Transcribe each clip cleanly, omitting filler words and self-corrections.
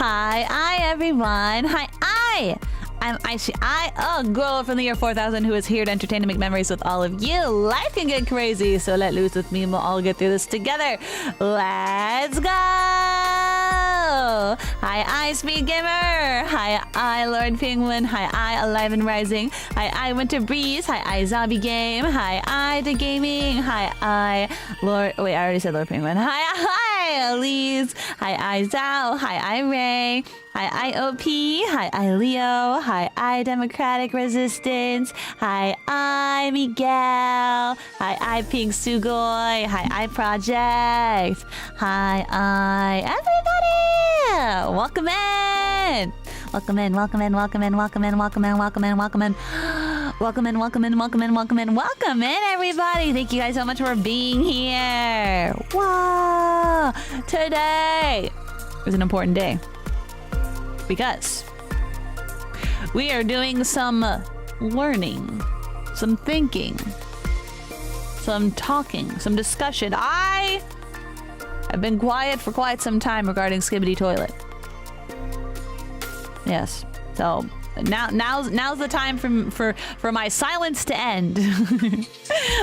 Hi, everyone. I'm Aishii Ai, a girl from the year 4000 who is here to entertain and make memories with all of you. Life can get crazy, so let loose with me and we'll all get through this together. Let's go! Hi, I Speed Gamer. Hi, I Lord Penguin. Hi, I Alive and Rising. Hi, I Winter Breeze. Hi, I Zombie Game. Hi, I The Gaming. Hi, I Lord... Wait, I already said Lord Penguin. Hi, Elise. Hi, I Zhao. Hi, I Ray. Hi, IOP. Hi, I Leo. Hi, I Democratic Resistance. Hi, I Miguel. Hi, I Pink Sugoi. Hi, I Project. Hi, I everybody. Welcome in. Welcome in, welcome in, welcome in, welcome in, welcome in, welcome in, welcome in. Welcome in, welcome in, welcome in, welcome in, welcome in, everybody. Thank you guys so much for being here. Wow. Today is an important day because we are doing some learning, some thinking, some talking, some discussion. I have been quiet for quite some time regarding Skibidi Toilet. Yes, so now's the time for my silence to end.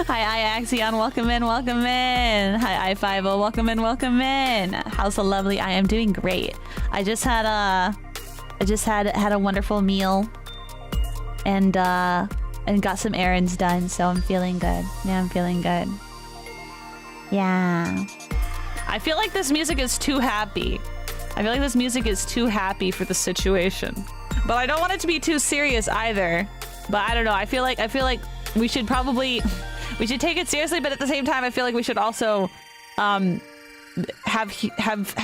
Hi, Axion, welcome in, welcome in. Hi, I50, welcome in, welcome in. How's the lovely? I am doing great. I just had a wonderful meal and got some errands done, so I'm feeling good. Yeah, I'm feeling good. Yeah. I feel like this music is too happy. I feel like this music is too happy for the situation. But I don't want it to be too serious either. But I don't know. I feel like we should probably take it seriously, but at the same time I feel like we should also have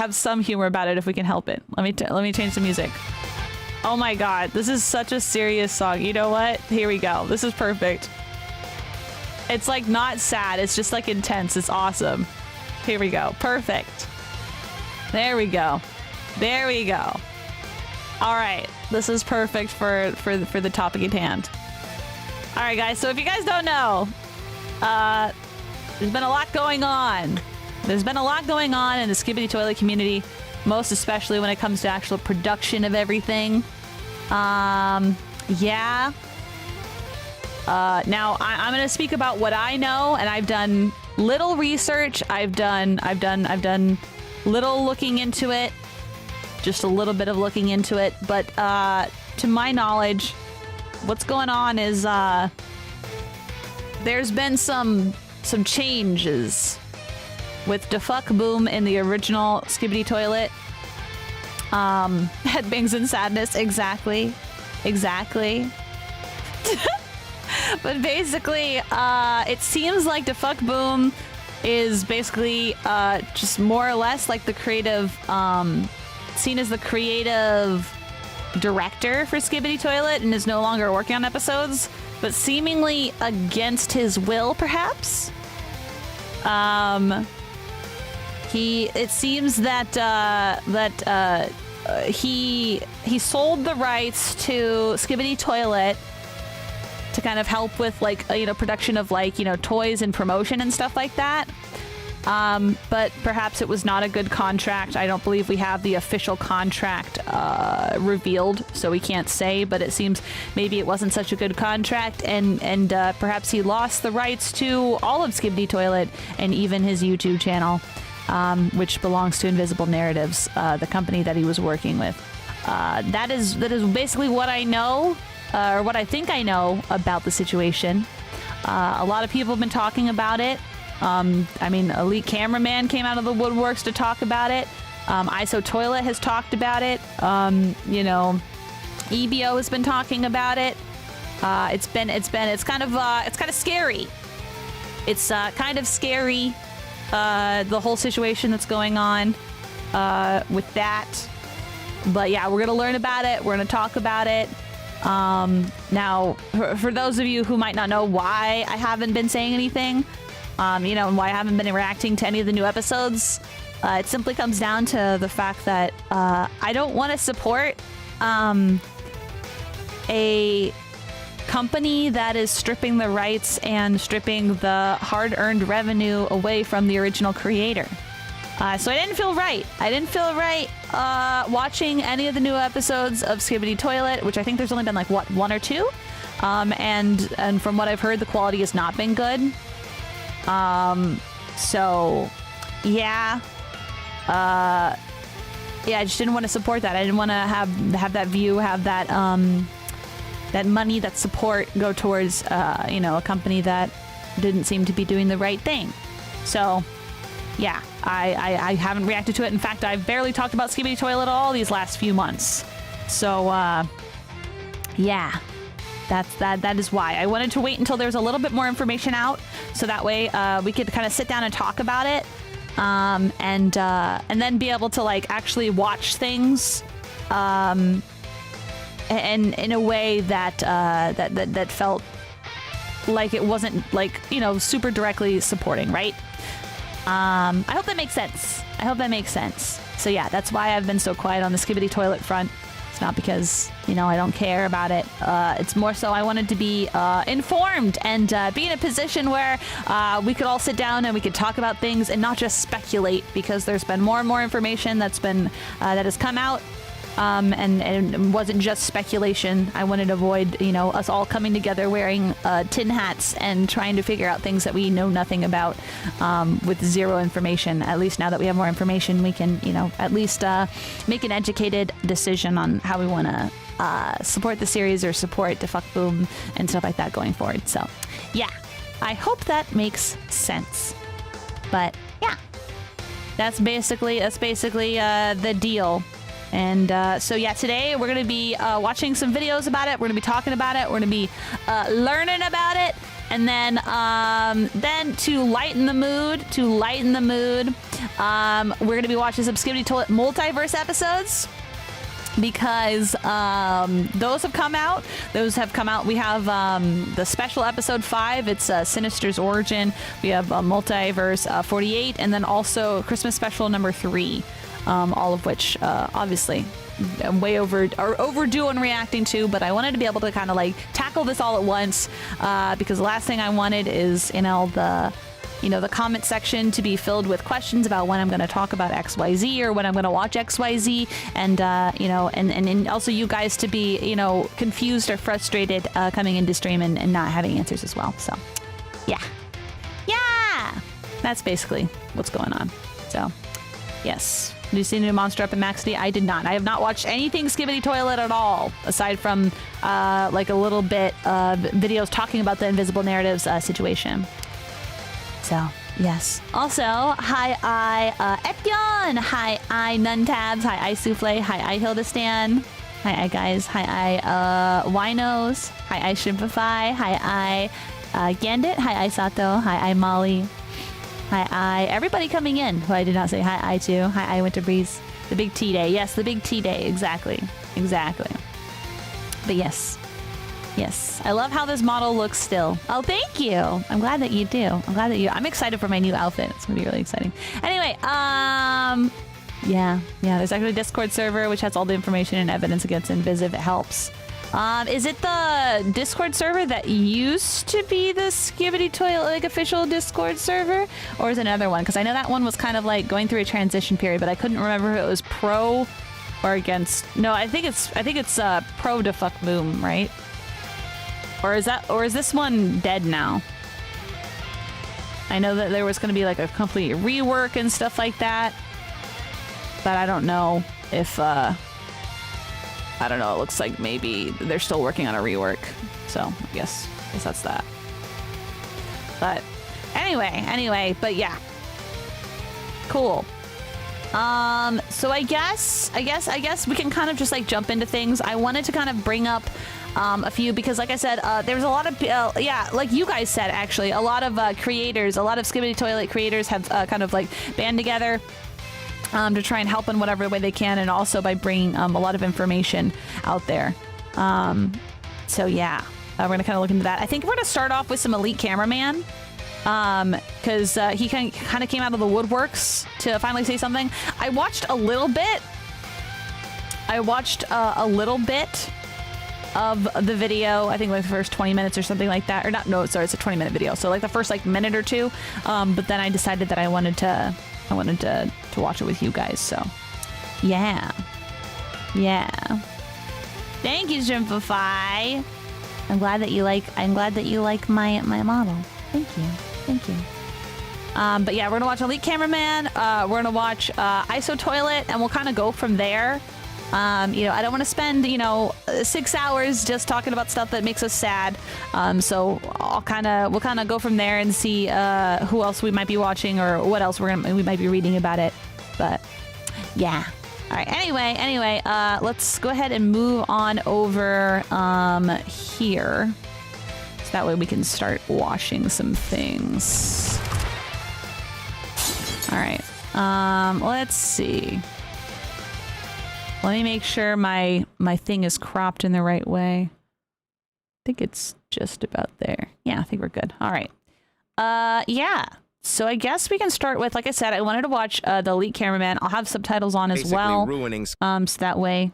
some humor about it if we can help it. Let me change the music. Oh my god, this is such a serious song. You know what? Here we go. This is perfect. It's like not sad, it's just like intense. It's awesome. Here we go. Perfect. There we go. There we go. All right, this is perfect for the topic at hand. All right, guys. So if you guys don't know, there's been a lot going on. There's been a lot going on in the Skibidi Toilet community, most especially when it comes to actual production of everything. Yeah. Now I'm gonna speak about what I know, and I've done little research. I've done little looking into it. Just a little bit of looking into it, but to my knowledge, what's going on is there's been some changes with Dafuq Boom in the original Skibidi Toilet. Headbangs and sadness, exactly. But basically, it seems like Dafuq Boom is basically just more or less like the creative. Seen as the creative director for Skibidi Toilet and is no longer working on episodes, but seemingly against his will, perhaps. It seems that he sold the rights to Skibidi Toilet to kind of help with like production of like toys and promotion and stuff like that. But perhaps it was not a good contract. I don't believe we have the official contract revealed, so we can't say, but it seems maybe it wasn't such a good contract, and perhaps he lost the rights to all of Skibidi Toilet and even his YouTube channel, which belongs to Invisible Narratives, the company that he was working with. That is basically what I know, or what I think I know about the situation. A lot of people have been talking about it. I mean, Elite Cameraman came out of the woodworks to talk about it. ISO Toilet has talked about it. EBO has been talking about it. It's kind of scary. It's kind of scary, the whole situation that's going on with that. But yeah, we're gonna learn about it. We're gonna talk about it. Now, for those of you who might not know why I haven't been saying anything, and why I haven't been reacting to any of the new episodes, it simply comes down to the fact that I don't want to support a company that is stripping the rights and stripping the hard-earned revenue away from the original creator. So I didn't feel right. I didn't feel right watching any of the new episodes of Skibidi Toilet, which I think there's only been like, what, 1 or 2? And from what I've heard, the quality has not been good. So, yeah. Yeah, I just didn't want to support that. I didn't want to have that view, have that that money, that support go towards you know, a company that didn't seem to be doing the right thing. So, yeah, I haven't reacted to it. In fact, I've barely talked about Skibidi Toilet at all these last few months. So, yeah, that is why. I wanted to wait until there's a little bit more information out, so that way we could kind of sit down and talk about it. And then be able to like actually watch things, and in a way that that felt like it wasn't like, you know, super directly supporting, right? I hope that makes sense. I hope that makes sense. So yeah, that's why I've been so quiet on the Skibidi Toilet front. It's not because, you know, I don't care about it. It's more so I wanted to be informed and be in a position where we could all sit down and we could talk about things and not just speculate, because there's been more and more information that's been that has come out, and it wasn't just speculation. I wanted to avoid, you know, us all coming together wearing tin hats and trying to figure out things that we know nothing about, with zero information. At least now that we have more information, we can, you know, at least make an educated decision on how we want to support the series or support Dafuq Boom and stuff like that going forward. So, yeah, I hope that makes sense. But yeah, that's basically the deal. And so yeah, today we're gonna be watching some videos about it. We're gonna be talking about it. We're gonna be learning about it, and then to lighten the mood, we're gonna be watching some Skibidi Toilet Multiverse episodes, because those have come out. We have the special episode 5. It's Sinister's Origin. We have Multiverse 48, and then also Christmas special number 3. All of which, obviously, I'm way overdue on reacting to, but I wanted to be able to kind of like tackle this all at once, because the last thing I wanted is, you know, the comment section to be filled with questions about when I'm going to talk about XYZ or when I'm going to watch XYZ, and you know, and also you guys to be, you know, confused or frustrated coming into stream and not having answers as well. So, yeah, that's basically what's going on. So, yes. Did you see the new monster up in Max D? I did not. I have not watched anything Skibidi Toilet at all, aside from like a little bit of videos talking about the Invisible Narratives situation. So, yes. Also, hi, Ekyon. Hi, Nuntabs. Hi, Souffle. Hi, Hildestan. Hi, guys. Hi, Winos. Hi, Shrimpify. Hi, Gandit. Hi, Sato. Hi, Molly. Hi, everybody coming in who I did not say hi to. Hi, Winter Breeze. The big tea day. Yes, the big tea day. Exactly. But yes. I love how this model looks still. Oh, thank you. I'm glad that you do. I'm excited for my new outfit. It's gonna be really exciting. Anyway, yeah. There's actually a Discord server which has all the information and evidence against Inviz if it helps. Is it the Discord server that used to be the Skibidi Toilet like official Discord server, or is it another one? Because I know that one was kind of like going through a transition period, but I couldn't remember if it was pro or against. No, I think it's pro Dafuq Boom, right? Or is this one dead now? I know that there was going to be like a complete rework and stuff like that, but I don't know if I don't know. It looks like maybe they're still working on a rework. So I guess that's that. But anyway, but yeah. Cool. So I guess we can kind of just like jump into things. I wanted to kind of bring up a few, because like I said, there's a lot of, yeah, like you guys said, actually, a lot of creators, a lot of Skibidi Toilet creators have kind of like band together to try and help in whatever way they can, and also by bringing a lot of information out there. So yeah, we're gonna kind of look into that. I think we're gonna start off with some Elite Cameraman, because he kind of came out of the woodworks to finally say something. I watched a little bit of the video. I think like the first 20 minutes or something like that, or not. No, sorry, it's a 20-minute video. So like the first like minute or two. But then I decided that I wanted to watch it with you guys. So Yeah. Yeah. Thank you, Shrimpify. I'm glad that you like my model. Thank you. Thank you. But yeah, we're gonna watch Elite Cameraman. We're gonna watch ISO Toilet, and we'll kind of go from there. You know, I don't want to spend 6 hours just talking about stuff that makes us sad. So we'll kind of go from there and see who else we might be watching or what else we might be reading about it. But yeah. All right. Anyway, let's go ahead and move on over here, so that way we can start washing some things. All right. Let's see. Let me make sure my thing is cropped in the right way. I think it's just about there. Yeah, I think we're good. All right. Yeah. So I guess we can start with, like I said, I wanted to watch the Elite Cameraman. I'll have subtitles on as well. So that way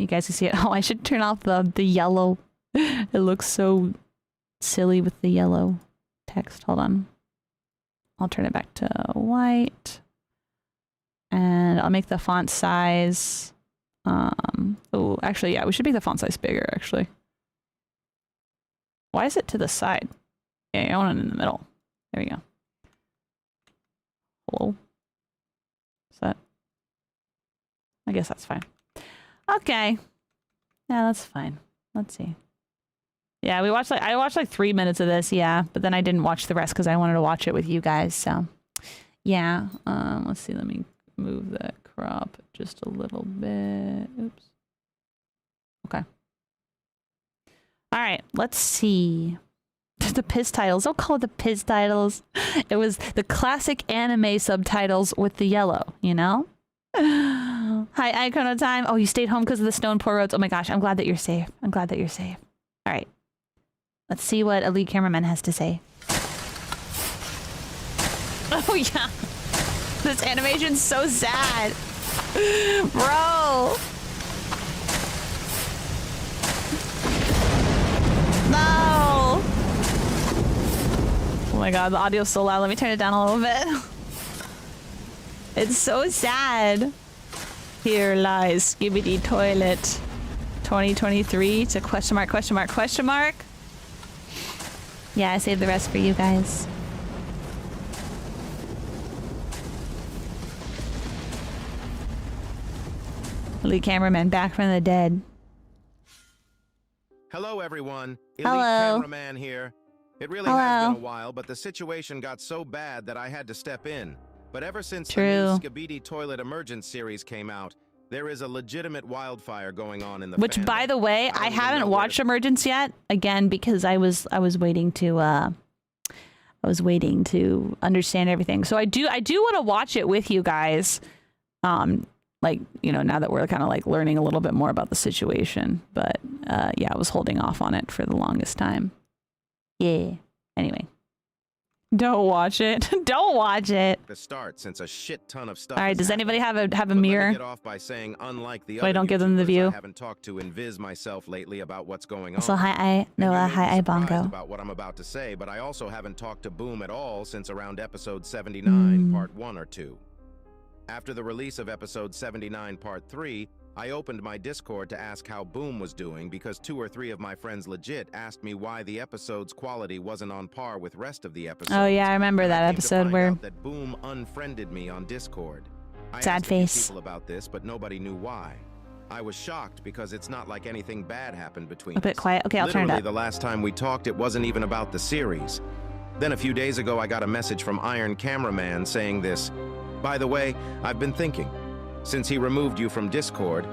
you guys can see it. Oh, I should turn off the yellow. It looks so silly with the yellow text. Hold on. I'll turn it back to white. And I'll make the font size. Oh, actually, yeah, we should make the font size bigger, actually. Why is it to the side? Yeah, I want it in the middle. There we go. Hello? Is that? I guess that's fine. Okay. Yeah, that's fine. Let's see. Yeah, I watched like 3 minutes of this, yeah, but then I didn't watch the rest because I wanted to watch it with you guys, so yeah. Let's see, let me move that crop just a little bit. Oops. Okay. All right, let's see. The Piz titles. Don't call it the Piz titles. It was the classic anime subtitles with the yellow, you know? Hi, Icon Time. Oh, you stayed home because of the stone poor roads. Oh my gosh, I'm glad that you're safe. I'm glad that you're safe. All right. Let's see what Elite Cameraman has to say. Oh yeah. This animation's so sad. Bro. No. Oh my god, the audio's so loud. Let me turn it down a little bit. It's so sad. Here lies Skibidi Toilet 2023 to question mark, question mark, question mark. Yeah, I saved the rest for you guys. Elite Cameraman back from the dead. Hello, everyone. Hello. Elite Cameraman here. It really has been a while, but the situation got so bad that I had to step in. But ever since the new Skibidi Toilet Emergence series came out, there is a legitimate wildfire going on in the Which, by the way, I haven't watched Emergence yet. Again, because I was waiting to understand everything. So I do want to watch it with you guys. Like, you know, now that we're kind of like learning a little bit more about the situation. But yeah, I was holding off on it for the longest time. Yeah. Anyway. Don't watch it. Don't watch it. To start, since a shit ton of stuff. All right. Does anybody have a mirror? Get off by saying, unlike the so I don't give them the view. I haven't talked to Inviz myself lately about what's going on. So hi, Noah. Hi, Bongo. About what I'm about to say, but I also haven't talked to Boom at all since around episode 79, part 1 or 2. After the release of episode 79, part 3, I opened my Discord to ask how Boom was doing because 2 or 3 of my friends legit asked me why the episode's quality wasn't on par with rest of the episodes. Oh yeah, I remember that episode where that Boom unfriended me on Discord. I sad asked face people about this, but nobody knew why. I was shocked because it's not like anything bad happened between us. A bit quiet. Okay, I'll turn it up. The last time we talked, it wasn't even about the series. Then a few days ago, I got a message from Iron Cameraman saying this. By the way, I've been thinking, since he removed you from Discord,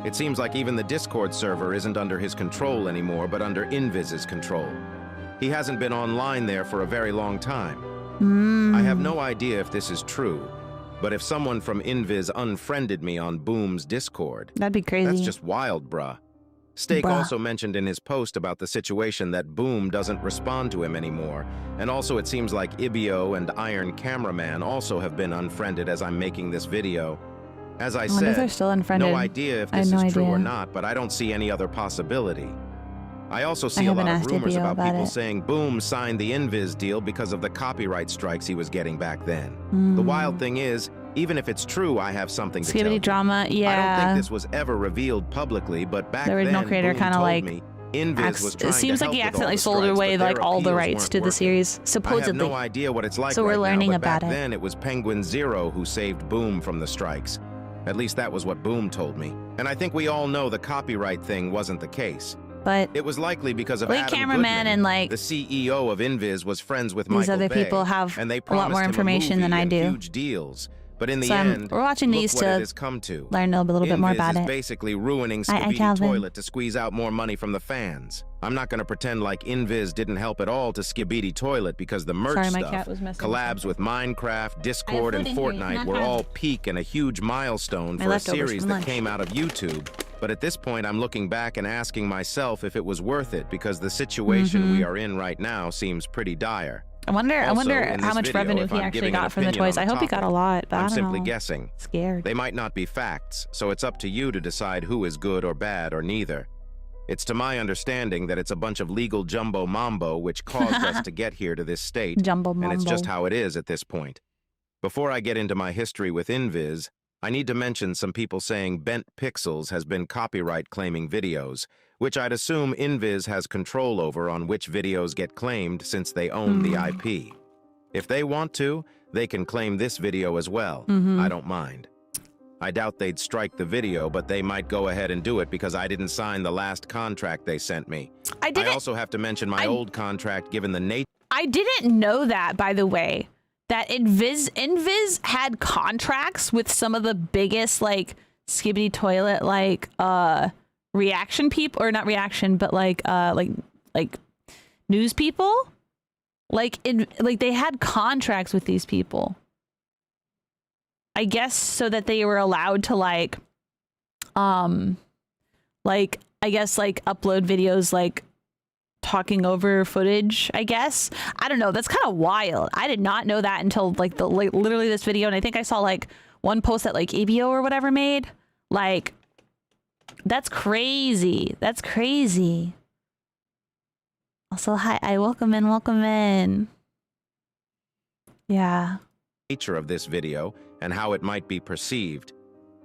it seems like even the Discord server isn't under his control anymore, but under Inviz's control. He hasn't been online there for a very long time. I have no idea if this is true, but if someone from Inviz unfriended me on Boom's Discord, that'd be crazy. That's just wild, bruh. Steak also mentioned in his post about the situation that Boom doesn't respond to him anymore, and also it seems like Ibio and Iron Cameraman also have been unfriended as I'm making this video. As I said, they're still unfriended. No idea if this is true or not, but I don't see any other possibility. I also see a lot of rumors about people saying Boom signed the Inviz deal because of the copyright strikes he was getting back then. The wild thing is, Even if it's true, I have something to tell you. Skibidi drama, yeah. I don't think this was ever revealed publicly, but back the original then, creator Boom kind of told like me Inviz was trying it seems to like he help with all accidentally the sold strikes, away but like their all the appeals rights weren't to the working. series, I supposedly. have no idea what it's like So we're right learning now, but about back it. then it was Penguin Zero who saved Boom from the strikes. At least that was what Boom told me. And I think we all know the copyright thing wasn't the case. But It was likely because of lead Adam cameraman Goodman, and like the CEO of Inviz, was friends with these Michael other Bay, people have and they a lot more promised him information than movie I and do. huge deals. But in the So end, we're watching look these what it to has come to. learn a little bit more Inviz about is it. basically ruining Aye, Skibidi Calvin. Toilet to squeeze out more money from the fans. I'm not going to pretend like Inviz didn't help at all to Skibidi Toilet because the merch Sorry, my stuff, cat was messing collabs with Minecraft, Discord, and food in here. You Fortnite cannot were have all it. peak and a huge milestone My for a leftovers series from that lunch. came out of YouTube. But at this point, I'm looking back and asking myself if it was worth it because the situation we are in right now seems pretty dire. I wonder Also, in how this much video, revenue if he I'm actually giving an got from the opinion toys. on I hope he got a topic, lot, but I I'm don't simply know. guessing. Scared. They might not be facts, so it's up to you to decide who is good or bad or neither. It's to my understanding that it's a bunch of legal jumbo mambo which caused us to get here to this state, Jumbo and it's mumbo. just how it is at this point. Before I get into my history with Inviz, I need to mention some people saying Bent Pixels has been copyright claiming videos, which I'd assume Inviz has control over on which videos get claimed since they own the IP. If they want to, they can claim this video as well. I don't mind. I doubt they'd strike the video, but they might go ahead and do it because I didn't sign the last contract they sent me. I I also have to mention my old contract given the nature. I didn't know that, by the way, that Inviz had contracts with some of the biggest like Skibidi Toilet like reaction people, or not reaction, but like news people. Like they had contracts with these people. I guess so that they were allowed to like I guess like upload videos like talking over footage, I guess. I don't know. That's kind of wild. I did not know that until like literally this video, and I think I saw like one post that like ABO or whatever made. Like that's crazy. That's crazy. Also, hi, I welcome in. Yeah. Nature of this video and how it might be perceived.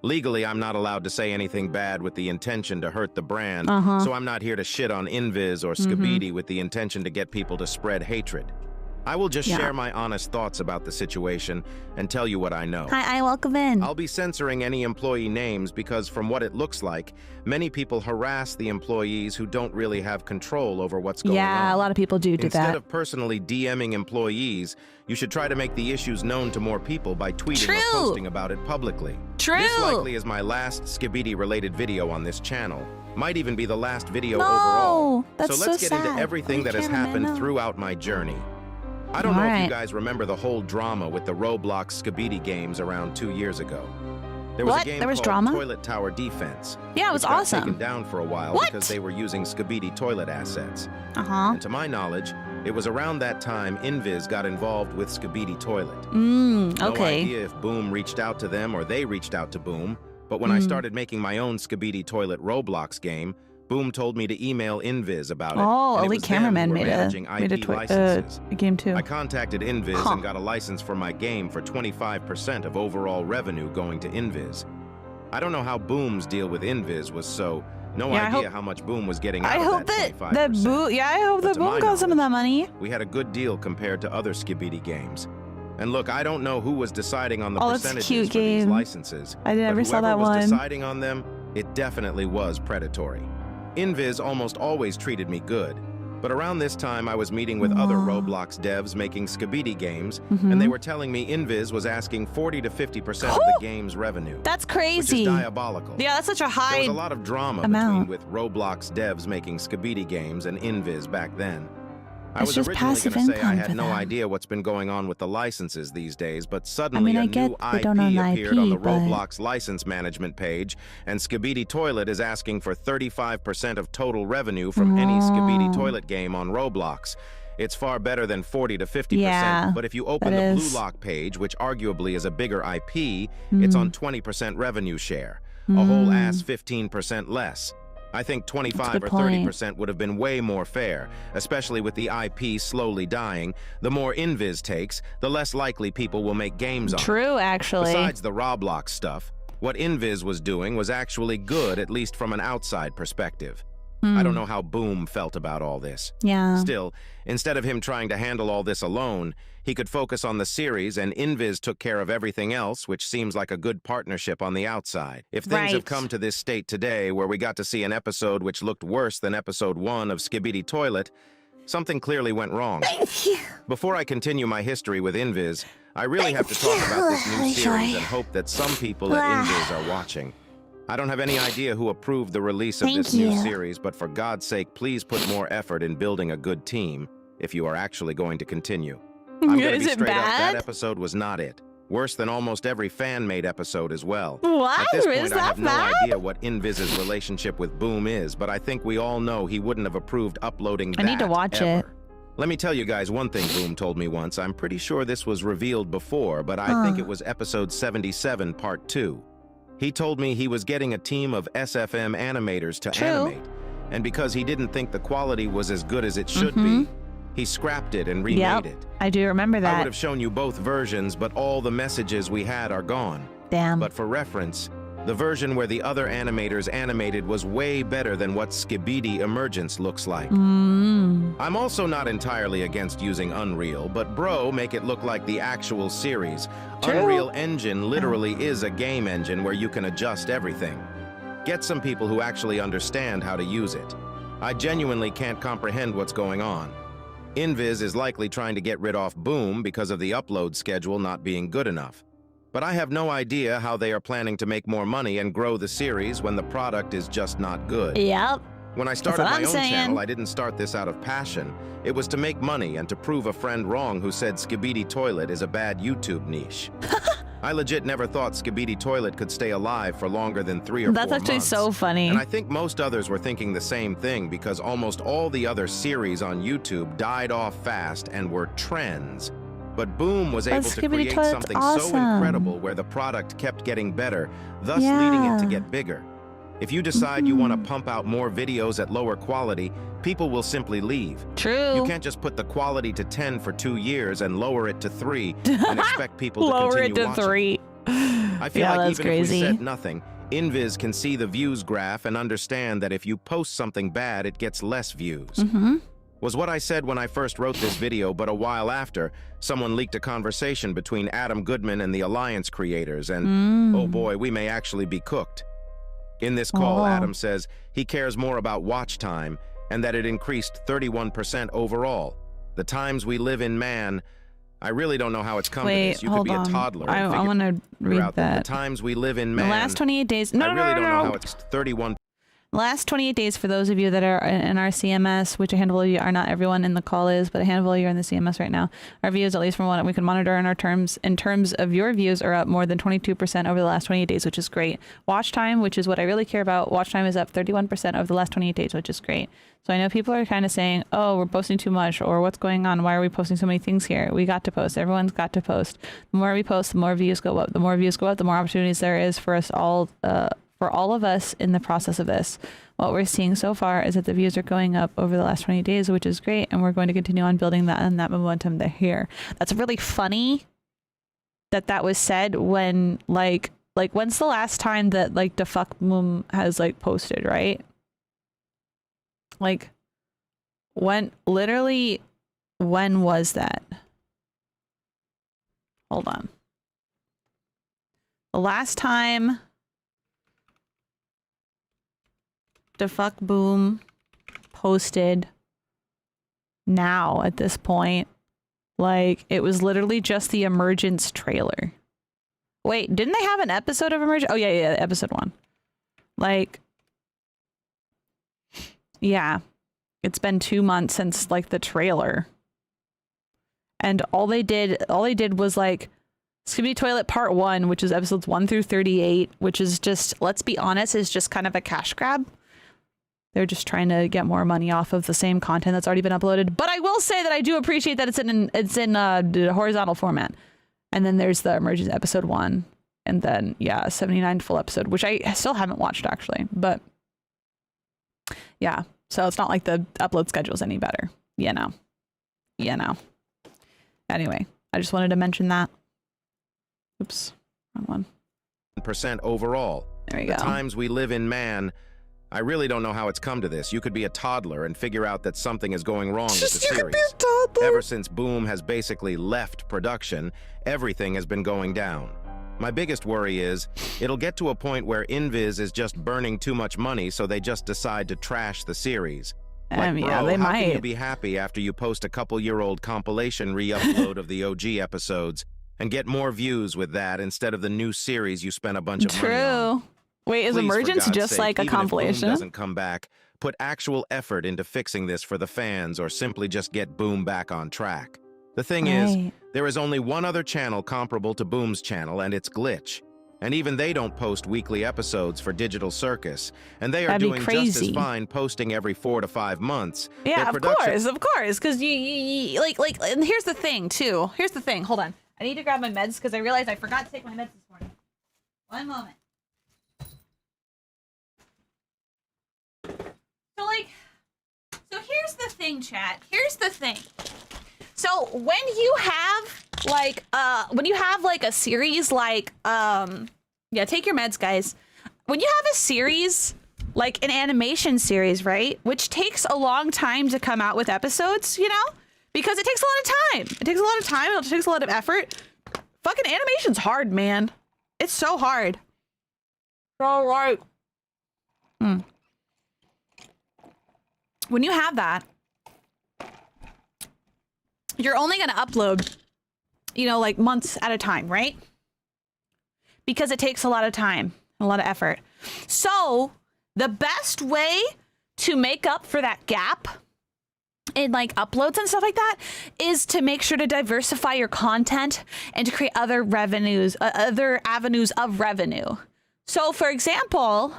Legally, I'm not allowed to say anything bad with the intention to hurt the brand, so I'm not here to shit on Inviz or Skibidi with the intention to get people to spread hatred. I will just share my honest thoughts about the situation and tell you what I know. Hi, I welcome in. I'll be censoring any employee names because from what it looks like, many people harass the employees who don't really have control over what's going on. Yeah, a lot of people do that. Instead of personally DMing employees, you should try to make the issues known to more people by tweeting or posting about it publicly. This likely is my last Skibidi-related video on this channel. Might even be the last video overall. That's so let's so get into sad. everything that has happened throughout my journey. I don't know if you guys remember the whole drama with the Roblox Skibidi games around 2 years ago. There was a game called drama? Toilet Tower Defense. Yeah, it was which got awesome. taken down for a while because they were using Skibidi toilet assets. And to my knowledge, it was around that time Inviz got involved with Skibidi Toilet. No idea if Boom reached out to them or they reached out to Boom, but when I started making my own Skibidi Toilet Roblox game, Boom told me to email Inviz about it. Oh, and Elite Cameraman made a game too. I contacted Inviz and got a license for my game for 25% of overall revenue going to Inviz. I don't know how Boom's deal with Inviz was, so no idea how much Boom was getting out of that 25%. I hope that Boom got some of that money. We had a good deal compared to other Skibidi games. And look, I don't know who was deciding on the percentages for these licenses. I never saw that one. one. Whoever was deciding on them, it definitely was predatory. Inviz almost always treated me good, but around this time I was meeting with other Roblox devs making Skibidi games, and they were telling me Inviz was asking 40 to 50% of the game's revenue. That's crazy. Which is diabolical. Yeah, that's such a high There was a lot of drama between with Roblox devs making Skibidi games and Inviz back then. I was originally going to say I had no idea what's been going on with the licenses these days, but suddenly a new IP appeared on the Roblox license management page, and Skibidi Toilet is asking for 35% of total revenue from any Skibidi Toilet game on Roblox. It's far better than 40 to 50%, but if you open the Blue Lock page, which arguably is a bigger IP, it's on 20% revenue share, a whole ass 15% less. I think 25 good or point. 30% would have been way more fair, especially with the IP slowly dying. The more Inviz takes, the less likely people will make games on it. True, actually. Besides the Roblox stuff, what Inviz was doing was actually good, at least from an outside perspective. I don't know how Boom felt about all this. Yeah. Still, instead of him trying to handle all this alone, he could focus on the series, and Inviz took care of everything else, which seems like a good partnership on the outside. If things have come to this state today, where we got to see an episode which looked worse than episode 1 of Skibidi Toilet, something clearly went wrong. Before I continue my history with Inviz, I really have to talk about this new series and hope that some people at Inviz are watching. I don't have any idea who approved the release of this new series, but for God's sake, please put more effort in building a good team if you are actually going to continue. I'm going to be straight up, that episode was not it. Worse than almost every fan-made episode as well. What? At this point, Is I that have no bad? idea what Inviz's relationship with Boom is, but I think we all know he wouldn't have approved uploading that I need to watch ever. it. Let me tell you guys one thing Boom told me once. I'm pretty sure this was revealed before, but I think it was episode 77, part 2. He told me he was getting a team of SFM animators to animate, and because he didn't think the quality was as good as it should be, he scrapped it and remade it. I do remember that. I would have shown you both versions, but all the messages we had are gone. Damn. But for reference, the version where the other animators animated was way better than what Skibidi Emergence looks like. I'm also not entirely against using Unreal, but bro, make it look like the actual series. Unreal Engine literally is a game engine where you can adjust everything. Get some people who actually understand how to use it. I genuinely can't comprehend what's going on. Inviz is likely trying to get rid of Boom because of the upload schedule not being good enough. But I have no idea how they are planning to make more money and grow the series when the product is just not good. Yep. When I started my own channel, I didn't start this out of passion. It was to make money and to prove a friend wrong who said Skibidi Toilet is a bad YouTube niche. I legit never thought Skibidi Toilet could stay alive for longer than 3 or 4 months. That's actually so funny. And I think most others were thinking the same thing because almost all the other series on YouTube died off fast and were trends. But Boom was able to create something so incredible where the product kept getting better, thus leading it to get bigger. If you decide you want to pump out more videos at lower quality, people will simply leave. True. You can't just put the quality to 10 for 2 years and lower it to 3 and expect people to lower continue it to watching. 3. I feel like even crazy. if we said nothing, Inviz can see the views graph and understand that if you post something bad, it gets less views. Was what I said when I first wrote this video, but a while after, someone leaked a conversation between Adam Goodman and the Alliance creators, and oh boy, we may actually be cooked. In this call, Adam says he cares more about watch time and that it increased 31% overall. The times we live in, man, I really don't know how it's come to this. You could be a toddler. I want to read that. The times we live in, man. The last 28 days. I really don't know how it's 31%. Last 28 days for those of you that are in our CMS, which a handful of you are, not everyone in the call is, but a handful of you are in the CMS right now. Our views, at least from what we can monitor in our terms, in terms of your views, are up more than 22% over the last 28 days, which is great. Watch time, which is what I really care about, watch time is up 31% over the last 28 days, which is great. So I know people are kind of saying, oh, we're posting too much, or what's going on? Why are we posting so many things here? We got to post. Everyone's got to post. The more we post, the more views go up. The more views go up, the more opportunities there is for us all, for all of us in the process of this. What we're seeing so far is that the views are going up over the last 20 days, which is great. And we're going to continue on building that and that momentum there here. That's really funny that that was said when like when's the last time that like Dafuq Moom has like posted, right? Like when literally when was that? Hold on. The last time Dafuq Boom posted now at this point, like it was literally just the Emergence trailer. Wait, didn't they have an episode of Emergence? Oh yeah, episode 1. Like, yeah, it's been 2 months since like the trailer, and all they did was like Skibidi Toilet Part 1, which is episodes 1 through 38, which is just, let's be honest, is just kind of a cash grab. They're just trying to get more money off of the same content that's already been uploaded. But I will say that I do appreciate that it's in horizontal format. And then there's the Emergence episode 1, and then 79 full episode, which I still haven't watched actually. But Yeah. So it's not like the upload schedule's any better. You know. Anyway, I just wanted to mention that. Oops, wrong one. Percent overall. There we go. The times we live in, man. I really don't know how it's come to this. You could be a toddler and figure out that something is going wrong with the series. Ever since Boom has basically left production, everything has been going down. My biggest worry is, it'll get to a point where Inviz is just burning too much money, so they just decide to trash the series. Like, yeah, bro, they how might. can you be happy after you post a couple-year-old compilation re-upload of the OG episodes and get more views with that instead of the new series you spent a bunch of money on? Wait, is Please, Emergence for God's just sake, like a even if Boom compilation? doesn't come back, put actual effort into fixing this for the fans, or simply just get Boom back on track. The thing is, there is only one other channel comparable to Boom's channel, and it's Glitch. And even they don't post weekly episodes for Digital Circus, and they are doing just as fine posting every 4 to 5 months. Yeah, of course, because you like, and here's the thing too. Here's the thing. Hold on, I need to grab my meds because I realized I forgot to take my meds this morning. One moment. So here's the thing, chat. Here's the thing. So when you have like a series like yeah, take your meds, guys. When you have a series like an animation series, right, which takes a long time to come out with episodes, you know, because it takes a lot of time. It takes a lot of time. It takes a lot of effort. Fucking animation's hard, man. It's so hard. So like, when you have that, you're only going to upload, you know, like months at a time, right? Because it takes a lot of time, a lot of effort. So the best way to make up for that gap in like uploads and stuff like that is to make sure to diversify your content and to create other revenues, other avenues of revenue. So for example,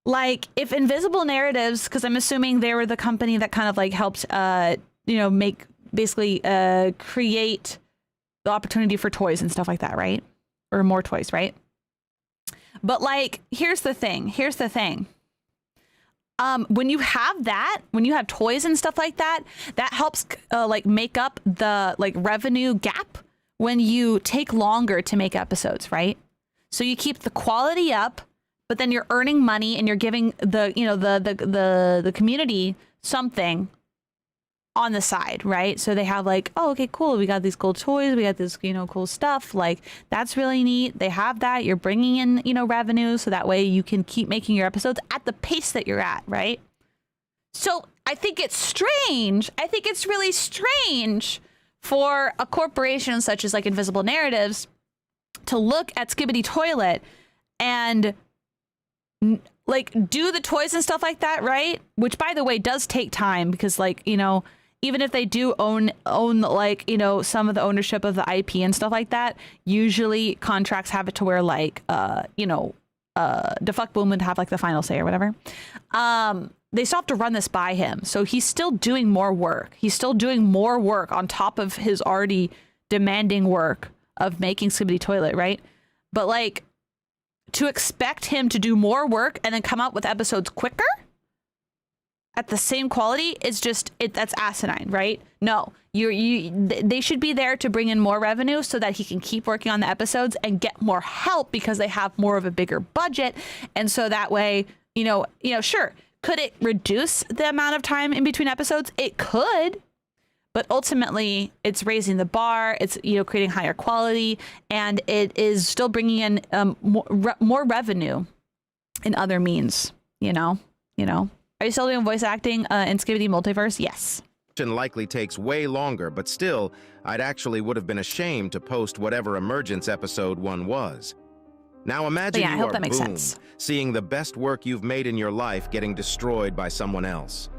like if Invisible Narratives, because I'm assuming they were the company that kind of like helped, you know, make basically create the opportunity for toys and stuff like that, right? Or more toys, right? But like, here's the thing. When you have that, when you have toys and stuff like that, that helps like make up the like revenue gap when you take longer to make episodes, right? So you keep the quality up, but then you're earning money and you're giving the, you know, the community something on the side, right? So they have like, oh, okay, cool. We got these cool toys. We got this, you know, cool stuff. Like, that's really neat. They have that. You're bringing in, you know, revenue. So that way you can keep making your episodes at the pace that you're at, right? So I think it's strange. I think it's really strange for a corporation such as like Invisible Narratives to look at Skibidi Toilet and like do the toys and stuff like that, right? Which, by the way, does take time because, like, you know, even if they do own like, you know, some of the ownership of the IP and stuff like that, usually contracts have it to where like, you know, Dafuq Boom would have like the final say or whatever. They still have to run this by him. So he's still doing more work. He's still doing more work on top of his already demanding work of making Skibidi Toilet, right? But like, to expect him to do more work and then come out with episodes quicker at the same quality is just that's asinine, right? No, they should be there to bring in more revenue so that he can keep working on the episodes and get more help because they have more of a bigger budget. And so that way, you know, sure, could it reduce the amount of time in between episodes? It could. But ultimately, it's raising the are. It's, you know, creating higher quality, and it is still bringing in more revenue in other means. You know. Are you still doing voice acting in Skibidi Multiverse? Yes. Likely takes way longer, but still, I'd actually would have been ashamed to post whatever Emergence episode 1 was. Now imagine you are Boom, seeing the best work you've made in your life getting destroyed by someone else.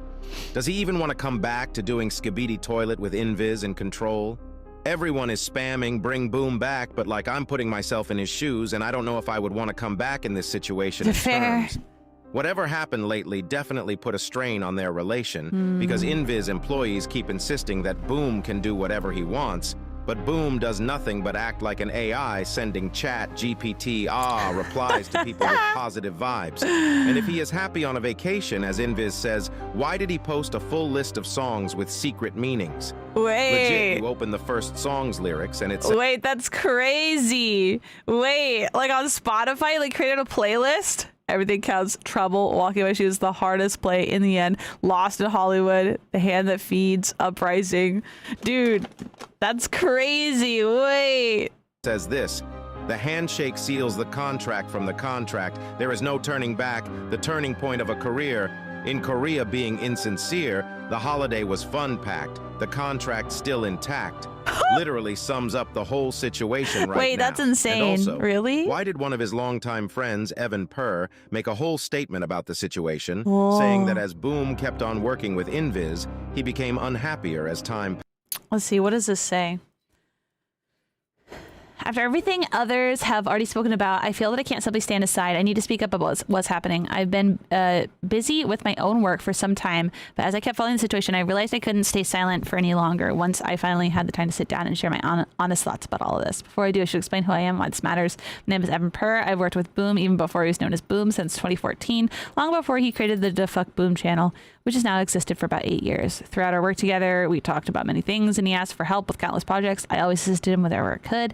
Does he even want to come back to doing Skibidi Toilet with Inviz in control? Everyone is spamming bring Boom back, but like, I'm putting myself in his shoes and I don't know if I would want to come back in this situation. Terms. Whatever happened lately definitely put a strain on their relation because Inviz employees keep insisting that Boom can do whatever he wants, But Boom does nothing but act like an AI sending chat GPT replies to people with positive vibes. And if he is happy on a vacation, as Inviz says, why did he post a full list of songs with secret meanings? Wait. Legit, you open the first song's lyrics and it's... Wait, that's crazy. Wait, like on Spotify, like created a playlist? Everything Counts, Trouble, Walking My Shoes, the hardest play in the end, Lost in Hollywood, The Hand That Feeds, Uprising. Dude, that's crazy. Wait. Says this, the handshake seals the contract from the contract. There is no turning back. The turning point of a career. In Korea being insincere, the holiday was fun-packed. The contract still intact. Literally sums up the whole situation right now. Wait, that's insane. And also, really? Why did one of his longtime friends, Evan Purr, make a whole statement about the situation, Whoa. saying that as Boom kept on working with Inviz, he became unhappier as time passed? Let's see, what does this say? After everything others have already spoken about, I feel that I can't simply stand aside. I need to speak up about what's happening. I've been busy with my own work for some time, but as I kept following the situation, I realized I couldn't stay silent for any longer once I finally had the time to sit down and share my honest thoughts about all of this. Before I do, I should explain who I am, why this matters. My name is Evan Purr. I've worked with Boom even before he was known as Boom since 2014, long before he created the Dafuq Boom channel, which has now existed for about 8 years. Throughout our work together, we talked about many things, and he asked for help with countless projects. I always assisted him wherever I could.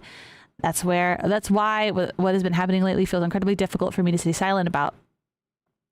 That's why what has been happening lately feels incredibly difficult for me to stay silent about.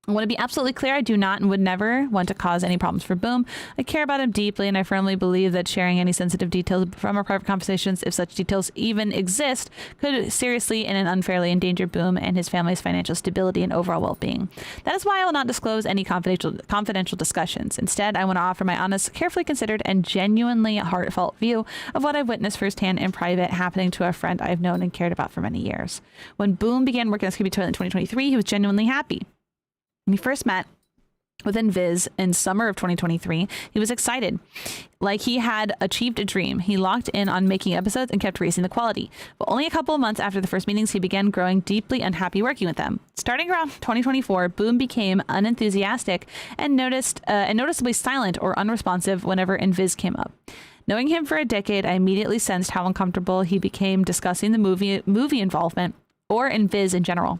I want to be absolutely clear. I do not and would never want to cause any problems for Boom. I care about him deeply, and I firmly believe that sharing any sensitive details from our private conversations, if such details even exist, could seriously and unfairly endanger Boom and his family's financial stability and overall well-being. That is why I will not disclose any confidential discussions. Instead, I want to offer my honest, carefully considered, and genuinely heartfelt view of what I've witnessed firsthand in private happening to a friend I've known and cared about for many years. When Boom began working on Skibidi Toilet in 2023, he was genuinely happy. When he first met with Inviz in summer of 2023, he was excited, like he had achieved a dream. He locked in on making episodes and kept raising the quality. But only a couple of months after the first meetings, he began growing deeply unhappy working with them. Starting around 2024, Boom became unenthusiastic and noticeably silent or unresponsive whenever Inviz came up. Knowing him for a decade, I immediately sensed how uncomfortable he became discussing the movie involvement or Inviz in general.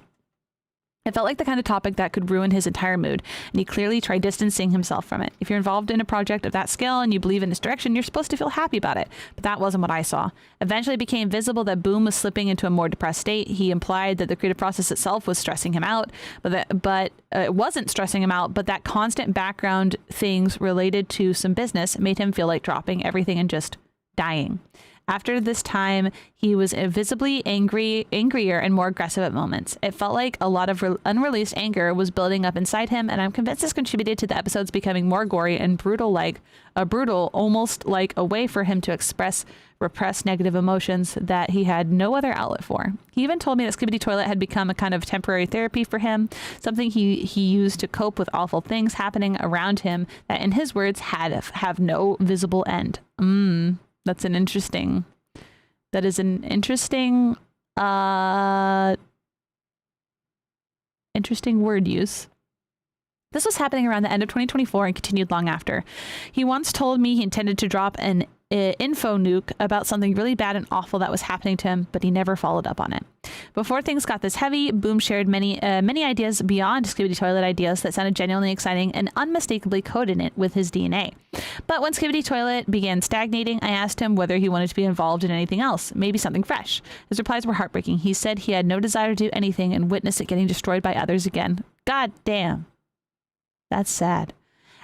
It felt like the kind of topic that could ruin his entire mood, and he clearly tried distancing himself from it. If you're involved in a project of that scale and you believe in this direction, you're supposed to feel happy about it, but that wasn't what I saw. Eventually it became visible that Boom was slipping into a more depressed state. He implied that the creative process itself was stressing him out, but it wasn't stressing him out, but that constant background things related to some business made him feel like dropping everything and just dying. After this time, he was visibly angrier and more aggressive at moments. It felt like a lot of unreleased anger was building up inside him, and I'm convinced this contributed to the episodes becoming more gory and brutal, almost like a way for him to express repressed negative emotions that he had no other outlet for. He even told me that Skibidi Toilet had become a kind of temporary therapy for him, something he used to cope with awful things happening around him that, in his words, have no visible end. That is an interesting word use. This was happening around the end of 2024 and continued long after. He once told me he intended to drop an info nuke about something really bad and awful that was happening to him, but he never followed up on it. Before things got this heavy, Boom shared many ideas beyond Skibidi Toilet ideas that sounded genuinely exciting and unmistakably coded it with his DNA. But when Skibidi Toilet began stagnating, I asked him whether he wanted to be involved in anything else, maybe something fresh. His replies were heartbreaking. He said he had no desire to do anything and witness it getting destroyed by others again. God damn. That's sad.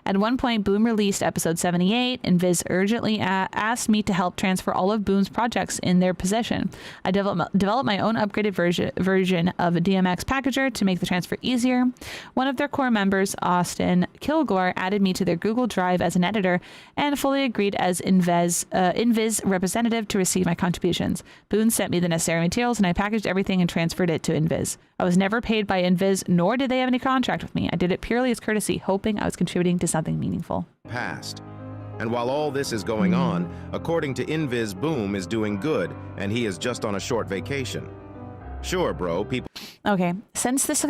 At one point, Boom released episode 78, and Viz urgently asked me to help transfer all of Boom's projects in their possession. I developed my own upgraded version of a DMX packager to make the transfer easier. One of their core members, Austin Kilgore, added me to their Google Drive as an editor and fully agreed as Inviz representative to receive my contributions. Boom sent me the necessary materials, and I packaged everything and transferred it to Inviz. I was never paid by Inviz, nor did they have any contract with me. I did it purely as courtesy, hoping I was contributing to something meaningful. Past. And while all this is going on, according to Inviz, Boom is doing good, and he is just on a short vacation. Sure, bro, people... Okay, since this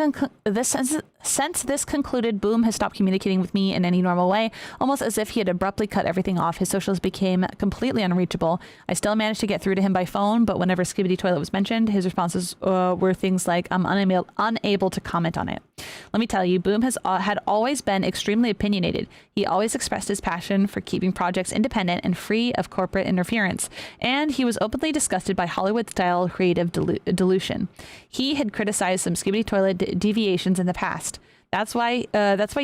Since this concluded, Boom has stopped communicating with me in any normal way, almost as if he had abruptly cut everything off. His socials became completely unreachable. I still managed to get through to him by phone, but whenever Skibidi Toilet was mentioned, his responses were things like, I'm unable to comment on it. Let me tell you, Boom had always been extremely opinionated. He always expressed his passion for keeping projects independent and free of corporate interference, and he was openly disgusted by Hollywood-style creative dilution. He had criticized some Skibidi Toilet deviations in the past. That's why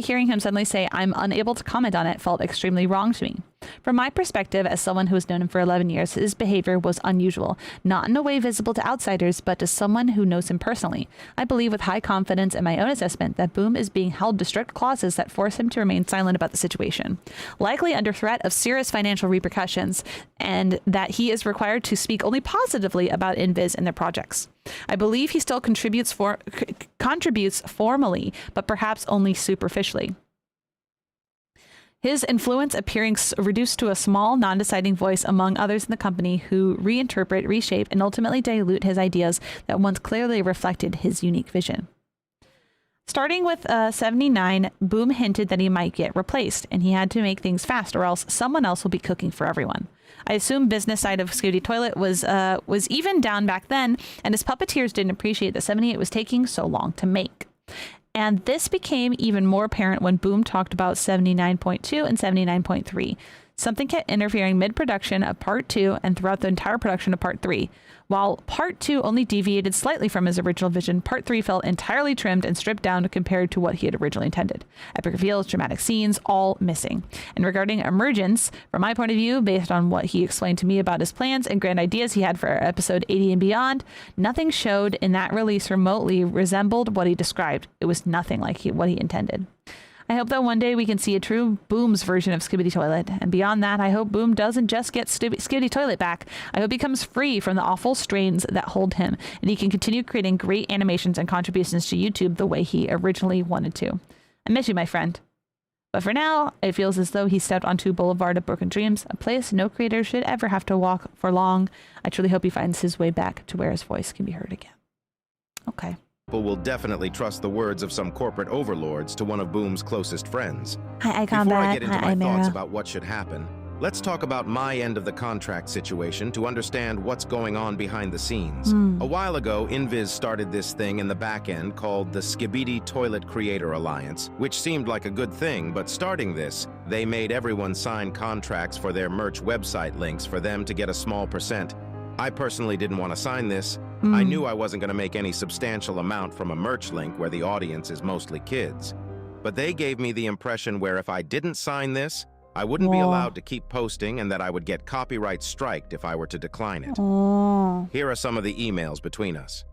hearing him suddenly say, I'm unable to comment on it, felt extremely wrong to me. From my perspective, as someone who has known him for 11 years, his behavior was unusual, not in a way visible to outsiders, but to someone who knows him personally. I believe with high confidence in my own assessment that Boom is being held to strict clauses that force him to remain silent about the situation, likely under threat of serious financial repercussions, and that he is required to speak only positively about Inviz and their projects. I believe he still contributes formally, but perhaps only superficially. His influence appearing reduced to a small, non-deciding voice among others in the company who reinterpret, reshape, and ultimately dilute his ideas that once clearly reflected his unique vision. Starting with 79, Boom hinted that he might get replaced, and he had to make things fast or else someone else will be cooking for everyone. I assume business side of Skibidi Toilet was even down back then, and his puppeteers didn't appreciate that 78 was taking so long to make. And this became even more apparent when Boom talked about 79.2 and 79.3. Something kept interfering mid-production of Part 2 and throughout the entire production of Part 3. While Part 2 only deviated slightly from his original vision, Part 3 felt entirely trimmed and stripped down compared to what he had originally intended. Epic reveals, dramatic scenes, all missing. And regarding Emergence, from my point of view, based on what he explained to me about his plans and grand ideas he had for episode 80 and beyond, nothing showed in that release remotely resembled what he described. It was nothing like what he intended. I hope that one day we can see a true Boom's version of Skibidi Toilet. And beyond that, I hope Boom doesn't just get Skibidi Toilet back. I hope he comes free from the awful strains that hold him, and he can continue creating great animations and contributions to YouTube the way he originally wanted to. I miss you, my friend. But for now, it feels as though he stepped onto Boulevard of Broken Dreams, a place no creator should ever have to walk for long. I truly hope he finds his way back to where his voice can be heard again. Okay. People will definitely trust the words of some corporate overlords to one of Boom's closest friends. Hi, Before I get into my thoughts about what should happen, let's talk about my end of the contract situation to understand what's going on behind the scenes. A while ago, Inviz started this thing in the back end called the Skibidi Toilet Creator Alliance, which seemed like a good thing, but starting this, they made everyone sign contracts for their merch website links for them to get a small percent. I personally didn't want to sign this. I knew I wasn't going to make any substantial amount from a merch link where the audience is mostly kids. But they gave me the impression where if I didn't sign this, I wouldn't be allowed to keep posting and that I would get copyright striked if I were to decline it. Here are some of the emails between us.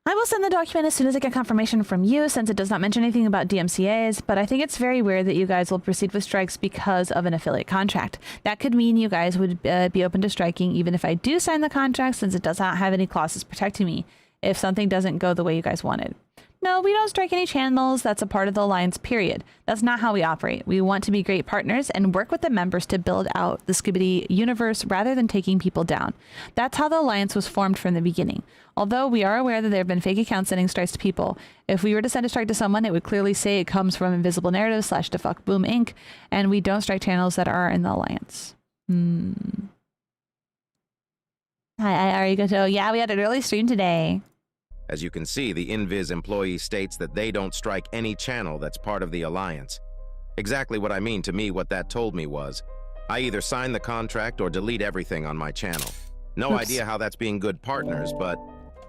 I will send the document as soon as I get confirmation from you, since it does not mention anything about DMCAs, but I think it's very weird that you guys will proceed with strikes because of an affiliate contract. That could mean you guys would be open to striking even if I do sign the contract, since it does not have any clauses protecting me if something doesn't go the way you guys wanted. No, we don't strike any channels. That's a part of the alliance, period. That's not how we operate. We want to be great partners and work with the members to build out the Skibidi universe rather than taking people down. That's how the alliance was formed from the beginning. Although we are aware that there have been fake accounts sending strikes to people, if we were to send a strike to someone, it would clearly say it comes from Invisible Narrative / Dafuq Boom Inc., and we don't strike channels that are in the alliance. Hi, Arigato. Yeah, we had an early stream today. As you can see, the Inviz employee states that they don't strike any channel that's part of the alliance. Exactly what I mean to me, what that told me was, I either sign the contract or delete everything on my channel. No idea how that's being good partners, but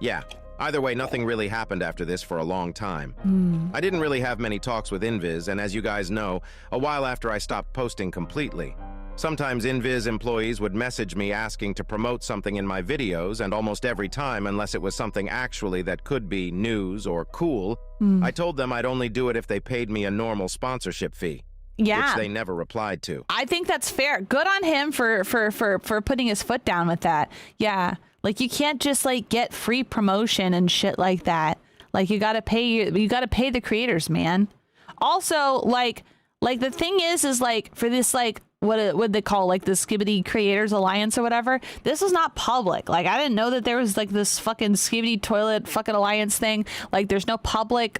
yeah, either way, nothing really happened after this for a long time. I didn't really have many talks with Inviz, and as you guys know, a while after I stopped posting completely. Sometimes Inviz employees would message me asking to promote something in my videos, and almost every time, unless it was something actually that could be news or cool, I told them I'd only do it if they paid me a normal sponsorship fee. Yeah. Which they never replied to. I think that's fair. Good on him for putting his foot down with that. Yeah. Like, you can't just like get free promotion and shit like that. Like, you gotta pay the creators, man. Also, like the thing is like for this, like, what they call like the Skibidi Creators Alliance or whatever, this was not public. Like, I didn't know that there was like this fucking Skibidi Toilet fucking alliance thing. Like, there's no public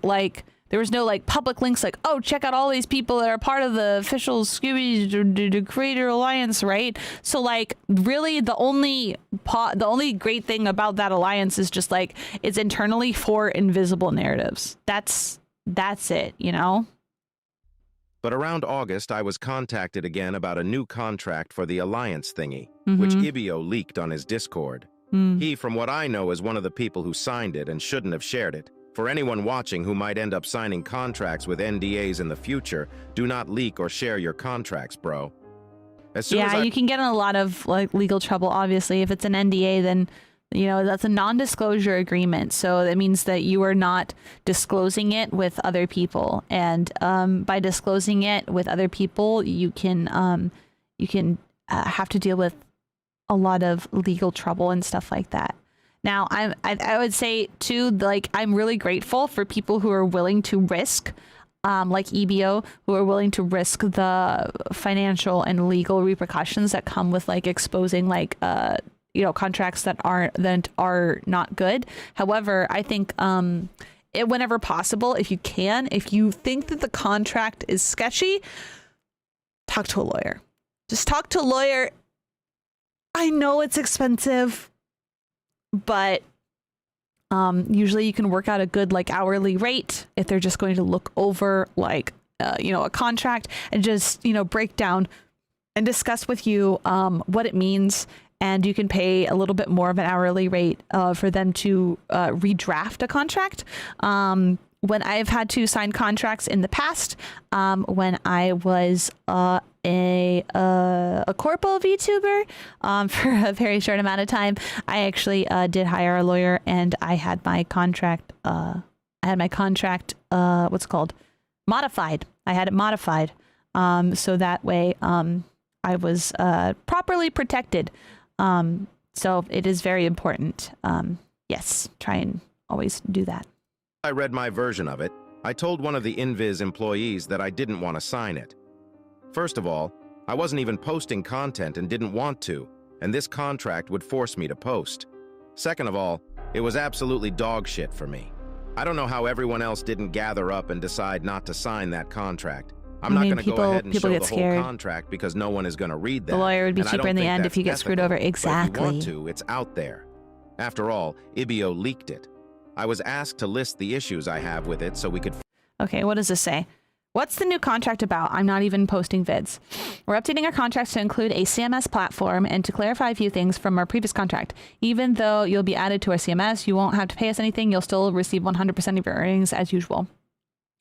there was no like public links like, oh, check out all these people that are part of the official Skibidi Creator Alliance, right? So like really the only great thing about that alliance is just like it's internally for invisible narratives. That's it, you know? But around August, I was contacted again about a new contract for the Alliance thingy, which Ibio leaked on his Discord. He, from what I know, is one of the people who signed it and shouldn't have shared it. For anyone watching who might end up signing contracts with NDAs in the future, do not leak or share your contracts, bro. Yeah, you can get in a lot of like legal trouble, obviously. If it's an NDA, then you know, that's a non-disclosure agreement. So that means that you are not disclosing it with other people. And by disclosing it with other people, you can have to deal with a lot of legal trouble and stuff like that. Now, I would say too, like, I'm really grateful for people who are willing to risk, like EBO, who are willing to risk the financial and legal repercussions that come with like exposing like you know, contracts that are not good. However, I think whenever possible, if you think that the contract is sketchy, talk to a lawyer. Just talk to a lawyer. I know it's expensive, but usually you can work out a good like hourly rate if they're just going to look over like you know, a contract and just, you know, break down and discuss with you what it means. And you can pay a little bit more of an hourly rate for them to redraft a contract. When I've had to sign contracts in the past, when I was a corpo VTuber for a very short amount of time, I actually did hire a lawyer, and I had my contract. What's it called? Modified. I had it modified, so that way I was properly protected. So it is very important. Yes, try and always do that. I read my version of it. I told one of the Inviz employees that I didn't want to sign it. First of all, I wasn't even posting content and didn't want to, and this contract would force me to post. Second of all, it was absolutely dog shit for me. I don't know how everyone else didn't gather up and decide not to sign that contract. I'm not going to go ahead and show the whole contract because no one is going to read that. The lawyer would be cheaper in the end if you get screwed over. Exactly. But if you want to, it's out there. After all, Ibio leaked it. I was asked to list the issues I have with it so we could... Okay, what does this say? What's the new contract about? I'm not even posting vids. We're updating our contracts to include a CMS platform and to clarify a few things from our previous contract. Even though you'll be added to our CMS, you won't have to pay us anything. You'll still receive 100% of your earnings as usual.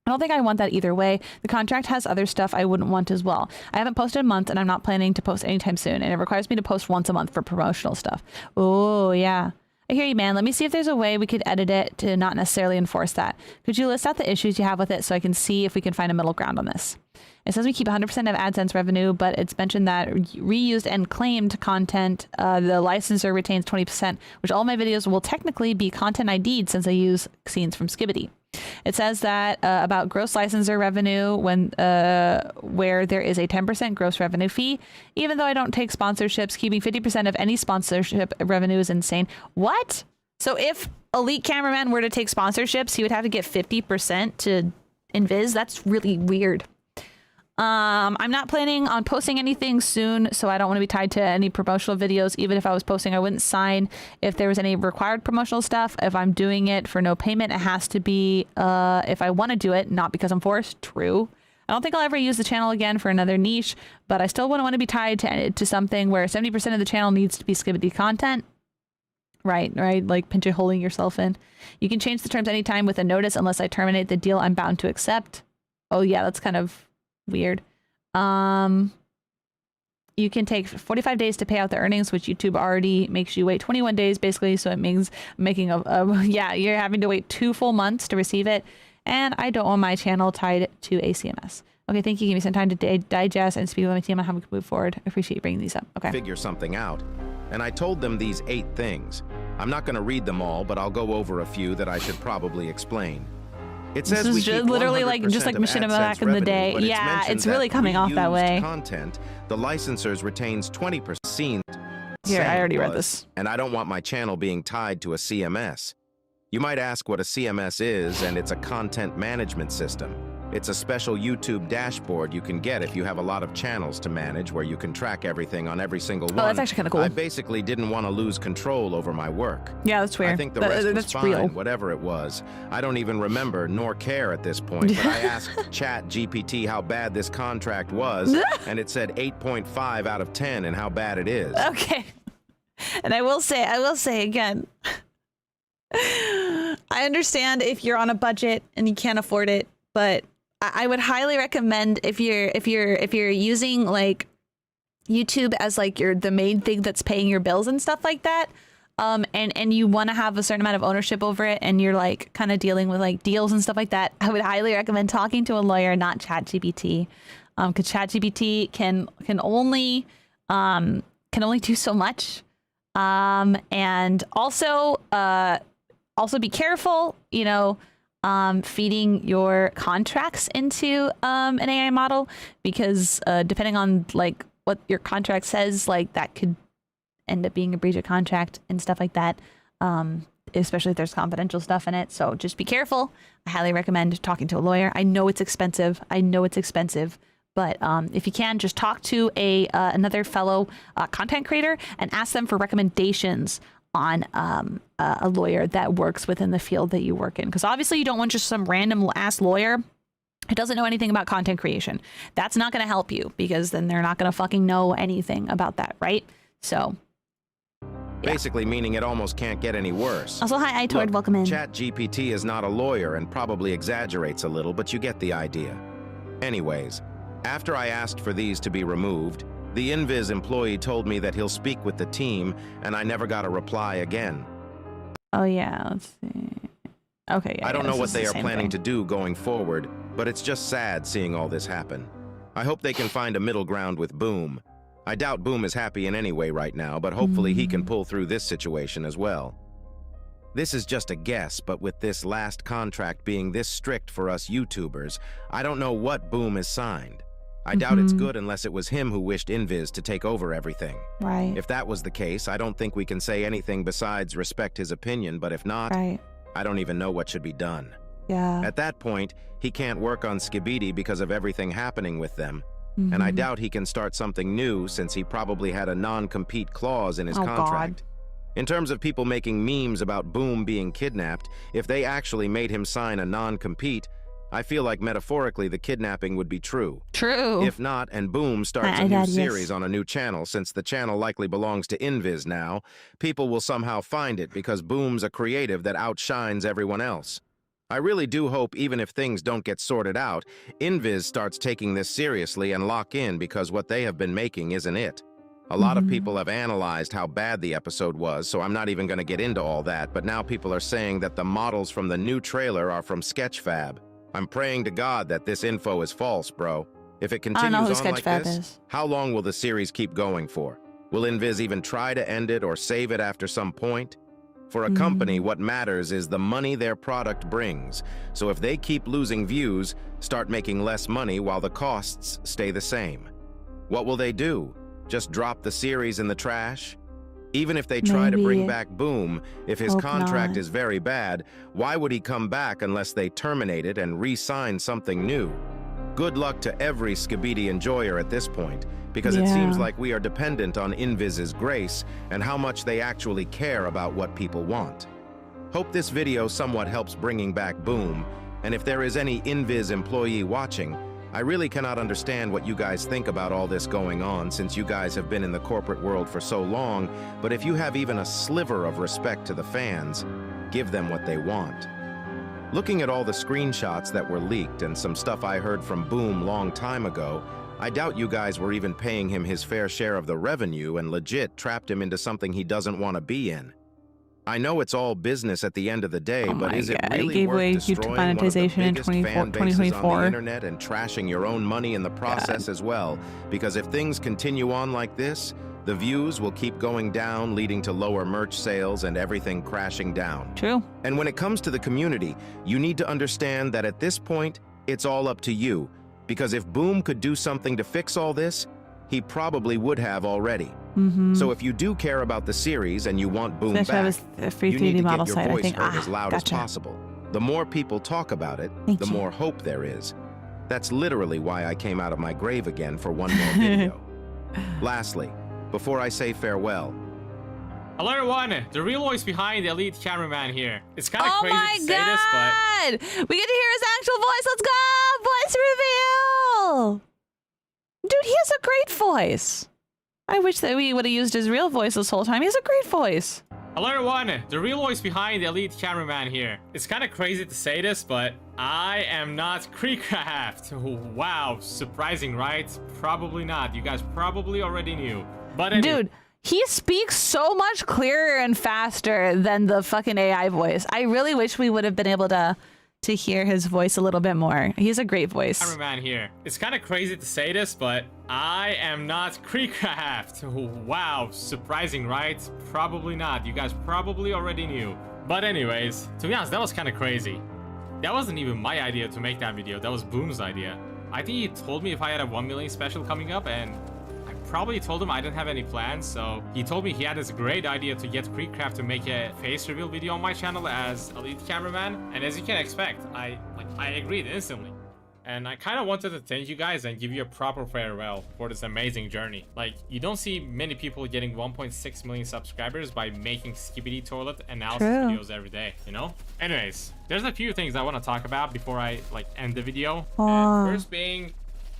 I don't think I want that either way. The contract has other stuff I wouldn't want as well. I haven't posted in a month, and I'm not planning to post anytime soon, and it requires me to post once a month for promotional stuff. Oh, yeah. I hear you, man. Let me see if there's a way we could edit it to not necessarily enforce that. Could you list out the issues you have with it so I can see if we can find a middle ground on this? It says we keep 100% of AdSense revenue, but it's mentioned that reused and claimed content, the licensor retains 20%, which all my videos will technically be content ID'd since I use scenes from Skibidi. It says that about gross licensor revenue when where there is a 10% gross revenue fee. Even though I don't take sponsorships, keeping 50% of any sponsorship revenue is insane. What? So if Elite Cameraman were to take sponsorships, he would have to get 50% to Inviz? That's really weird. I'm not planning on posting anything soon, so I don't want to be tied to any promotional videos. Even if I was posting, I wouldn't sign if there was any required promotional stuff. If I'm doing it for no payment, it has to be if I want to do it, not because I'm forced. True. I don't think I'll ever use the channel again for another niche, but I still wouldn't want to be tied to something where 70% of the channel needs to be Skibidi content. Right, like pinch-a-holing yourself in. You can change the terms anytime with a notice unless I terminate the deal I'm bound to accept. Oh yeah, that's kind of weird. You can take 45 days to pay out the earnings, which YouTube already makes you wait 21 days basically, so it means making yeah, you're having to wait 2 full months to receive it, and I don't want my channel tied to a CMS. Okay, thank you. Give me some time to digest and speak with my team on how we can move forward. I appreciate you bringing these up. Okay. Figure something out. And I told them these 8 things. I'm not going to read them all, but I'll go over a few that I should probably explain. It says this is literally like just like Machinima back in the day. Yeah, it's really coming off that way. Content, the licensors retains 20%. Here, I already read this. And I don't want my channel being tied to a CMS. You might ask what a CMS is, and it's a content management system. It's a special YouTube dashboard you can get if you have a lot of channels to manage where you can track everything on every single one. Oh, that's actually kind of cool. I basically didn't want to lose control over my work. Yeah, that's weird. I think the rest was fine, real. whatever it was. I don't even remember nor care at this point, but I asked ChatGPT how bad this contract was, and it said 8.5 out of 10 and how bad it is. Okay. And I will say again, I understand if you're on a budget and you can't afford it, but I would highly recommend if you're using like YouTube as like the main thing that's paying your bills and stuff like that, and you want to have a certain amount of ownership over it, and you're like kind of dealing with like deals and stuff like that, I would highly recommend talking to a lawyer, not ChatGPT, because ChatGPT can only do so much, and also be careful, you know. Feeding your contracts into an AI model, because depending on like what your contract says, like that could end up being a breach of contract and stuff like that, especially if there's confidential stuff in it. So just be careful. I highly recommend talking to a lawyer. I know it's expensive. But if you can, just talk to another fellow content creator and ask them for recommendations on a lawyer that works within the field that you work in. Because obviously you don't want just some random ass lawyer who doesn't know anything about content creation. That's not going to help you, because then they're not going to fucking know anything about that, right? So basically meaning it almost can't get any worse. Also, hi, Itord, welcome in. ChatGPT is not a lawyer and probably exaggerates a little, but you get the idea. Anyways, after I asked for these to be removed, the Inviz employee told me that he'll speak with the team, and I never got a reply again. Oh yeah, let's see. Okay, yeah, I don't know what they are planning to do going forward, but it's just sad seeing all this happen. I hope they can find a middle ground with Boom. I doubt Boom is happy in any way right now, but hopefully he can pull through this situation as well. This is just a guess, but with this last contract being this strict for us YouTubers, I don't know what Boom has signed. I doubt it's good unless it was him who wished Inviz to take over everything. Right. If that was the case, I don't think we can say anything besides respect his opinion, but if not, right, I don't even know what should be done. Yeah. At that point, he can't work on Skibidi because of everything happening with them. And I doubt he can start something new since he probably had a non-compete clause in his contract. God. In terms of people making memes about Boom being kidnapped, if they actually made him sign a non-compete, I feel like metaphorically the kidnapping would be true. True. If not, and Boom starts a new series on a new channel, since the channel likely belongs to Inviz now, people will somehow find it because Boom's a creative that outshines everyone else. I really do hope, even if things don't get sorted out, Inviz starts taking this seriously and lock in, because what they have been making isn't it. A lot of people have analyzed how bad the episode was, so I'm not even going to get into all that, but now people are saying that the models from the new trailer are from Sketchfab. I'm praying to God that this info is false, bro. If it continues on like this, how long will the series keep going for? Will Inviz even try to end it or save it after some point? For a company, what matters is the money their product brings. So if they keep losing views, start making less money while the costs stay the same, what will they do? Just drop the series in the trash? Even if they try to bring back Boom, if his contract is very bad, why would he come back unless they terminate it and re-sign something new? Good luck to every Skibidi enjoyer at this point, because it seems like we are dependent on Inviz's grace and how much they actually care about what people want. Hope this video somewhat helps bringing back Boom, and if there is any Inviz employee watching, I really cannot understand what you guys think about all this going on, since you guys have been in the corporate world for so long, but if you have even a sliver of respect to the fans, give them what they want. Looking at all the screenshots that were leaked and some stuff I heard from Boom long time ago, I doubt you guys were even paying him his fair share of the revenue and legit trapped him into something he doesn't want to be in. I know it's all business at the end of the day, but is it really worth destroying one of the biggest fan bases on the internet and trashing your own money in the process as well? Because if things continue on like this, the views will keep going down, leading to lower merch sales and everything crashing down. True. And when it comes to the community, you need to understand that at this point, it's all up to you. Because if Boom could do something to fix all this, he probably would have already. So if you do care about the series and you want Boom That's why I back, was a free you 3D need to model get your site, I voice think. heard as loud Gotcha. as possible. The more people talk about it, Thank the you. more hope there is. That's literally why I came out of my grave again for one more video. Lastly, before I say farewell, hello everyone, the real voice behind the elite cameraman here. It's kind of Oh crazy my to say this, but god! We get to hear his actual voice. Let's go! Voice reveal! Dude, he has a great voice. I wish that we would have used his real voice this whole time. He has a great voice. hello everyone, the real voice behind the elite cameraman here. It's kind of crazy to say this, but I am not Creecraft. Wow, surprising, right? Probably not. You guys probably already knew. But anyway. Dude, he speaks so much clearer and faster than the fucking AI voice. I really wish we would have been able to hear his voice a little bit more. He has a great voice. Cameraman here. It's kind of crazy to say this, but I am not Creecraft. Wow, surprising, right? Probably not. You guys probably already knew. But anyways, to be honest, that was kind of crazy. That wasn't even my idea to make that video. That was Boom's idea. I think he told me if I had a 1 million special coming up, and I probably told him I didn't have any plans, so he told me he had this great idea to get Creecraft to make a face reveal video on my channel as elite cameraman, and as you can expect, I agreed instantly. And I kind of wanted to thank you guys and give you a proper farewell for this amazing journey. Like, you don't see many people getting 1.6 million subscribers by making Skibidi toilet analysis videos every day, you know? Anyways, there's a few things I want to talk about before I end the video. And first being,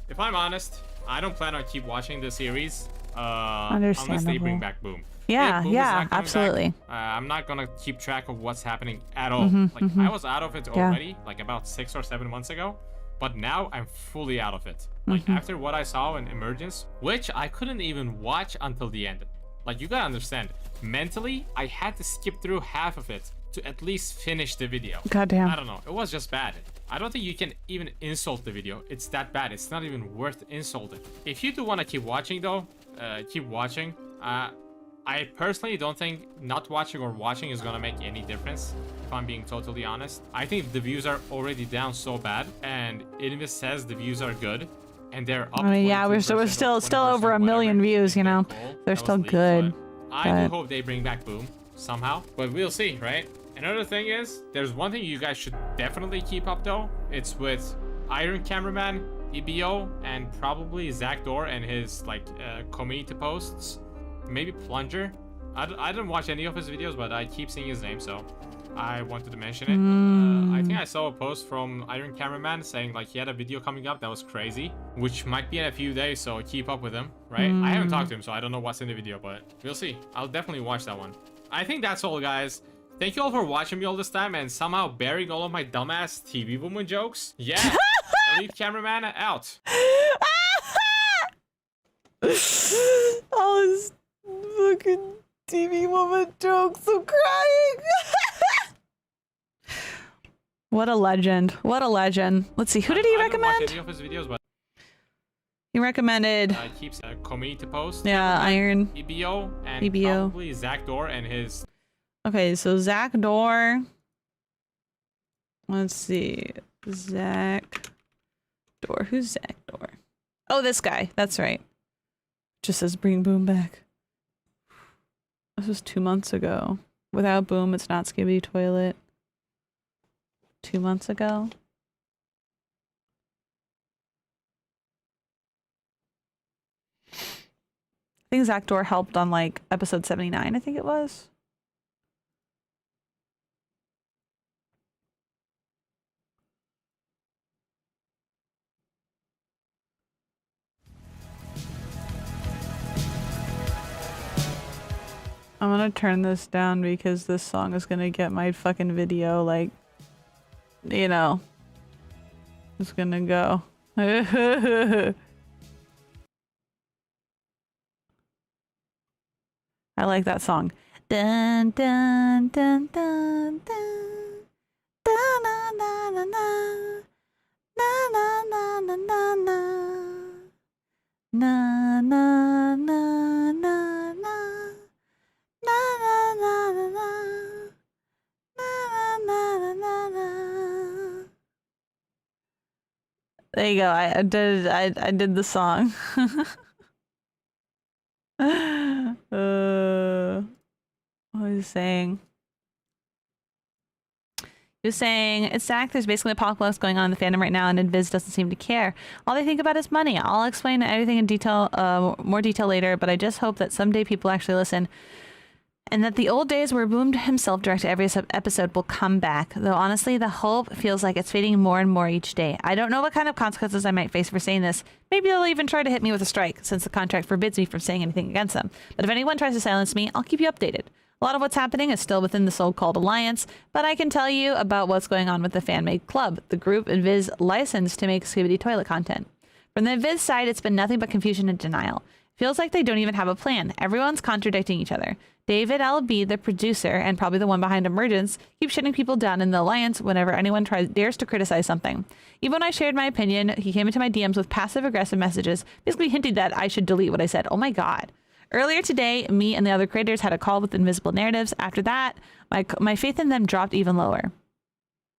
if I'm honest, I don't plan on keep watching the series unless they bring back Boom. Yeah, Boom is yeah, not coming absolutely. back, I'm not gonna keep track of what's happening at all. I was out of it already, like about 6 or 7 months ago, but now I'm fully out of it. Like after what I saw in Emergence, which I couldn't even watch until the end. Like, you gotta understand, mentally, I had to skip through half of it to at least finish the video. Goddamn. I don't know, it was just bad. I don't think you can even insult the video. It's that bad. It's not even worth insulting. If you do want to keep watching though, keep watching. I personally don't think not watching or watching is gonna make any difference, if I'm being totally honest. I think the views are already down so bad, and Inviz says the views are good, and they're up. I mean, yeah, we're still over 1 million views, you know. They're still good. I do hope they bring back Boom somehow, but we'll see, right? Another thing is, there's one thing you guys should definitely keep up though. It's with Iron Cameraman, EBO, and probably Zach Dorr and his community posts. Maybe Plunger. I didn't watch any of his videos, but I keep seeing his name, so I wanted to mention it. I think I saw a post from Iron Cameraman saying he had a video coming up that was crazy, which might be in a few days, so keep up with him, right? I haven't talked to him, so I don't know what's in the video, but we'll see. I'll definitely watch that one. I think that's all, guys. Thank you all for watching me all this time and somehow bearing all of my dumbass TV woman jokes. Yeah, elite cameraman out. All his fucking TV woman jokes. I'm crying. What a legend. What a legend. Let's see. Who did he recommend? I didn't watch any of his videos, but he recommended. Keeps community posts. Yeah, Iron. EBO and probably Zach Dorr and his. Okay, so Zach Dorr. Let's see. Zach Dorr. Who's Zach Dorr? Oh, this guy. That's right. Just says bring Boom back. This was 2 months ago. Without Boom, it's not Skibidi Toilet. 2 months ago. I think Zach Dorr helped on episode 79, I think it was. I'm gonna turn this down because this song is gonna get my fucking video you know, it's gonna go. I like that song. Dun dun dun dun dun dun na na na na na na na na na na na na na na. There you go. I did the song. What was he saying? He was saying, it's Zach, there's basically an apocalypse going on in the fandom right now, and Inviz doesn't seem to care. All they think about is money. I'll explain everything in detail, more detail later, but I just hope that someday people actually listen. And that the old days where Boom himself directed every episode will come back. Though honestly, the hope feels like it's fading more and more each day. I don't know what kind of consequences I might face for saying this. Maybe they'll even try to hit me with a strike, since the contract forbids me from saying anything against them. But if anyone tries to silence me, I'll keep you updated. A lot of what's happening is still within the so-called alliance, but I can tell you about what's going on with the fan-made club, the group Inviz licensed to make Skibidi toilet content. From the Inviz side, it's been nothing but confusion and denial. Feels like they don't even have a plan. Everyone's contradicting each other. David LB, the producer, and probably the one behind Emergence, keeps shutting people down in the alliance whenever anyone dares to criticize something. Even when I shared my opinion, he came into my DMs with passive-aggressive messages, basically hinting that I should delete what I said. Oh my god. Earlier today, me and the other creators had a call with Invisible Narratives. After that, my faith in them dropped even lower.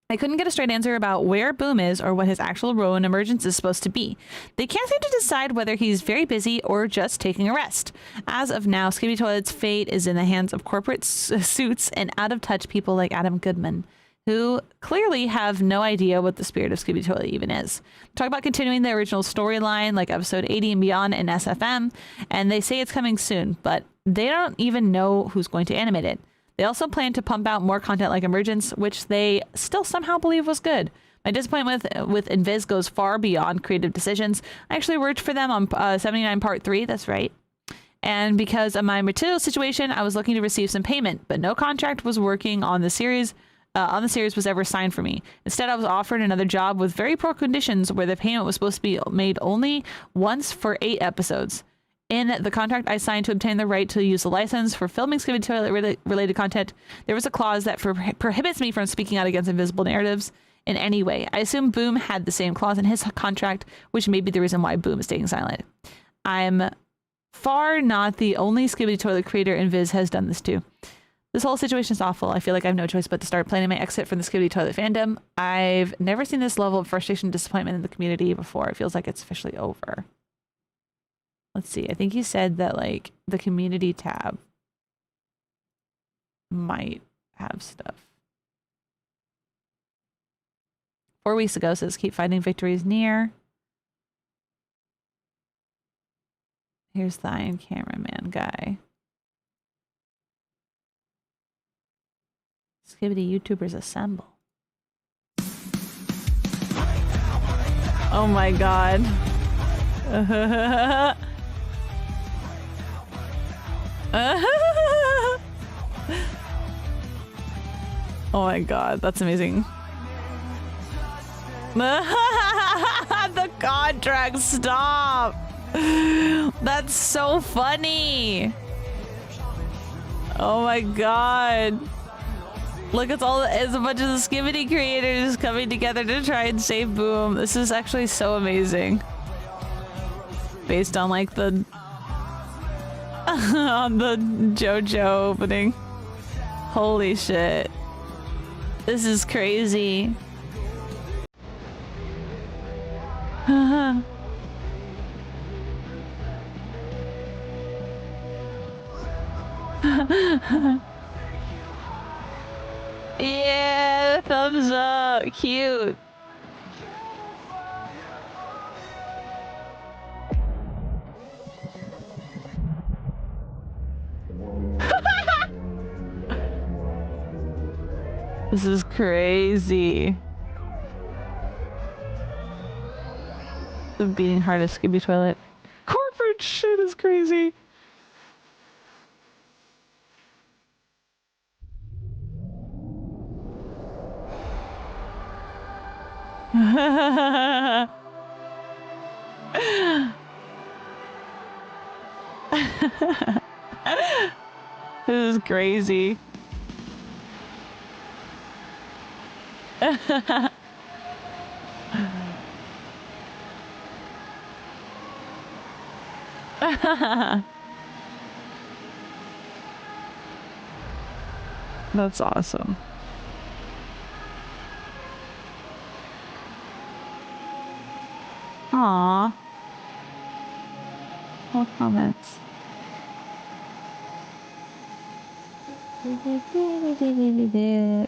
I couldn't get a straight answer about where Boom is or what his actual role in Emergence is supposed to be. They can't seem to decide whether he's very busy or just taking a rest. As of now, Skibidi Toilet's fate is in the hands of corporate suits and out-of-touch people like Adam Goodman, who clearly have no idea what the spirit of Skibidi Toilet even is. Talk about continuing the original storyline like episode 80 and beyond in SFM, and they say it's coming soon, but they don't even know who's going to animate it. They also plan to pump out more content like Emergence, which they still somehow believe was good. My disappointment with Inviz goes far beyond creative decisions. I actually worked for them on 79 Part 3, that's right. And because of my material situation, I was looking to receive some payment, but no contract was working on the series was ever signed for me. Instead, I was offered another job with very poor conditions where the payment was supposed to be made only once for 8 episodes. In the contract I signed to obtain the right to use the license for filming Skibidi Toilet related content, there was a clause that prohibits me from speaking out against Invisible Narratives in any way. I assume Boom had the same clause in his contract, which may be the reason why Boom is staying silent. I'm far not the only Skibidi Toilet creator Inviz has done this to. This whole situation is awful. I feel like I have no choice but to start planning my exit from the Skibidi Toilet fandom. I've never seen this level of frustration and disappointment in the community before. It feels like it's officially over. Let's see. I think he said that like the community tab might have stuff. 4 weeks ago says keep fighting, victory is near. Here's the Iron Cameraman guy. Skibidi YouTubers assemble. Oh my god. Oh my god, that's amazing. The contract, stop! That's so funny! Oh my god. Look, it's a bunch of the Skibidi creators coming together to try and save Boom. This is actually so amazing. Based on like the on the JoJo opening. Holy shit. This is crazy. Yeah, thumbs up. Cute. This is crazy. The beating heart of Skibidi Toilet. Corporate shit is crazy. This is crazy. That's awesome. Aww. All comments.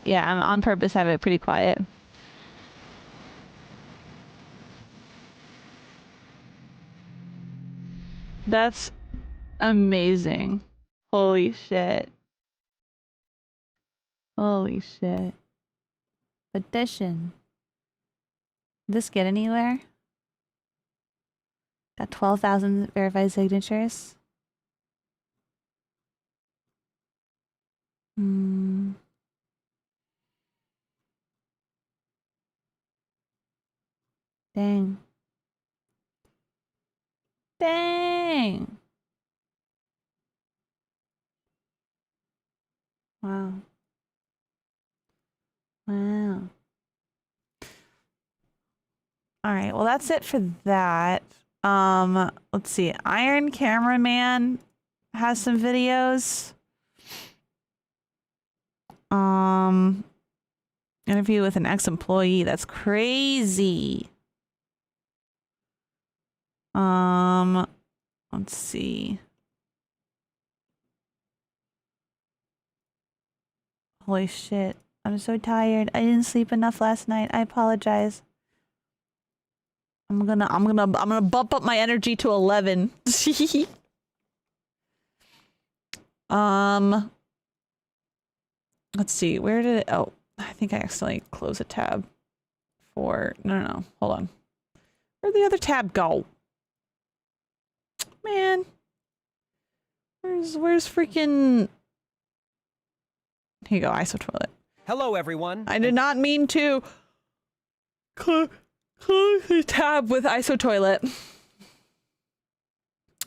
Yeah, I'm on purpose have it pretty quiet. That's amazing. Holy shit. Holy shit. Petition. Did this get anywhere? Got 12,000 verified signatures. Hmm. Dang. Dang. Wow. Wow. All right. Well, that's it for that. Let's see. Iron Cameraman has some videos. Interview with an ex-employee. That's crazy. Let's see. Holy shit. I'm so tired. I didn't sleep enough last night. I apologize. I'm gonna bump up my energy to 11. Let's see. Where did it, oh, I think I accidentally closed a tab for, no, hold on. Where'd the other tab go? Man. Where's freaking, here you go, ISO toilet. Hello, everyone. I did not mean to close the tab with ISO toilet.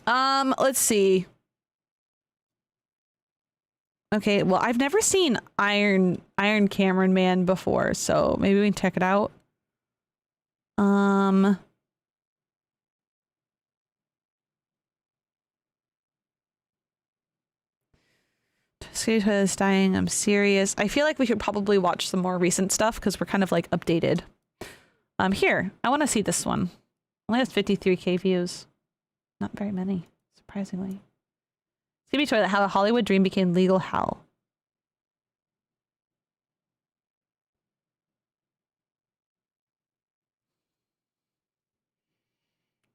Let's see. Okay, well, I've never seen Iron Cameraman before, so maybe we can check it out. Skibidi is dying. I'm serious. I feel like we should probably watch some more recent stuff because we're kind of like updated. Here, I want to see this one. Only has 53K views. Not very many, surprisingly. Skibidi Toilet, how a Hollywood dream became legal hell.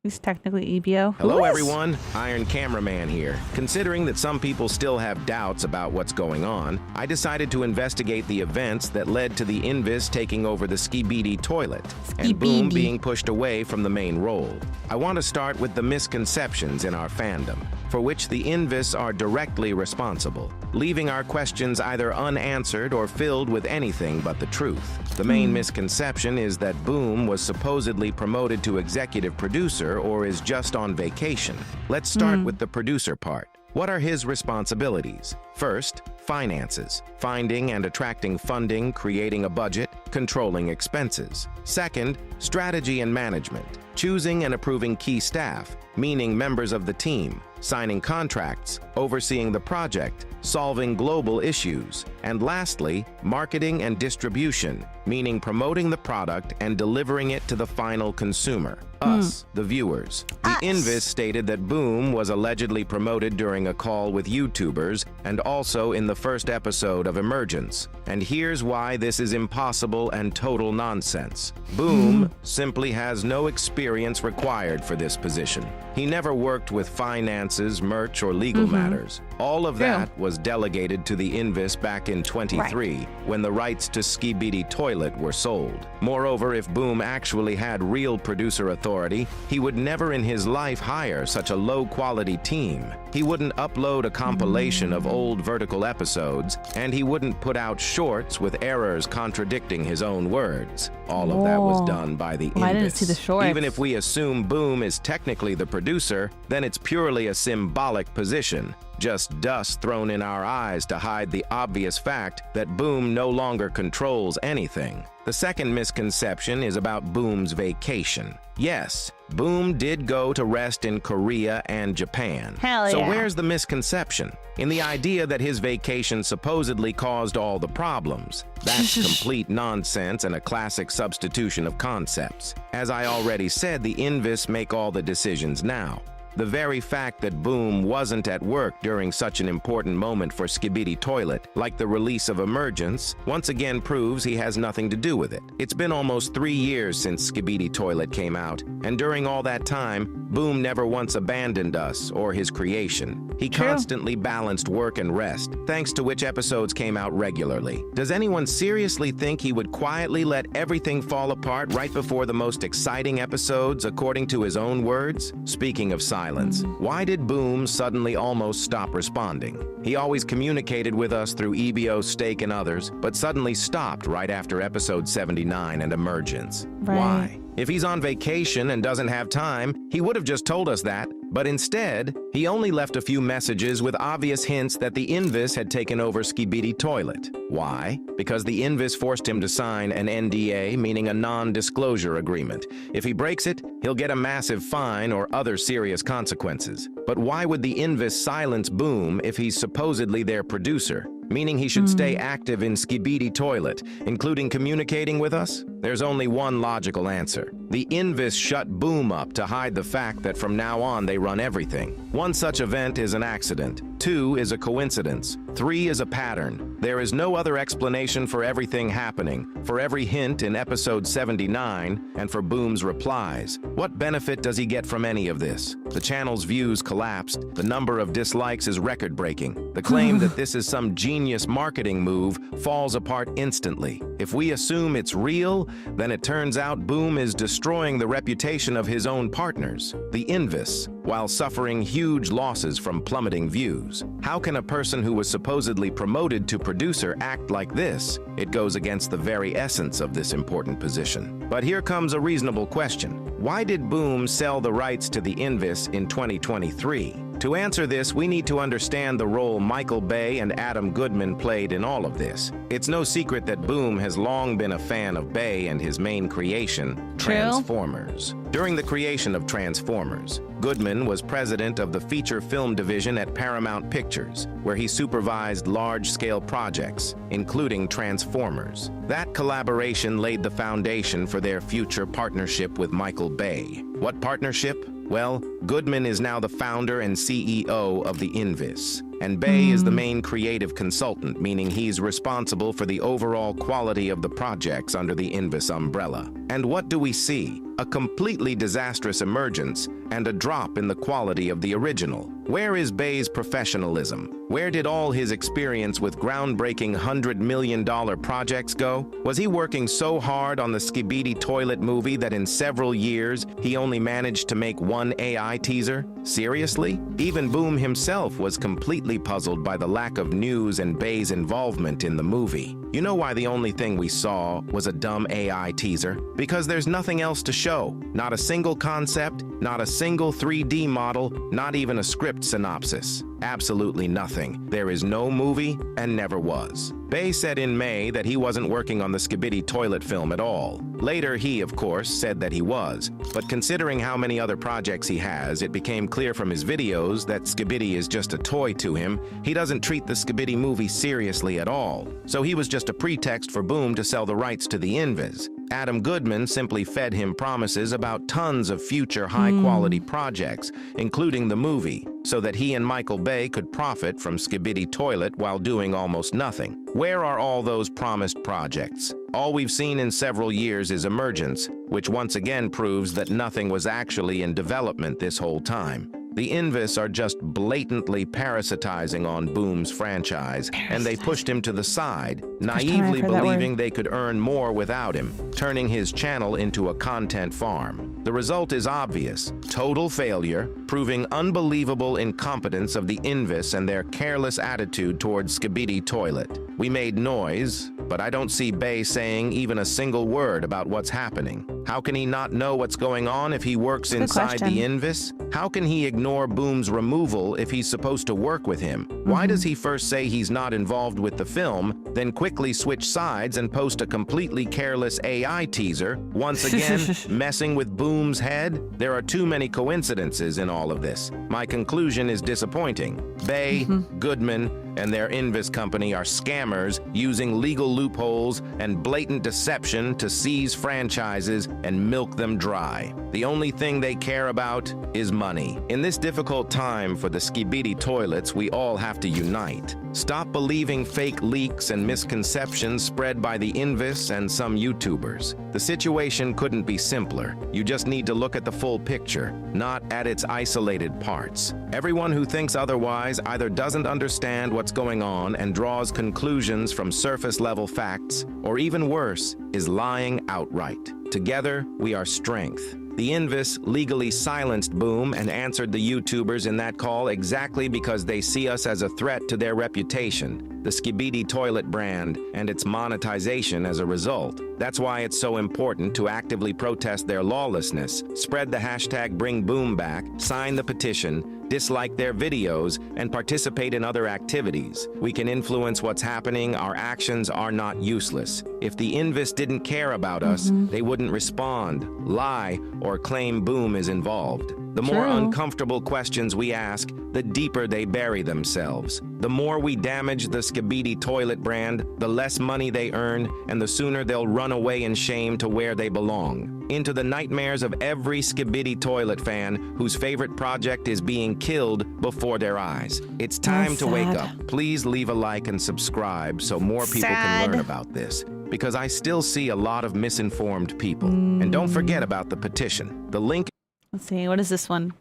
He's technically EBO. Hello everyone, Iron Cameraman here. Considering that some people still have doubts about what's going on, I decided to investigate the events that led to the Inviz taking over the Skibidi toilet and Boom being pushed away from the main role. I want to start with the misconceptions in our fandom, for which the Inviz are directly responsible, leaving our questions either unanswered or filled with anything but the truth. The main misconception is that Boom was supposedly promoted to executive producer or is just on vacation. Let's start with the producer part. What are his responsibilities? First, finances, finding and attracting funding, creating a budget, controlling expenses. Second, strategy and management, choosing and approving key staff, meaning members of the team, signing contracts, overseeing the project, solving global issues. And lastly, marketing and distribution, meaning promoting the product and delivering it to the final consumer, us, the viewers. The Inviz stated that Boom was allegedly promoted during a call with YouTubers and also in the first episode of Emergence. And here's why this is impossible and total nonsense. Boom simply has no experience required for this position. He never worked with finances, merch, or legal matters. All of that was delegated to the Inviz back in 23 when the rights to Skibidi Toilet were sold. Moreover, if Boom actually had real producer authority, he would never in his life hire such a low-quality team. He wouldn't upload a compilation of old vertical episodes, and he wouldn't put out shorts with errors contradicting his own words. All of that was done by the Inviz. I didn't see the shorts. Even if we assume Boom is technically the producer, then it's purely a symbolic position. Just dust thrown in our eyes to hide the obvious fact that Boom no longer controls anything. The second misconception is about Boom's vacation. Yes, Boom did go to rest in Korea and Japan. Hell so yeah. where's the misconception? In the idea that his vacation supposedly caused all the problems. That's complete nonsense and a classic substitution of concepts. As I already said, the Inviz make all the decisions now. The very fact that Boom wasn't at work during such an important moment for Skibidi Toilet, like the release of Emergence, once again proves he has nothing to do with it. It's been almost 3 years since Skibidi Toilet came out, and during all that time, Boom never once abandoned us or his creation. He constantly balanced work and rest, thanks to which episodes came out regularly. Does anyone seriously think he would quietly let everything fall apart right before the most exciting episodes, according to his own words? Speaking of silence, why did Boom suddenly almost stop responding? He always communicated with us through EBO, Steak, and others, but suddenly stopped right after episode 79 and Emergence. Right. Why? If he's on vacation and doesn't have time, he would have just told us that, but instead, he only left a few messages with obvious hints that the Inviz had taken over Skibidi Toilet. Why? Because the Inviz forced him to sign an NDA, meaning a non-disclosure agreement. If he breaks it, he'll get a massive fine or other serious consequences. But why would the Inviz silence Boom if he's supposedly their producer? Meaning he should stay active in Skibidi Toilet, including communicating with us? There's only one logical answer. The Inviz shut Boom up to hide the fact that from now on they run everything. One such event is an accident. 2 is a coincidence. 3 is a pattern. There is no other explanation for everything happening, for every hint in episode 79, and for Boom's replies. What benefit does he get from any of this? The channel's views collapsed. The number of dislikes is record-breaking. The claim that this is some genius marketing move falls apart instantly. If we assume it's real, then it turns out Boom is destroying the reputation of his own partners, the Inviz, while suffering huge losses from plummeting views. How can a person who was supposedly promoted to producer act like this? It goes against the very essence of this important position. But here comes a reasonable question. Why did Boom sell the rights to the Inviz in 2023? To answer this, we need to understand the role Michael Bay and Adam Goodman played in all of this. It's no secret that Boom has long been a fan of Bay and his main creation, Transformers. During the creation of Transformers, Goodman was president of the feature film division at Paramount Pictures, where he supervised large-scale projects, including Transformers. That collaboration laid the foundation for their future partnership with Michael Bay. What partnership? Well, Goodman is now the founder and CEO of the Inviz, and Bay is the main creative consultant, meaning he's responsible for the overall quality of the projects under the Inviz umbrella. And what do we see? A completely disastrous Emergence and a drop in the quality of the original. Where is Bay's professionalism? Where did all his experience with groundbreaking $100 million projects go? Was he working so hard on the Skibidi Toilet movie that in several years he only managed to make one AI teaser? Seriously? Even Boom himself was completely puzzled by the lack of news and Bay's involvement in the movie. You know why the only thing we saw was a dumb AI teaser? Because there's nothing else to show. Not a single concept, not a single 3D model, not even a script synopsis. Absolutely nothing. There is no movie and never was. Bay said in May that he wasn't working on the Skibidi Toilet film at all. Later, he, of course, said that he was. But considering how many other projects he has, it became clear from his videos that Skibidi is just a toy to him. He doesn't treat the Skibidi movie seriously at all. So he was just a pretext for Boom to sell the rights to the Inviz. Adam Goodman simply fed him promises about tons of future high-quality projects, including the movie, so that he and Michael Bay could profit from Skibidi Toilet while doing almost nothing. Where are all those promised projects? All we've seen in several years is Emergence, which once again proves that nothing was actually in development this whole time. The Inviz are just blatantly parasitizing on Boom's franchise, and they pushed him to the side, naively believing they could earn more without him, turning his channel into a content farm. The result is obvious: total failure, proving unbelievable incompetence of the Inviz and their careless attitude towards Skibidi Toilet. We made noise, but I don't see Bay saying even a single word about what's happening. How can he not know what's going on if he works inside the Inviz? How can he ignore Boom's removal if he's supposed to work with him? Why does he first say he's not involved with the film, then quickly switch sides and post a completely careless AI teaser, once again messing with Boom's head? There are too many coincidences in all of this. My conclusion is disappointing. Bay, Goodman, and their Inviz company are scammers using legal loopholes and blatant deception to seize franchises and milk them dry. The only thing they care about is money. In this difficult time for the Skibidi toilets, we all have to unite. Stop believing fake leaks and misconceptions spread by the Inviz and some YouTubers. The situation couldn't be simpler. You just need to look at the full picture, not at its isolated parts. Everyone who thinks otherwise either doesn't understand what's going on and draws conclusions from surface-level facts, or even worse, is lying outright. Together, we are strength. The Inviz legally silenced Boom and answered the YouTubers in that call exactly because they see us as a threat to their reputation, the Skibidi toilet brand, and its monetization as a result. That's why it's so important to actively protest their lawlessness, spread the hashtag #BringBoomBack, sign the petition, dislike their videos, and participate in other activities. We can influence what's happening. Our actions are not useless. If the Inviz didn't care about us, they wouldn't respond, lie, or claim Boom is involved. The more uncomfortable questions we ask, the deeper they bury themselves. The more we damage the Skibidi toilet brand, the less money they earn, and the sooner they'll run away in shame to where they belong. Into the nightmares of every Skibidi toilet fan whose favorite project is being killed before their eyes. It's time to wake up. Please leave a like and subscribe so more people can learn about this, because I still see a lot of misinformed people. And don't forget about the petition. The link. Let's see, what is this one?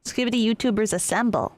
Skibidi YouTubers assemble.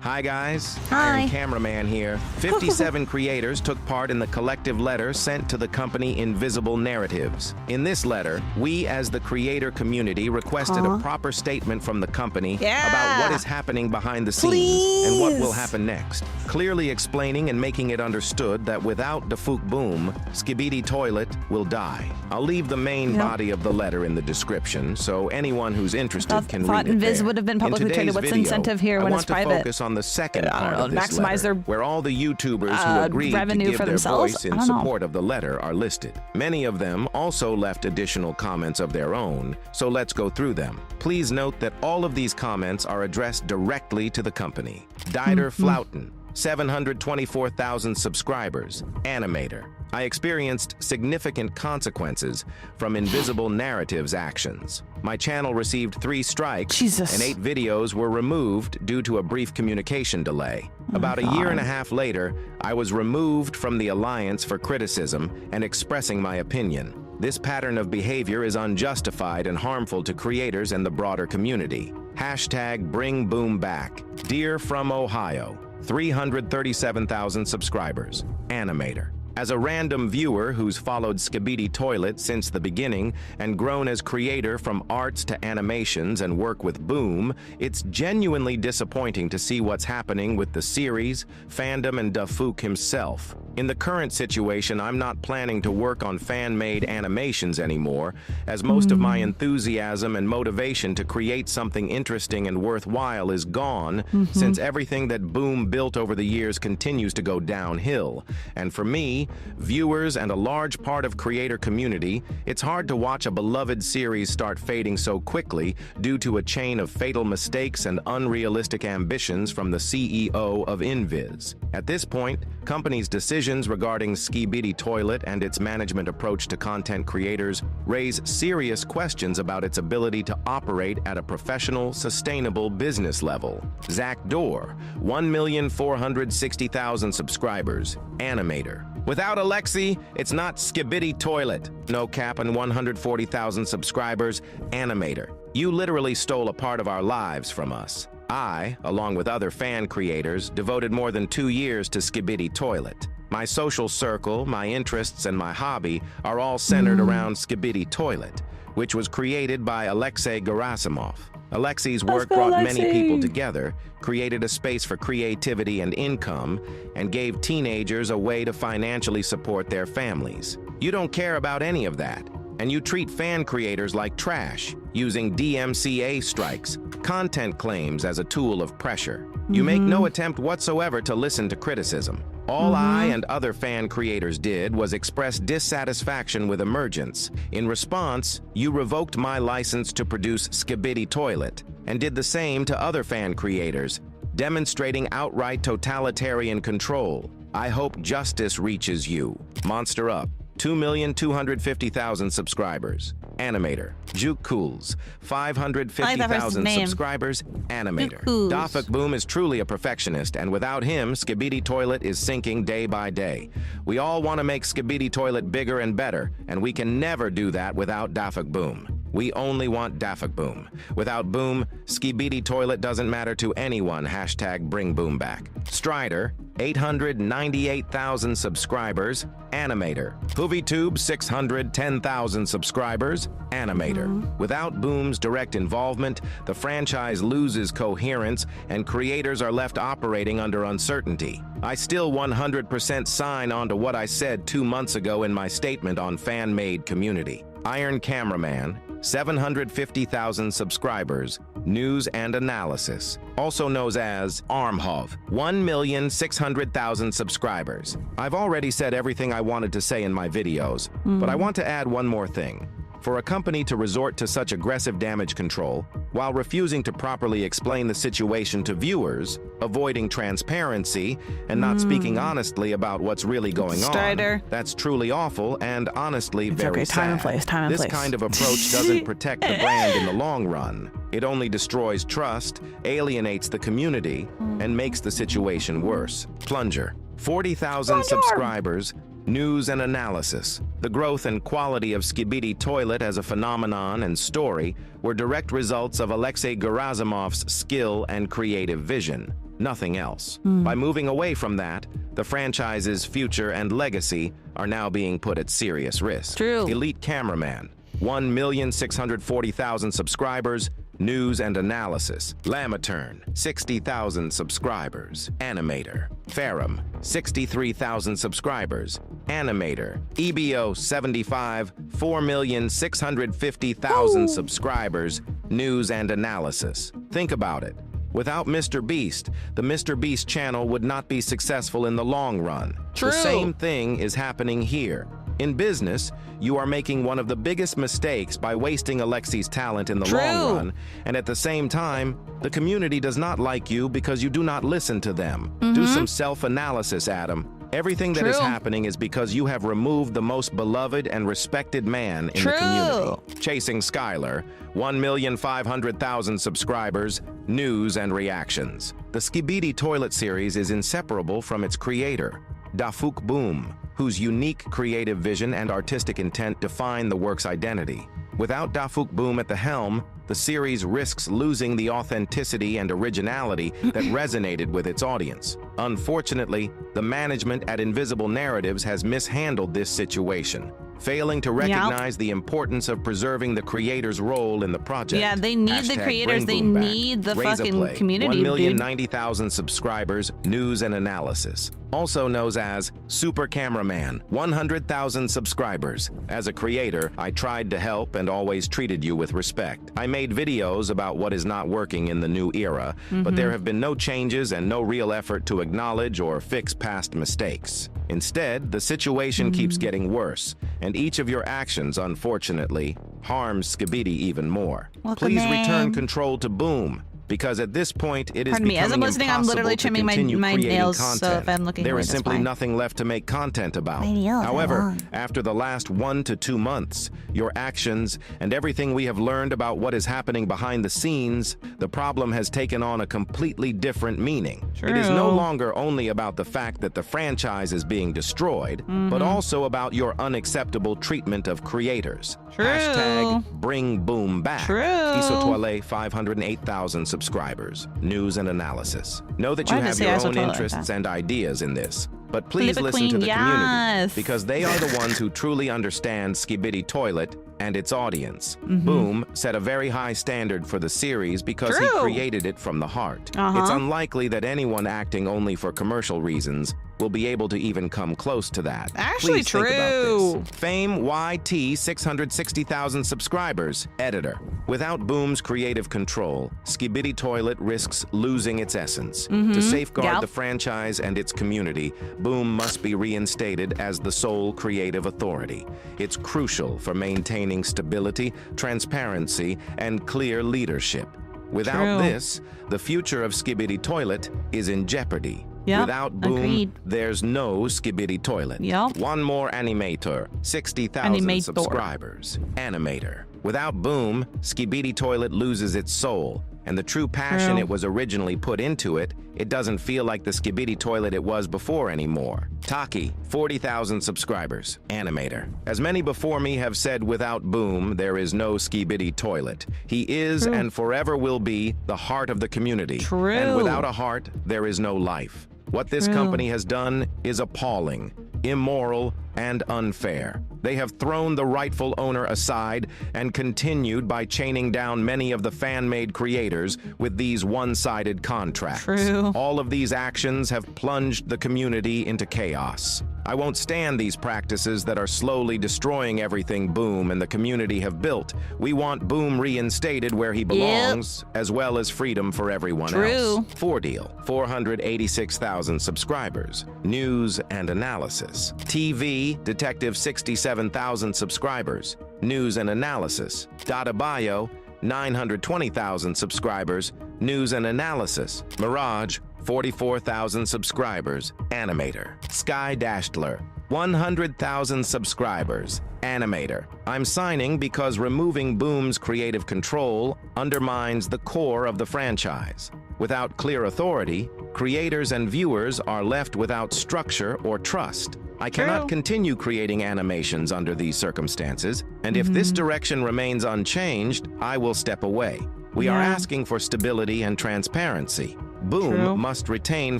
Hi guys, Hi. Iron Cameraman here. 57 creators took part in the collective letter sent to the company Invisible Narratives. In this letter, we as the creator community requested a proper statement from the company about what is happening behind the scenes and what will happen next. Clearly explaining and making it understood that without Dafuq Boom, Skibidi Toilet will die. I'll leave the main body of the letter in the description so anyone who's interested can read it Inviz there. would have been publicly traded. What's the incentive here when it's private? I want to focus on the second part of this maximize letter, their where all the YouTubers who agreed to revenue give for their themselves? voice in support of the letter are listed. Many of them also left additional comments of their own, so let's go through them. Please note that all of these comments are addressed directly to the company. Dieter Flouten, 724,000 subscribers, Animator. I experienced significant consequences from Invisible Narratives' actions. My channel received 3 strikes, and 8 videos were removed due to a brief communication delay. About a year and a half later, I was removed from the Alliance for criticism and expressing my opinion. This pattern of behavior is unjustified and harmful to creators and the broader community. Hashtag #BringBoomBack. Dear from Ohio, 337,000 subscribers, Animator. As a random viewer who's followed Skibidi Toilet since the beginning and grown as creator from arts to animations and work with Boom, it's genuinely disappointing to see what's happening with the series, fandom, and Dafuq himself. In the current situation, I'm not planning to work on fan-made animations anymore, as most of my enthusiasm and motivation to create something interesting and worthwhile is gone, since everything that Boom built over the years continues to go downhill. And for me, viewers, and a large part of creator community, it's hard to watch a beloved series start fading so quickly due to a chain of fatal mistakes and unrealistic ambitions from the CEO of Inviz. At this point, company's decisions regarding Skibidi Toilet and its management approach to content creators raise serious questions about its ability to operate at a professional, sustainable business level. Zach Dorr, 1,460,000 subscribers, Animator. Without Alexi, it's not Skibidi Toilet. No cap and 140,000 subscribers, Animator. You literally stole a part of our lives from us. I, along with other fan creators, devoted more than 2 years to Skibidi Toilet. My social circle, my interests, and my hobby are all centered around Skibidi Toilet, which was created by Alexei Gerasimov. Alexi's work brought many people together, created a space for creativity and income, and gave teenagers a way to financially support their families. You don't care about any of that, and you treat fan creators like trash, using DMCA strikes, content claims as a tool of pressure. You make no attempt whatsoever to listen to criticism. All I and other fan creators did was express dissatisfaction with Emergence. In response, you revoked my license to produce Skibidi Toilet, and did the same to other fan creators, demonstrating outright totalitarian control. I hope justice reaches you. Monster up. 2,250,000 subscribers. Animator. Juke Cools. I like that person's 550,000 name. subscribers. Animator. Cools. Dafuq Boom is truly a perfectionist, and without him, Skibidi Toilet is sinking day by day. We all want to make Skibidi Toilet bigger and better, and we can never do that without Dafuq Boom. We only want Dafuq Boom. Without Boom, Skibidi Toilet doesn't matter to anyone. Hashtag bring Boom back. Strider, 898,000 subscribers. Animator. HoovyTube, 610,000 subscribers. Animator. Without Boom's direct involvement, the franchise loses coherence and creators are left operating under uncertainty. I still 100% sign on to what I said 2 months ago in my statement on fan-made community. Iron Cameraman, 750,000 subscribers, news and analysis, also known as Armhov, 1,600,000 subscribers. I've already said everything I wanted to say in my videos, but I want to add one more thing. For a company to resort to such aggressive damage control, while refusing to properly explain the situation to viewers, avoiding transparency, and not speaking honestly about what's really going Strider. on, that's truly awful and honestly very okay. Time and sad. place, time and This place. kind of approach doesn't protect the brand in the long run. It only destroys trust, alienates the community, and makes the situation worse. Plunger. 40,000 subscribers, news and analysis. The growth and quality of Skibidi Toilet as a phenomenon and story were direct results of Alexei Gerasimov's skill and creative vision, nothing else. By moving away from that, the franchise's future and legacy are now being put at serious risk. True. Elite Cameraman, 1,640,000 subscribers, news and analysis. Lamaturn, 60,000 subscribers. Animator. Ferrum, 63,000 subscribers. Animator. EBO 75, 4,650,000 subscribers. News and analysis. Think about it. Without Mr. Beast, the Mr. Beast channel would not be successful in the long run. True. The same thing is happening here. In business, you are making one of the biggest mistakes by wasting Alexei's talent in the long run, and at the same time, the community does not like you because you do not listen to them. Do some self-analysis, Adam. Everything that is happening is because you have removed the most beloved and respected man in the community. Chasing Skylar, 1,500,000 subscribers, news and reactions. The Skibidi Toilet series is inseparable from its creator, Dafuq Boom, whose unique creative vision and artistic intent define the work's identity. Without Dafuq Boom at the helm, the series risks losing the authenticity and originality that resonated with its audience. Unfortunately, the management at Invisible Narratives has mishandled this situation, failing to recognize the importance of preserving the creator's role in the project. Yeah, they need the Hashtag creators. They bring Boom back. need the Raise a fucking play. community, 1,090,000 subscribers, news and analysis. Also known as Super Cameraman, 100,000 subscribers. As a creator, I tried to help and always treated you with respect. I made videos about what is not working in the new era, but there have been no changes and no real effort to acknowledge or fix past mistakes. Instead, the situation keeps getting worse, and each of your actions, unfortunately, harms Skibidi even more. Welcome Please in. return control to Boom, because at this point it is Pardon me, as I'm becoming listening, I'm literally impossible to trimming continue my creating nails, so content. if I'm looking there away, is that's simply fine. nothing left to make content about. My nails are However, long. after the last 1 to 2 months, your actions and everything we have learned about what is happening behind the scenes, the problem has taken on a completely different meaning. It is no True. longer only about the fact that the franchise is being destroyed, but also about your unacceptable treatment of creators. True. Hashtag bring Boom back. True. Isotoile, 508,000 subscribers. News and analysis. Know that you Why did have it say your Isotoile own like interests that? and ideas in this, but please Flip a listen queen, to the yes. community, because they are the ones who truly understand Skibidi Toilet and its audience. Boom set a very high standard for the series because he True. created it from the heart. It's unlikely that anyone acting only for commercial reasons will be able to even come close to that. Actually Please think about true. this. Fame YT, 660,000 subscribers. Editor. Without Boom's creative control, Skibidi Toilet risks losing its essence. To safeguard Yep. the franchise and its community, Boom must be reinstated as the sole creative authority. It's crucial for maintaining stability, transparency, and clear leadership. Without True. this, the future of Skibidi Toilet is in jeopardy. Yep, Without Boom, agreed. there's no Skibidi Toilet. Yep. One more Animator, 60,000 Animator. subscribers. Animator. Without Boom, Skibidi Toilet loses its soul, and the true passion True. it was originally put into it, it doesn't feel like the Skibidi Toilet it was before anymore. Taki, 40,000 subscribers. Animator. As many before me have said, without Boom, there is no Skibidi Toilet. He is True. and forever will be the heart of the community. True. And without a heart, there is no life. What this True. company has done is appalling, immoral, and unfair. They have thrown the rightful owner aside and continued by chaining down many of the fan-made creators with these one-sided contracts. True. All of these actions have plunged the community into chaos. I won't stand these practices that are slowly destroying everything Boom and the community have built. We want Boom reinstated where he belongs, as well as freedom for everyone else. True. 4Deal, 486,000 subscribers. News and analysis. TV, Detective, 67,000 subscribers. News and analysis. Data Bio, 920,000 subscribers. News and analysis. Mirage, 44,000 subscribers. Animator. Sky Dashtler, 100,000 subscribers. Animator. I'm signing because removing Boom's creative control undermines the core of the franchise. Without clear authority, creators and viewers are left without structure or trust. I cannot continue creating animations under these circumstances, and if this direction remains unchanged, I will step away. We are asking for stability and transparency. Boom must retain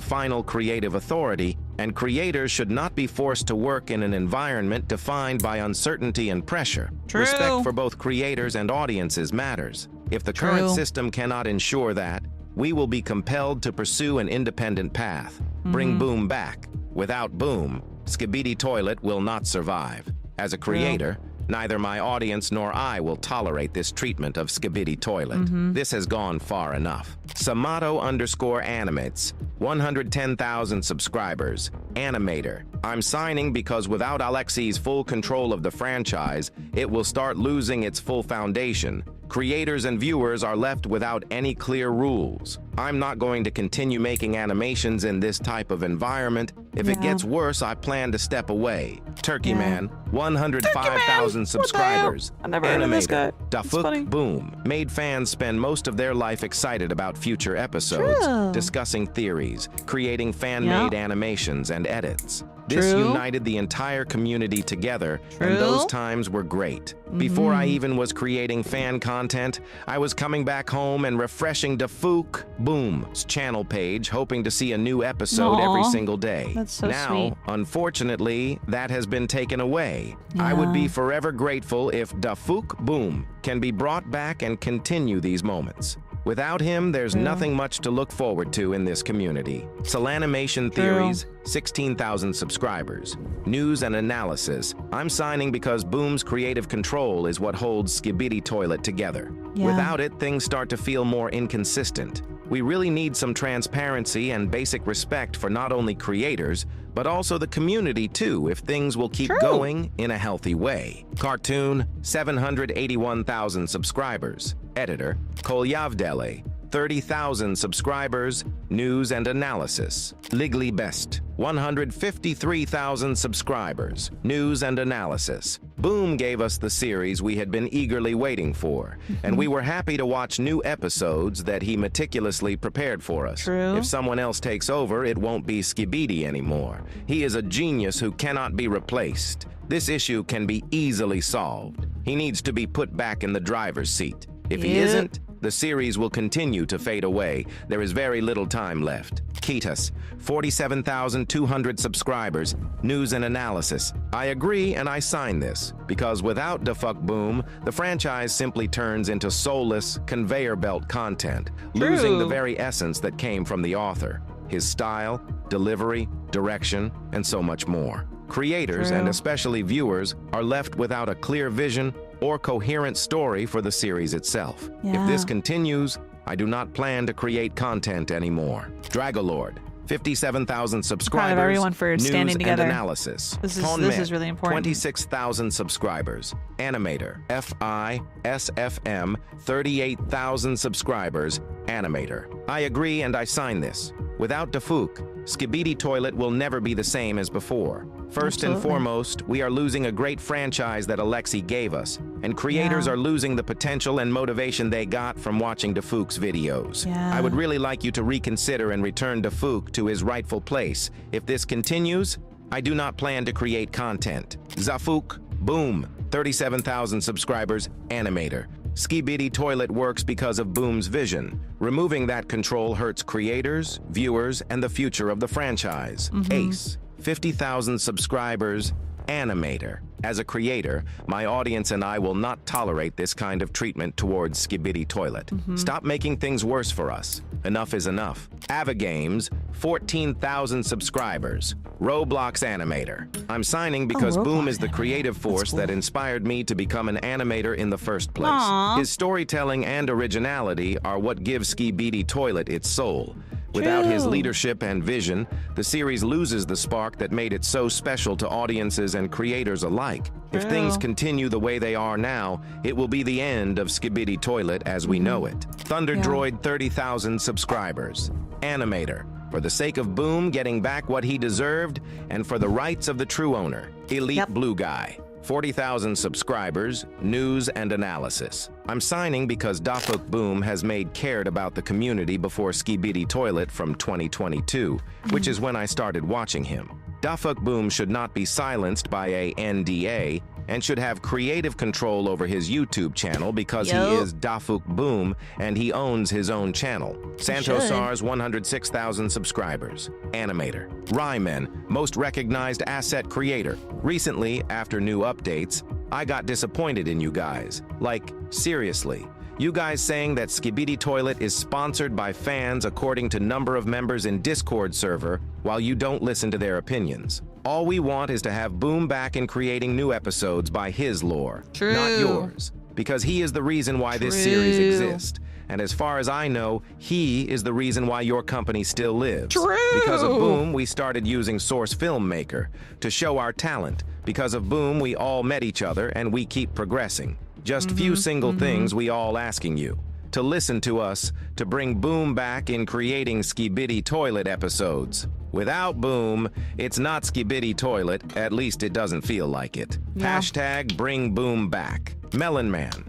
final creative authority, and creators should not be forced to work in an environment defined by uncertainty and pressure. Respect for both creators and audiences matters. If the current system cannot ensure that, we will be compelled to pursue an independent path. Bring Boom back. Without Boom, Skibidi Toilet will not survive. As a creator, neither my audience nor I will tolerate this treatment of Skibidi Toilet. This has gone far enough. Samato_animates, 110,000 subscribers. Animator. I'm signing because without Alexi's full control of the franchise, it will start losing its full foundation. Creators and viewers are left without any clear rules. I'm not going to continue making animations in this type of environment. If it gets worse, I plan to step away. Turkey Man, 105,000 subscribers. I never heard of this guy. Dafuq Boom made fans spend most of their life excited about future episodes, discussing theories, creating fan-made animations and edits. This united the entire community together, and those times were great. Before I even was creating fan content, I was coming back home and refreshing Dafuq Boom's channel page, hoping to see a new episode every single day. That's so now, sweet. unfortunately, that has been taken away. I would be forever grateful if Dafuq Boom can be brought back and continue these moments. Without him, there's nothing much to look forward to in this community. Solanimation Theories, 16,000 subscribers. News and analysis. I'm signing because Boom's creative control is what holds Skibidi Toilet together. Without it, things start to feel more inconsistent. We really need some transparency and basic respect for not only creators, but also the community too, if things will keep going in a healthy way. Cartoon, 781,000 subscribers. Editor, Kolyavdele, 30,000 subscribers. News and analysis. Ligly Best, 153,000 subscribers. News and analysis. Boom gave us the series we had been eagerly waiting for, and we were happy to watch new episodes that he meticulously prepared for us. If someone else takes over, it won't be Skibidi anymore. He is a genius who cannot be replaced. This issue can be easily solved. He needs to be put back in the driver's seat. If he isn't, the series will continue to fade away. There is very little time left. Ketas, 47,200 subscribers. News and analysis. I agree and I sign this, because without Dafuq Boom, the franchise simply turns into soulless, conveyor belt content, losing the very essence that came from the author. His style, delivery, direction, and so much more. Creators, and especially viewers, are left without a clear vision or coherent story for the series itself. If this continues, I do not plan to create content anymore. Dragolord, 57,000 subscribers. Proud of everyone for standing together. And analysis. This is really important. 26,000 subscribers. Animator, FISFM, 38,000 subscribers. Animator. I agree and I sign this. Without Dafuq, Skibidi Toilet will never be the same as before. First and Absolutely. foremost, we are losing a great franchise that Alexi gave us, and creators are losing the potential and motivation they got from watching Dafuq's videos. Yeah. I would really like you to reconsider and return Dafuq to his rightful place. If this continues, I do not plan to create content. Dafuq, boom, 37,000 subscribers, Animator. Skibidi Toilet works because of Boom's vision. Removing that control hurts creators, viewers, and the future of the franchise. Ace, 50,000 subscribers, Animator. As a creator, my audience and I will not tolerate this kind of treatment towards Skibidi Toilet. Stop making things worse for us. Enough is enough. Avagames, 14,000 subscribers. Roblox Animator. I'm signing because Boom Roblox is the Animator. creative force cool. that inspired me to become an animator in the first place. Aw. His storytelling and originality are what give Skibidi Toilet its soul. Without his True. leadership and vision, the series loses the spark that made it so special to audiences and creators alike. If True. things continue the way they are now, it will be the end of Skibidi Toilet as we know it. Thunder Yeah. Droid, 30,000 subscribers. Animator. For the sake of Boom getting back what he deserved, and for the rights of the true owner. Elite Yep. Blue Guy. 40,000 subscribers, news and analysis. I'm signing because Dafuq Boom has made cared about the community before Skibidi Toilet from 2022, which is when I started watching him. Dafuq Boom should not be silenced by a NDA and should have creative control over his YouTube channel because he Yup. is Dafuq Boom and he owns his own channel. Santosar's 106,000 subscribers. Animator. Ryman, most recognized asset creator. Recently, after new updates, I got disappointed in you guys. Like, seriously. You guys saying that Skibidi Toilet is sponsored by fans according to number of members in Discord server, while you don't listen to their opinions. All we want is to have Boom back in creating new episodes by his lore, not True. yours. Because he is the reason why this True. series exists. And as far as I know, he is the reason why your company still lives. True. Because of Boom, we started using Source Filmmaker to show our talent. Because of Boom, we all met each other and we keep progressing. Just few single things we all asking you. To listen to us, to bring Boom back in creating Skibidi Toilet episodes. Without Boom, it's not Skibidi Toilet, at least it doesn't feel like it. Yeah. Hashtag bring Boom back. Melon Man, Melon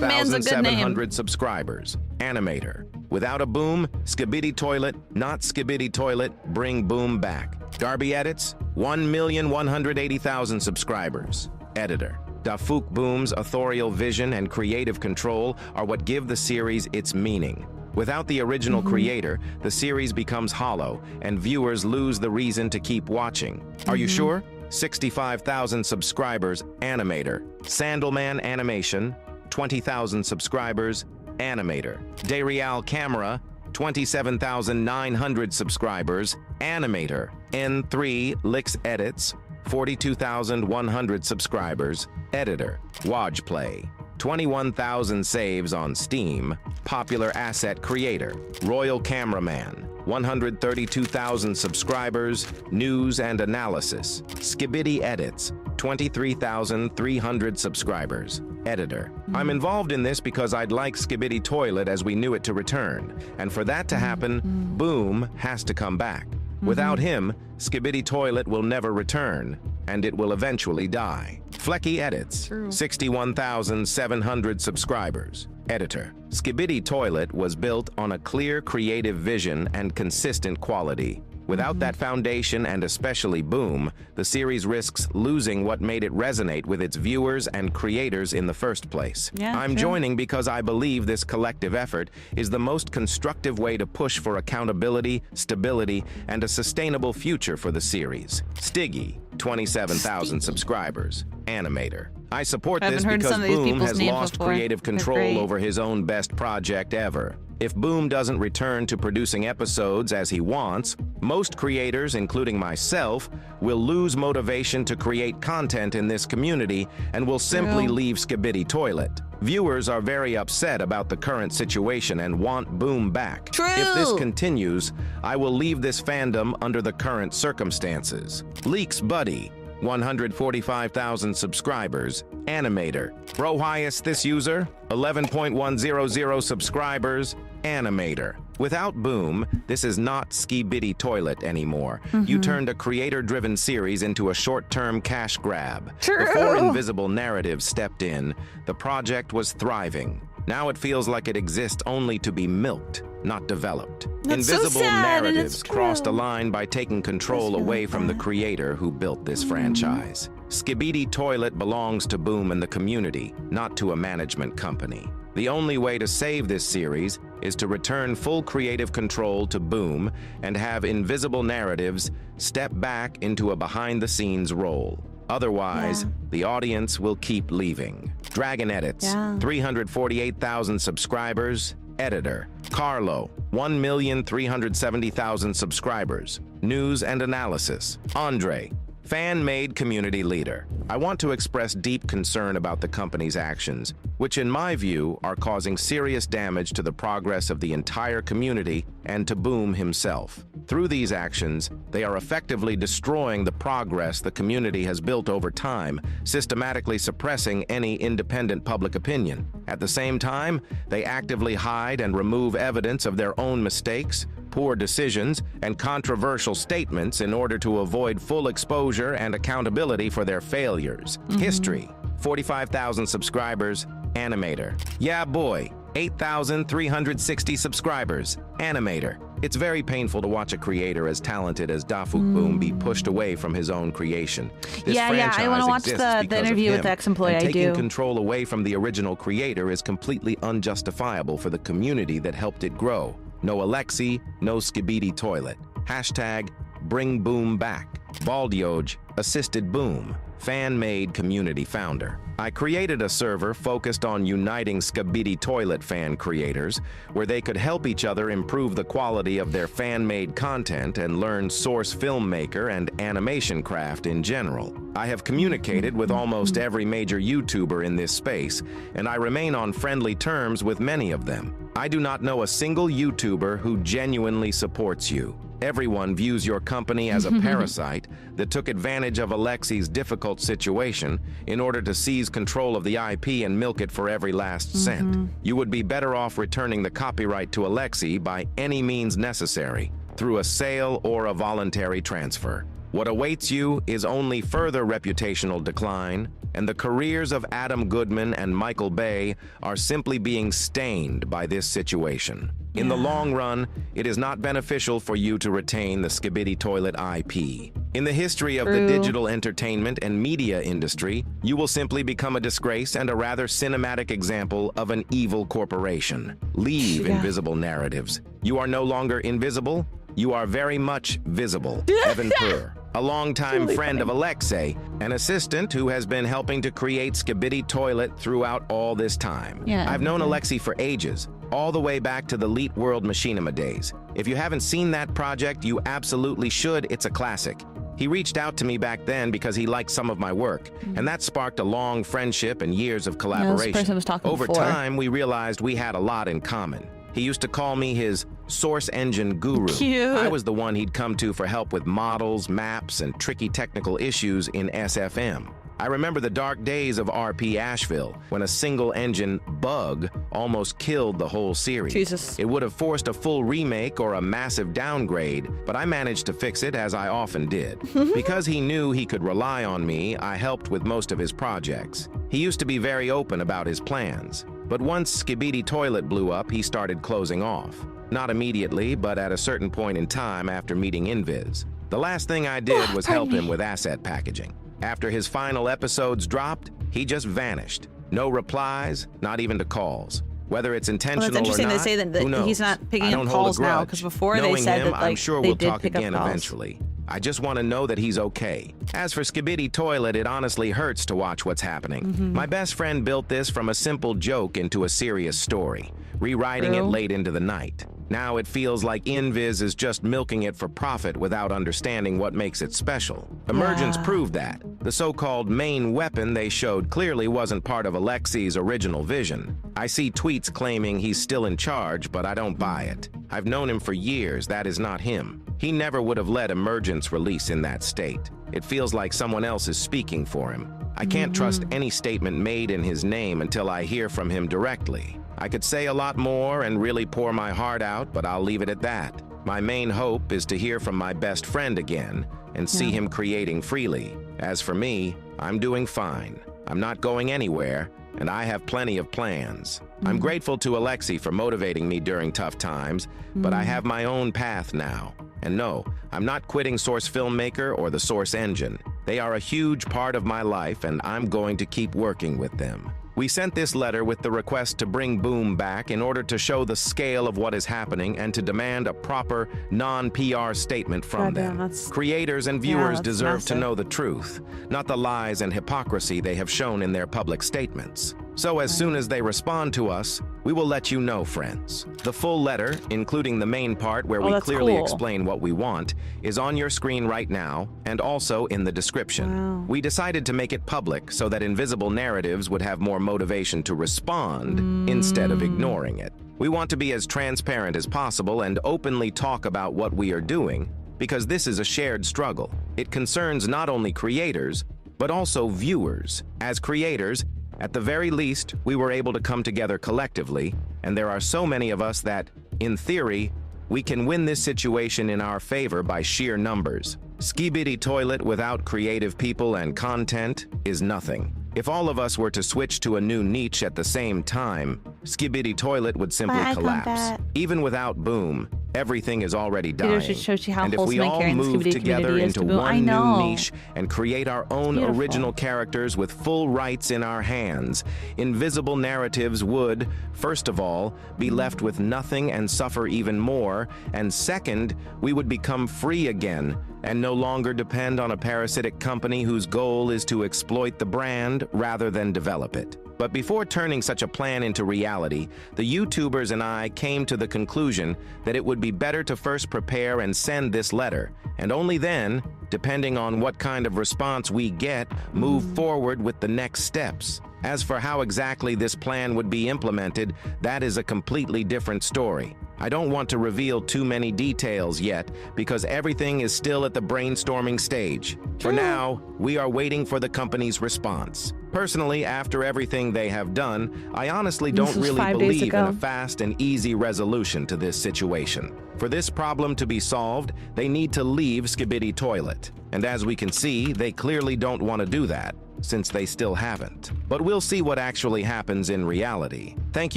Man's a good 56,700 subscribers. Animator. Without a Boom, Skibidi Toilet, not Skibidi Toilet, bring Boom back. Darby Edits, 1,180,000 subscribers. Editor. Dafuq Boom's authorial vision and creative control are what give the series its meaning. Without the original creator, the series becomes hollow, and viewers lose the reason to keep watching. Are you sure? 65,000 subscribers, Animator. Sandalman Animation, 20,000 subscribers, Animator. Dayreal Camera, 27,900 subscribers, Animator. N3 Licks Edits, 42,100 subscribers, Editor. Wajplay, 21,000 saves on Steam, popular asset creator. Royal Cameraman, 132,000 subscribers, news and analysis. Skibidi Edits, 23,300 subscribers, editor. I'm involved in this because I'd like Skibidi Toilet as we knew it to return, and for that to happen, Boom has to come back. Without him, Skibidi Toilet will never return, and it will eventually die. Flecky Edits, True. 61,700 subscribers. Editor. Skibidi Toilet was built on a clear creative vision and consistent quality. Without that foundation, and especially Boom, the series risks losing what made it resonate with its viewers and creators in the first place. Yeah, I'm true. joining because I believe this collective effort is the most constructive way to push for accountability, stability, and a sustainable future for the series. Stiggy, 27,000 subscribers. Animator. I support I this haven't heard because some of these Boom people's has names lost before. creative They're control great. over his own best project ever. If Boom doesn't return to producing episodes as he wants, most creators, including myself, will lose motivation to create content in this community and will simply True. leave Skibidi Toilet. Viewers are very upset about the current situation and want Boom back. True. If this continues, I will leave this fandom under the current circumstances. Leaks Buddy, 145,000 subscribers, Animator. Bro highest this user, 11.100 subscribers, Animator. Without Boom, this is not Skibidi Toilet anymore. You turned a creator-driven series into a short-term cash grab. True. Before Invisible Narratives stepped in, the project was thriving. Now it feels like it exists only to be milked, not developed. That's so Invisible sad, and Narratives it's crossed a true. line by taking control That's away really from the bad. creator who built this franchise. Skibidi Toilet belongs to Boom and the community, not to a management company. The only way to save this series is to return full creative control to Boom and have Invisible Narratives step back into a behind-the-scenes role. Otherwise, the audience will keep leaving. Dragon Edits, 348,000 subscribers. Editor, Carlo, 1,370,000 subscribers. News and Analysis, Andre, fan-made community leader. I want to express deep concern about the company's actions, which in my view are causing serious damage to the progress of the entire community and to Boom himself. Through these actions, they are effectively destroying the progress the community has built over time, systematically suppressing any independent public opinion. At the same time, they actively hide and remove evidence of their own mistakes, poor decisions, and controversial statements in order to avoid full exposure and accountability for their failures. History, 45,000 subscribers. Animator, yeah boy, 8,360 subscribers. Animator. It's very painful to watch a creator as talented as Dafuq Boom be pushed away from his own creation. This I want to watch the interview with the ex-employee. I taking do. control away from the original creator is completely unjustifiable for the community that helped it grow. No Alexi, no Skibidi Toilet. Hashtag bring Boom back. Baldioj assisted Boom. Fan-made community founder. I created a server focused on uniting Skibidi Toilet fan creators, where they could help each other improve the quality of their fan-made content and learn source filmmaker and animation craft in general. I have communicated with almost every major YouTuber in this space, and I remain on friendly terms with many of them. I do not know a single YouTuber who genuinely supports you. Everyone views your company as a parasite that took advantage of Alexi's difficult situation in order to seize control of the IP and milk it for every last cent. You would be better off returning the copyright to Alexi by any means necessary, through a sale or a voluntary transfer. What awaits you is only further reputational decline, and the careers of Adam Goodman and Michael Bay are simply being stained by this situation. In the long run, it is not beneficial for you to retain the Skibidi Toilet IP. In the history of the digital entertainment and media industry, you will simply become a disgrace and a rather cinematic example of an evil corporation. Leave Invisible Narratives. You are no longer invisible, you are very much visible. Evan Purr, a longtime friend of Alexei, an assistant who has been helping to create Skibidi Toilet throughout all this time. I've known Alexei for ages, all the way back to the Elite World Machinima days. If you haven't seen that project, you absolutely should. It's a classic. He reached out to me back then because he liked some of my work, and that sparked a long friendship and years of collaboration. This person was talking Over before. time, we realized we had a lot in common. He used to call me his source engine guru. Cute. I was the one he'd come to for help with models, maps, and tricky technical issues in SFM. I remember the dark days of RP Asheville, when a single engine bug almost killed the whole series. Jesus. It would have forced a full remake or a massive downgrade, but I managed to fix it, as I often did. Because he knew he could rely on me, I helped with most of his projects. He used to be very open about his plans. But once Skibidi Toilet blew up, he started closing off. Not immediately, but at a certain point in time after meeting Inviz. The last thing I did was help him with asset packaging. After his final episodes dropped, he just vanished. No replies, not even to calls. Whether it's intentional Well, it's interesting or not, they say that who knows? he's not picking I up don't hold a calls now, grudge. 'cause before they Knowing said him, that, I'm like, sure they we'll did talk pick up again calls. eventually. I just want to know that he's okay. As for Skibidi Toilet, it honestly hurts to watch what's happening. My best friend built this from a simple joke into a serious story, rewriting it late into the night. Now it feels like Inviz is just milking it for profit without understanding what makes it special. Emergence proved that. The so-called main weapon they showed clearly wasn't part of Alexei's original vision. I see tweets claiming he's still in charge, but I don't buy it. I've known him for years. That is not him. He never would have let Emergence release in that state. It feels like someone else is speaking for him. I can't trust any statement made in his name until I hear from him directly. I could say a lot more and really pour my heart out, but I'll leave it at that. My main hope is to hear from my best friend again and see him creating freely. As for me, I'm doing fine. I'm not going anywhere, and I have plenty of plans. I'm grateful to Alexi for motivating me during tough times, but I have my own path now. And no, I'm not quitting Source Filmmaker or the Source Engine. They are a huge part of my life, and I'm going to keep working with them. We sent this letter with the request to bring Boom back in order to show the scale of what is happening and to demand a proper, non-PR statement from them. Creators and viewers deserve to know the truth, not the lies and hypocrisy they have shown in their public statements. So as soon as they respond to us, we will let you know, friends. The full letter, including the main part where we clearly explain what we want, is on your screen right now and also in the description. We decided to make it public so that Invisible Narratives would have more motivation to respond instead of ignoring it. We want to be as transparent as possible and openly talk about what we are doing because this is a shared struggle. It concerns not only creators, but also viewers. As creators, at the very least, we were able to come together collectively, and there are so many of us that, in theory, we can win this situation in our favor by sheer numbers. Skibidi Toilet without creative people and content is nothing. If all of us were to switch to a new niche at the same time, Skibidi Toilet would simply collapse. Even without Boom, everything is already dying. And if we all move together into one new niche and create our own original characters with full rights in our hands, Invisible Narratives would, first of all, be left with nothing and suffer even more, and second, we would become free again and no longer depend on a parasitic company whose goal is to exploit the brand rather than develop it. But before turning such a plan into reality, the YouTubers and I came to the conclusion that it would be better to first prepare and send this letter, and only then, depending on what kind of response we get, move forward with the next steps. As for how exactly this plan would be implemented, that is a completely different story. I don't want to reveal too many details yet because everything is still at the brainstorming stage. For now, we are waiting for the company's response. Personally, after everything they have done, I honestly don't really believe in a fast and easy resolution to this situation. For this problem to be solved, they need to leave Skibidi Toilet. And as we can see, they clearly don't want to do that, since they still haven't. But we'll see what actually happens in reality. Thank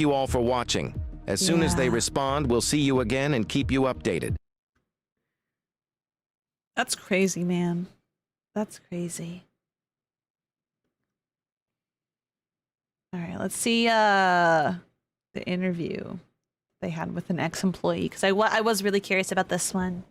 you all for watching. As soon as they respond, we'll see you again and keep you updated. That's crazy, man. That's crazy. All right, let's see the interview they had with an ex-employee, because I was really curious about this one.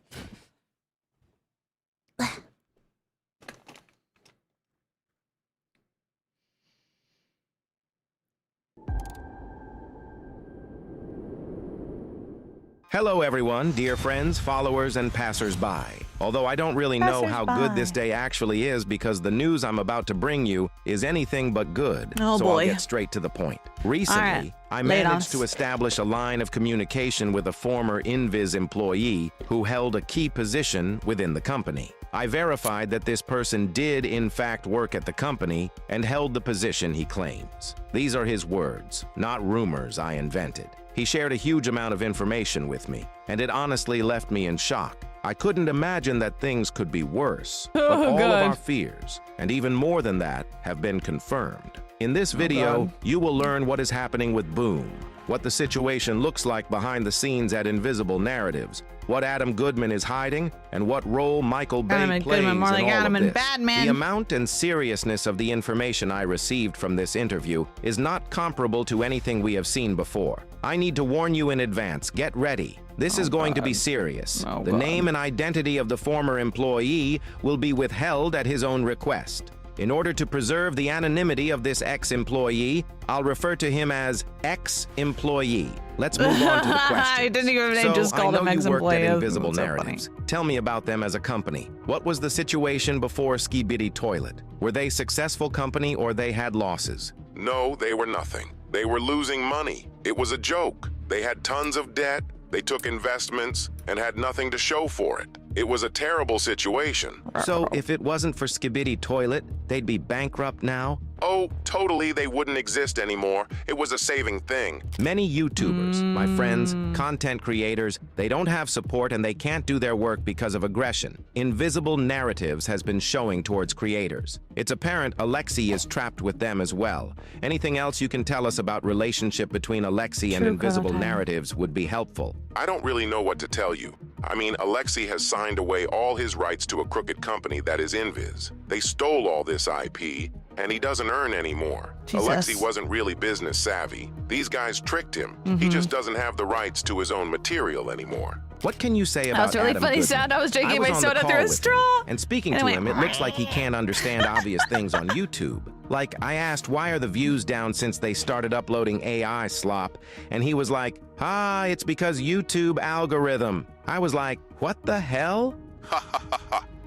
Hello everyone, dear friends, followers, and passers-by. Although I don't really know how good this day actually is because the news I'm about to bring you is anything but good, so I'll get straight to the point. Recently, I managed to establish a line of communication with a former Inviz employee who held a key position within the company. I verified that this person did in fact work at the company and held the position he claims. These are his words, not rumors I invented. He shared a huge amount of information with me, and it honestly left me in shock. I couldn't imagine that things could be worse, but all of our fears, and even more than that, have been confirmed. In this video, you will learn what is happening with Boom, what the situation looks like behind the scenes at Invisible Narratives, what Adam Goodman is hiding, and what role Michael Bay plays in all of this. The amount and seriousness of the information I received from this interview is not comparable to anything we have seen before. I need to warn you in advance, get ready. This is going to be serious. The name and identity of the former employee will be withheld at his own request. In order to preserve the anonymity of this ex-employee, I'll refer to him as ex-employee. Let's move on to the question. I didn't even just call them ex-employee. You worked at Invisible Narratives. Tell me about them as a company. What was the situation before Skibidi Toilet? Were they a successful company or they had losses? No, they were nothing. They were losing money. It was a joke. They had tons of debt, they took investments, and had nothing to show for it. It was a terrible situation. So if it wasn't for Skibidi Toilet, they'd be bankrupt now? Oh, totally, they wouldn't exist anymore. It was a saving thing. Many YouTubers, my friends, content creators, they don't have support and they can't do their work because of aggression. Invisible narratives has been showing towards creators. It's apparent Alexei is trapped with them as well. Anything else you can tell us about relationship between Alexei and invisible narratives would be helpful. I don't really know what to tell you. I mean, Alexei has signed away all his rights to a crooked company that is Inviz. They stole all this IP, and he doesn't earn anymore. Jesus. Alexei wasn't really business savvy. These guys tricked him. He just doesn't have the rights to his own material anymore. What can you say about That was really Adam funny Goodman? sound. I was drinking my on the soda call through a with him, straw. And speaking And to I him, went, it looks like he can't understand obvious things on YouTube. Like, I asked, why are the views down since they started uploading AI slop? And he was like, it's because YouTube algorithm. I was like, what the hell?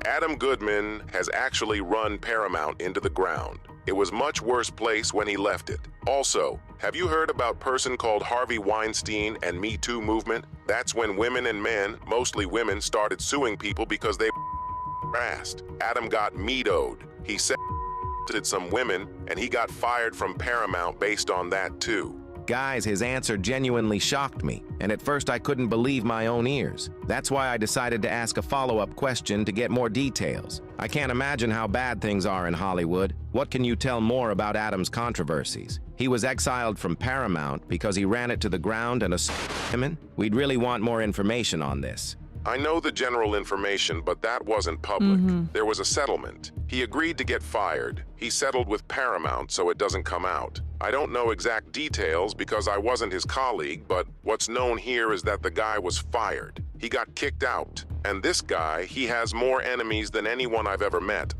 Adam Goodman has actually run Paramount into the ground. It was much worse place when he left it. Also, have you heard about person called Harvey Weinstein and Me Too movement? That's when women and men, mostly women, started suing people because they harassed. Adam got meatoed. He said some women, and he got fired from Paramount based on that too. Guys, his answer genuinely shocked me, and at first I couldn't believe my own ears. That's why I decided to ask a follow-up question to get more details. I can't imagine how bad things are in Hollywood. What can you tell more about Adam's controversies? He was exiled from Paramount because he ran it to the ground and women? We'd really want more information on this. I know the general information, but that wasn't public. There was a settlement. He agreed to get fired. He settled with Paramount so it doesn't come out. I don't know exact details because I wasn't his colleague, but what's known here is that the guy was fired. He got kicked out. And this guy, he has more enemies than anyone I've ever met.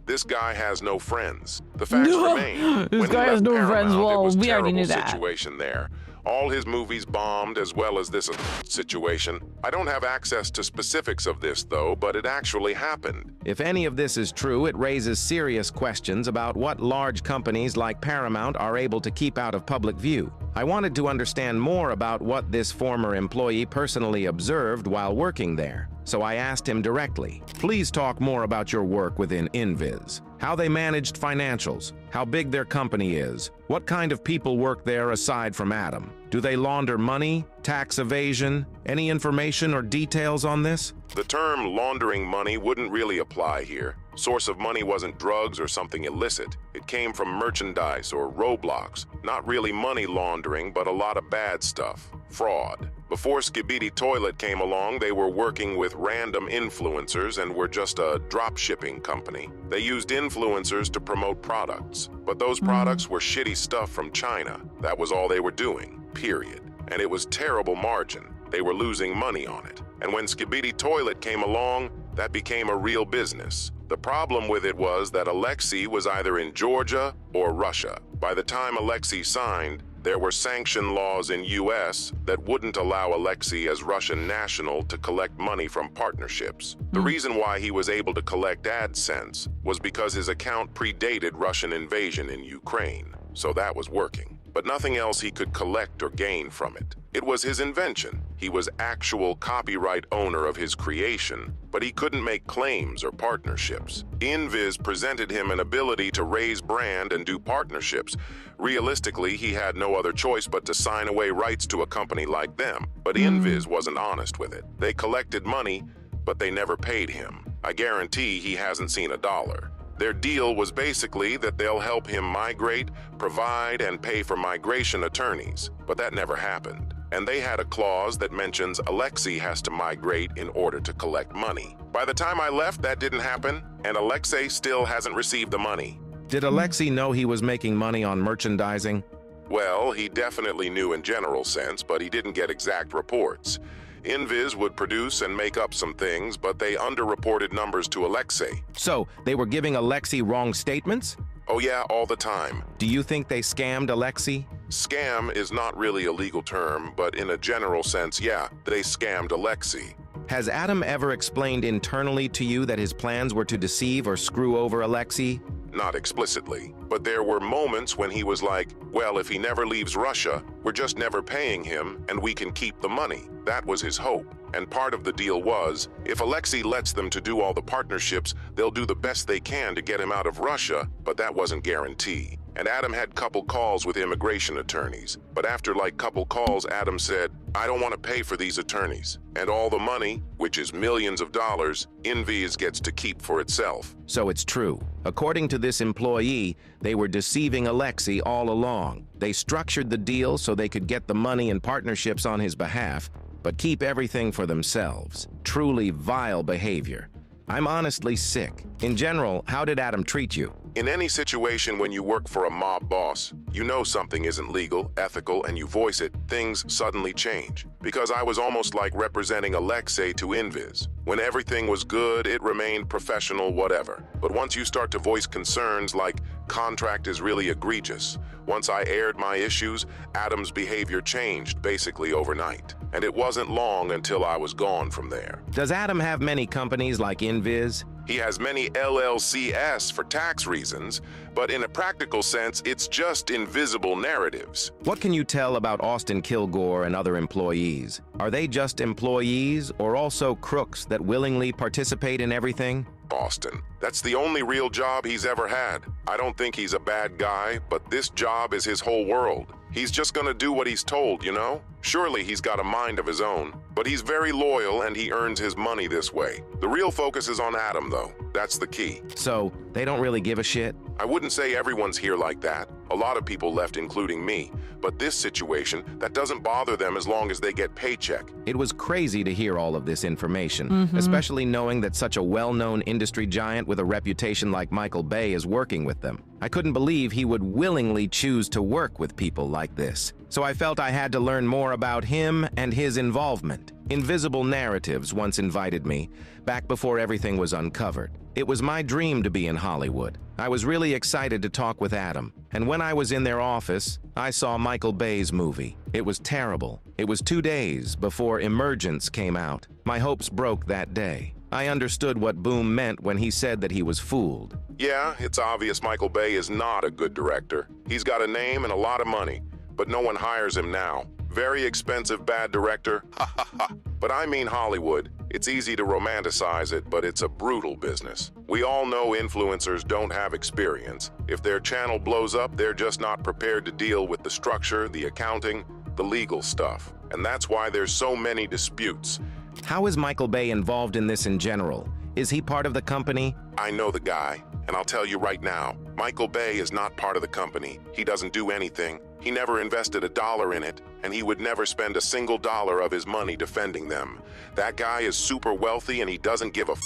This guy has no friends. The facts remain. This guy has no friends. Well, we already knew that. Situation there. All his movies bombed, as well as this situation. I don't have access to specifics of this, though, but it actually happened. If any of this is true, it raises serious questions about what large companies like Paramount are able to keep out of public view. I wanted to understand more about what this former employee personally observed while working there, so I asked him directly. Please talk more about your work within Inviz. How they managed financials, how big their company is, what kind of people work there aside from Adam. Do they launder money, tax evasion? Any information or details on this? The term laundering money wouldn't really apply here. Source of money wasn't drugs or something illicit. It came from merchandise or roadblocks. Not really money laundering, but a lot of bad stuff. Fraud. Before Skibidi Toilet came along, they were working with random influencers and were just a drop shipping company. They used influencers to promote products, but those products were shitty stuff from China. That was all they were doing, period. And it was terrible margin. They were losing money on it. And when Skibidi Toilet came along, that became a real business. The problem with it was that Alexei was either in Georgia or Russia. By the time Alexei signed, there were sanction laws in US that wouldn't allow Alexei as Russian national to collect money from partnerships. The reason why he was able to collect AdSense was because his account predated Russian invasion in Ukraine, so that was working. But nothing else he could collect or gain from it. It was his invention. He was actual copyright owner of his creation, but he couldn't make claims or partnerships. Inviz presented him an ability to raise brand and do partnerships. Realistically, he had no other choice but to sign away rights to a company like them. But Inviz wasn't honest with it. They collected money, but they never paid him. I guarantee he hasn't seen a dollar. Their deal was basically that they'll help him migrate, provide, and pay for migration attorneys, but that never happened. And they had a clause that mentions Alexei has to migrate in order to collect money. By the time I left, that didn't happen, and Alexei still hasn't received the money. Did Alexei know he was making money on merchandising? Well, he definitely knew in general sense, but he didn't get exact reports. Inviz would produce and make up some things, but they underreported numbers to Alexei. So, they were giving Alexei wrong statements? Oh yeah, all the time. Do you think they scammed Alexei? Scam is not really a legal term, but in a general sense, yeah, they scammed Alexei. Has Adam ever explained internally to you that his plans were to deceive or screw over Alexei? not explicitly. But there were moments when he was like, well, if he never leaves Russia, we're just never paying him and we can keep the money. That was his hope. And part of the deal was, if Alexei lets them to do all the partnerships, they'll do the best they can to get him out of Russia, but that wasn't guaranteed. And Adam had couple calls with immigration attorneys. But after like couple calls, Adam said, I don't want to pay for these attorneys. And all the money, which is millions of dollars, Inviz gets to keep for itself. So it's true. According to this employee, they were deceiving Alexei all along. They structured the deal so they could get the money and partnerships on his behalf, but keep everything for themselves. Truly vile behavior. I'm honestly sick. In general, how did Adam treat you? In any situation when you work for a mob boss, you know something isn't legal, ethical, and you voice it, things suddenly change. Because I was almost like representing Alexei to Inviz. When everything was good, it remained professional, whatever. But once you start to voice concerns like contract is really egregious, once I aired my issues, Adam's behavior changed basically overnight. And it wasn't long until I was gone from there. Does Adam have many companies like Inviz? He has many LLCs for tax reasons, but in a practical sense, it's just invisible narratives. What can you tell about Austin Kilgore and other employees? Are they just employees or also crooks that willingly participate in everything? Austin. That's the only real job he's ever had. I don't think he's a bad guy, but this job is his whole world. He's just gonna do what he's told, you know? Surely he's got a mind of his own, but he's very loyal and he earns his money this way. The real focus is on Adam, though. That's the key. So, they don't really give a shit? I wouldn't say everyone's here like that. A lot of people left, including me. But this situation, that doesn't bother them as long as they get paycheck. It was crazy to hear all of this information, especially knowing that such a well-known industry giant with a reputation like Michael Bay is working with them. I couldn't believe he would willingly choose to work with people like this. So I felt I had to learn more about him and his involvement. Invisible Narratives once invited me, back before everything was uncovered. It was my dream to be in Hollywood. I was really excited to talk with Adam, and when I was in their office, I saw Michael Bay's movie. It was terrible. It was 2 days before Emergence came out. My hopes broke that day. I understood what Boom meant when he said that he was fooled. Yeah, it's obvious Michael Bay is not a good director. He's got a name and a lot of money, but no one hires him now. Very expensive bad director, ha ha ha. But I mean Hollywood. It's easy to romanticize it, but it's a brutal business. We all know influencers don't have experience. If their channel blows up, they're just not prepared to deal with the structure, the accounting, the legal stuff. And that's why there's so many disputes. How is Michael Bay involved in this in general? Is he part of the company? I know the guy, and I'll tell you right now, Michael Bay is not part of the company. He doesn't do anything. He never invested $1 in it, and he would never spend a single dollar of his money defending them. That guy is super wealthy and he doesn't give a f.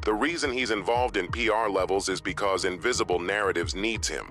The reason he's involved in PR levels is because Invisible Narratives needs him.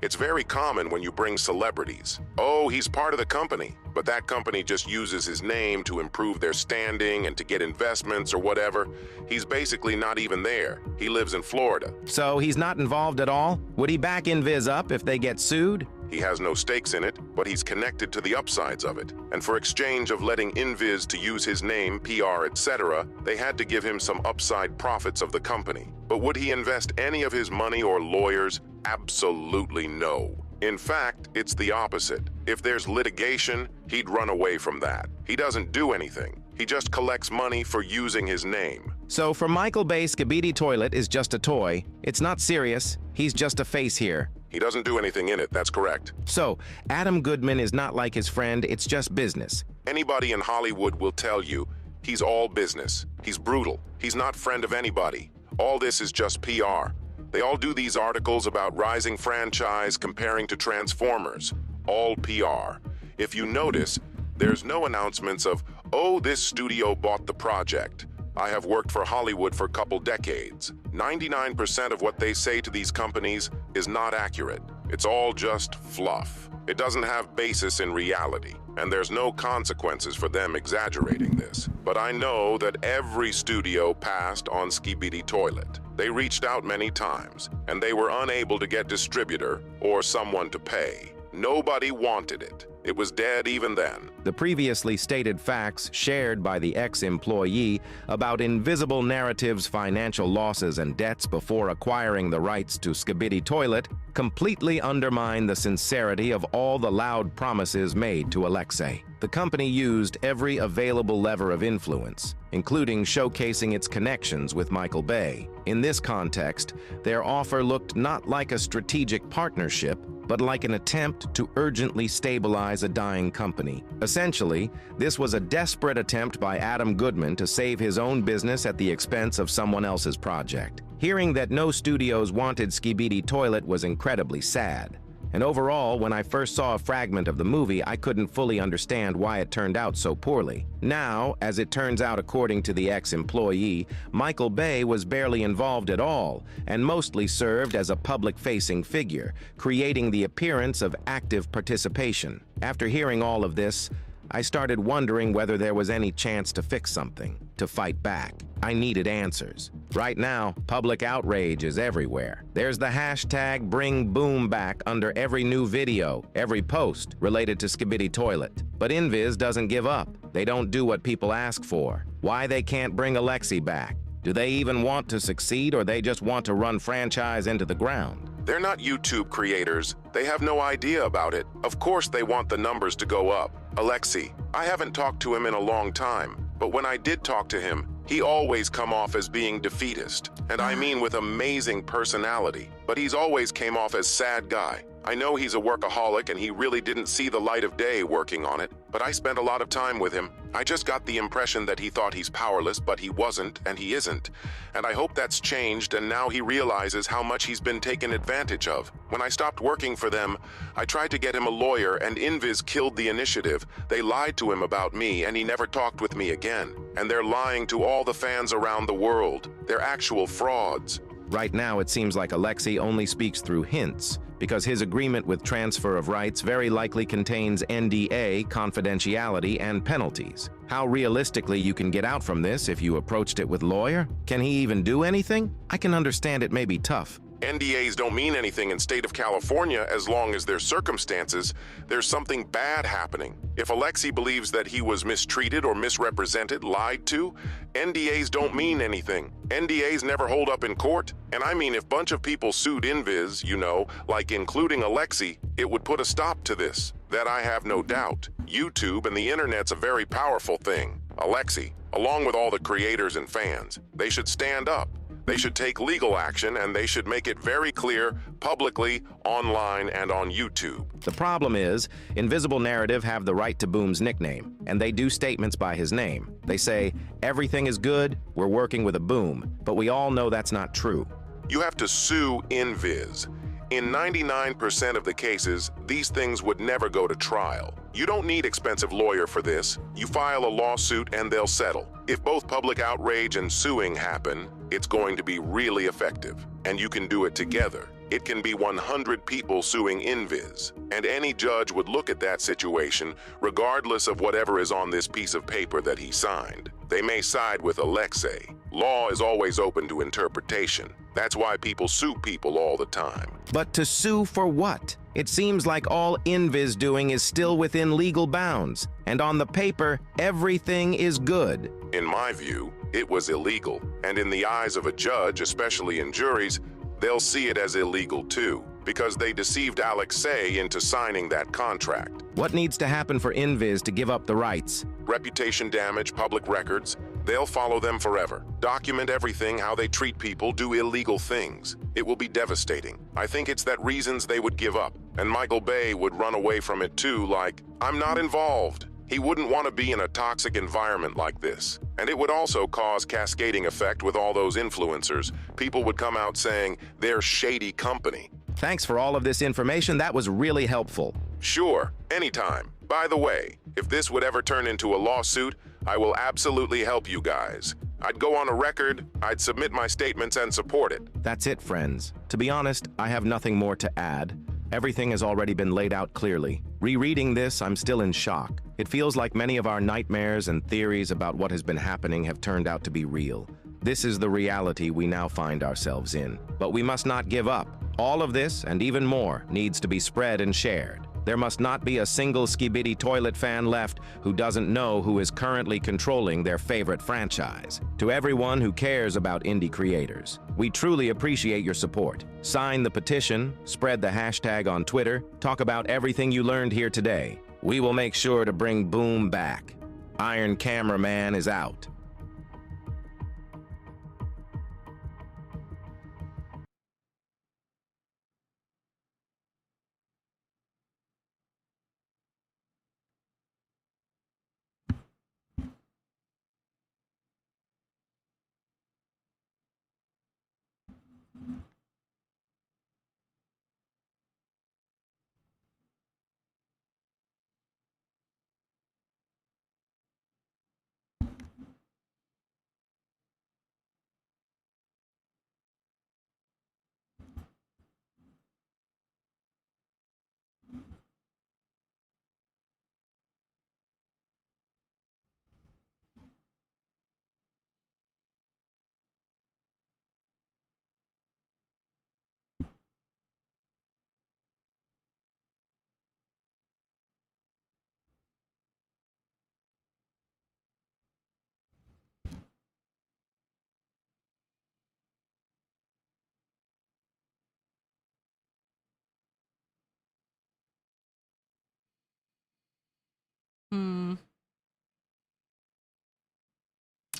It's very common when you bring celebrities. Oh, he's part of the company, but that company just uses his name to improve their standing and to get investments or whatever. He's basically not even there. He lives in Florida. So he's not involved at all? Would he back Inviz up if they get sued? He has no stakes in it, but he's connected to the upsides of it. And for exchange of letting Inviz to use his name, PR, etc., they had to give him some upside profits of the company. But would he invest any of his money or lawyers? Absolutely no. In fact, it's the opposite. If there's litigation, he'd run away from that. He doesn't do anything. He just collects money for using his name. So for Michael Bay, Skibidi Toilet is just a toy. It's not serious. He's just a face here. He doesn't do anything in it, that's correct. So, Adam Goodman is not like his friend, it's just business. Anybody in Hollywood will tell you, he's all business. He's brutal. He's not friend of anybody. All this is just PR. They all do these articles about rising franchise comparing to Transformers. All PR. If you notice, there's no announcements of, oh, this studio bought the project. I have worked for Hollywood for a couple decades. 99% of what they say to these companies is not accurate. It's all just fluff. It doesn't have basis in reality, and there's no consequences for them exaggerating this. But I know that every studio passed on Skibidi Toilet. They reached out many times, and they were unable to get distributor or someone to pay. Nobody wanted it. It was dead even then. The previously stated facts shared by the ex-employee about Invisible Narrative's financial losses and debts before acquiring the rights to Skibidi Toilet completely undermine the sincerity of all the loud promises made to Alexei. The company used every available lever of influence, including showcasing its connections with Michael Bay. In this context, their offer looked not like a strategic partnership, but like an attempt to urgently stabilize a dying company. Essentially, this was a desperate attempt by Adam Goodman to save his own business at the expense of someone else's project. Hearing that no studios wanted Skibidi Toilet was incredibly sad. And overall, when I first saw a fragment of the movie, I couldn't fully understand why it turned out so poorly. Now, as it turns out according to the ex-employee, Michael Bay was barely involved at all, and mostly served as a public-facing figure, creating the appearance of active participation. After hearing all of this, I started wondering whether there was any chance to fix something, to fight back. I needed answers. Right now, public outrage is everywhere. There's the hashtag #BringBoom under every new video, every post related to Skibidi Toilet. But Inviz doesn't give up. They don't do what people ask for. Why they can't bring Alexei back? Do they even want to succeed, or they just want to run franchise into the ground? They're not YouTube creators. They have no idea about it. Of course they want the numbers to go up. Alexei, I haven't talked to him in a long time, but when I did talk to him, he always come off as being defeatist, and I mean with amazing personality, but he's always came off as sad guy. I know he's a workaholic and he really didn't see the light of day working on it, but I spent a lot of time with him. I just got the impression that he thought he's powerless, but he wasn't and he isn't. And I hope that's changed, and now he realizes how much he's been taken advantage of. When I stopped working for them, I tried to get him a lawyer, and Inviz killed the initiative. They lied to him about me, and he never talked with me again. And they're lying to all the fans around the world. They're actual frauds. Right now, it seems like Alexei only speaks through hints, because his agreement with transfer of rights very likely contains NDA, confidentiality, and penalties. How realistically you can get out from this if you approached it with lawyer? Can he even do anything? I can understand it may be tough. NDAs don't mean anything in state of California as long as there's circumstances. There's something bad happening. If Alexei believes that he was mistreated or misrepresented, lied to, NDAs don't mean anything. NDAs never hold up in court. And I mean, if a bunch of people sued Inviz, you know, like including Alexei, it would put a stop to this. That I have no doubt. YouTube and the internet's a very powerful thing. Alexei, along with all the creators and fans, they should stand up. They should take legal action, and they should make it very clear, publicly, online, and on YouTube. The problem is, Invisible Narrative have the right to Boom's nickname, and they do statements by his name. They say, everything is good, we're working with a Boom, but we all know that's not true. You have to sue Inviz. In 99% of the cases, these things would never go to trial. You don't need expensive lawyer for this. You file a lawsuit and they'll settle. If both public outrage and suing happen, it's going to be really effective. And you can do it together. It can be 100 people suing Inviz. And any judge would look at that situation, regardless of whatever is on this piece of paper that he signed. They may side with Alexei. Law is always open to interpretation. That's why people sue people all the time. But to sue for what? It seems like all Inviz doing is still within legal bounds, and on the paper, everything is good. In my view, it was illegal, and in the eyes of a judge, especially in juries, they'll see it as illegal too, because they deceived Alexei into signing that contract. What needs to happen for Inviz to give up the rights? Reputation damage, public records. They'll follow them forever. Document everything, how they treat people, do illegal things. It will be devastating. I think it's that reasons they would give up. And Michael Bay would run away from it too, like, I'm not involved. He wouldn't want to be in a toxic environment like this. And it would also cause cascading effect with all those influencers. People would come out saying they're shady company. Thanks for all of this information. That was really helpful. Sure, anytime. By the way, if this would ever turn into a lawsuit, I will absolutely help you guys. I'd go on a record, I'd submit my statements and support it. That's it, friends. To be honest, I have nothing more to add. Everything has already been laid out clearly. Rereading this, I'm still in shock. It feels like many of our nightmares and theories about what has been happening have turned out to be real. This is the reality we now find ourselves in. But we must not give up. All of this, and even more, needs to be spread and shared. There must not be a single Skibidi toilet fan left who doesn't know who is currently controlling their favorite franchise. To everyone who cares about indie creators, we truly appreciate your support. Sign the petition, spread the hashtag on Twitter, talk about everything you learned here today. We will make sure to bring Boom back. Iron Cameraman is out.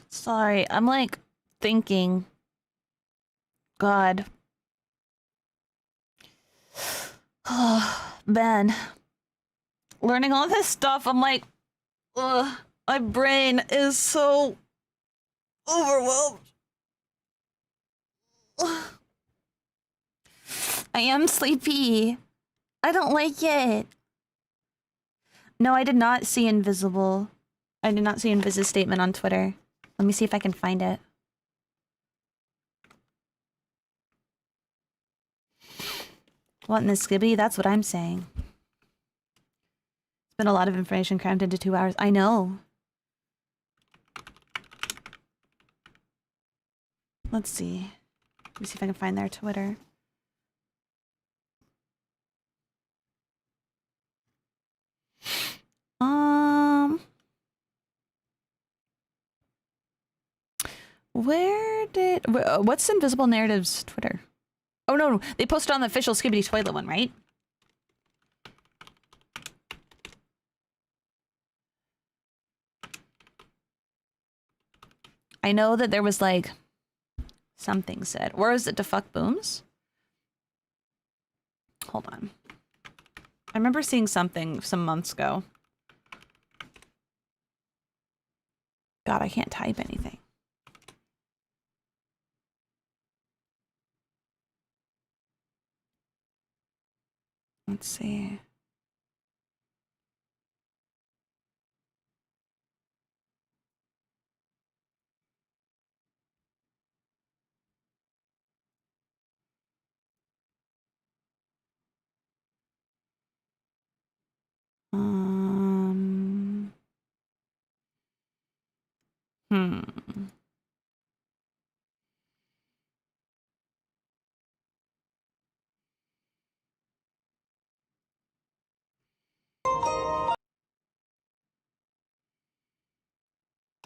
Sorry, I'm like thinking. God. Ben. Learning all this stuff, I'm like, ugh, my brain is so overwhelmed. Ugh. I am sleepy. I don't like it. No, I did not see Invisible. I did not see Inviz's statement on Twitter. Let me see if I can find it. What in the Skibidi? That's what I'm saying. It's been a lot of information crammed into 2 hours. I know. Let's see. Let me see if I can find their Twitter. What's Invisible Narrative's Twitter? Oh no, they posted on the official Skibidi Toilet one, right? I know that there was like something said. Or is it Dafuq Booms? Hold on. I remember seeing something some months ago. God, I can't type anything. Let's see.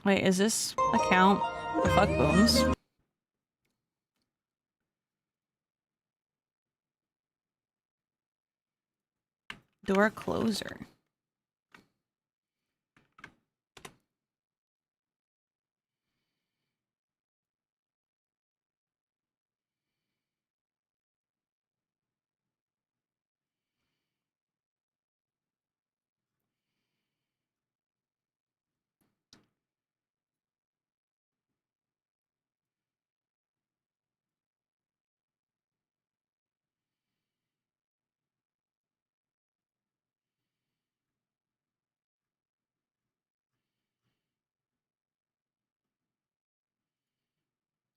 Wait, is this account the fuck booms? Door closer.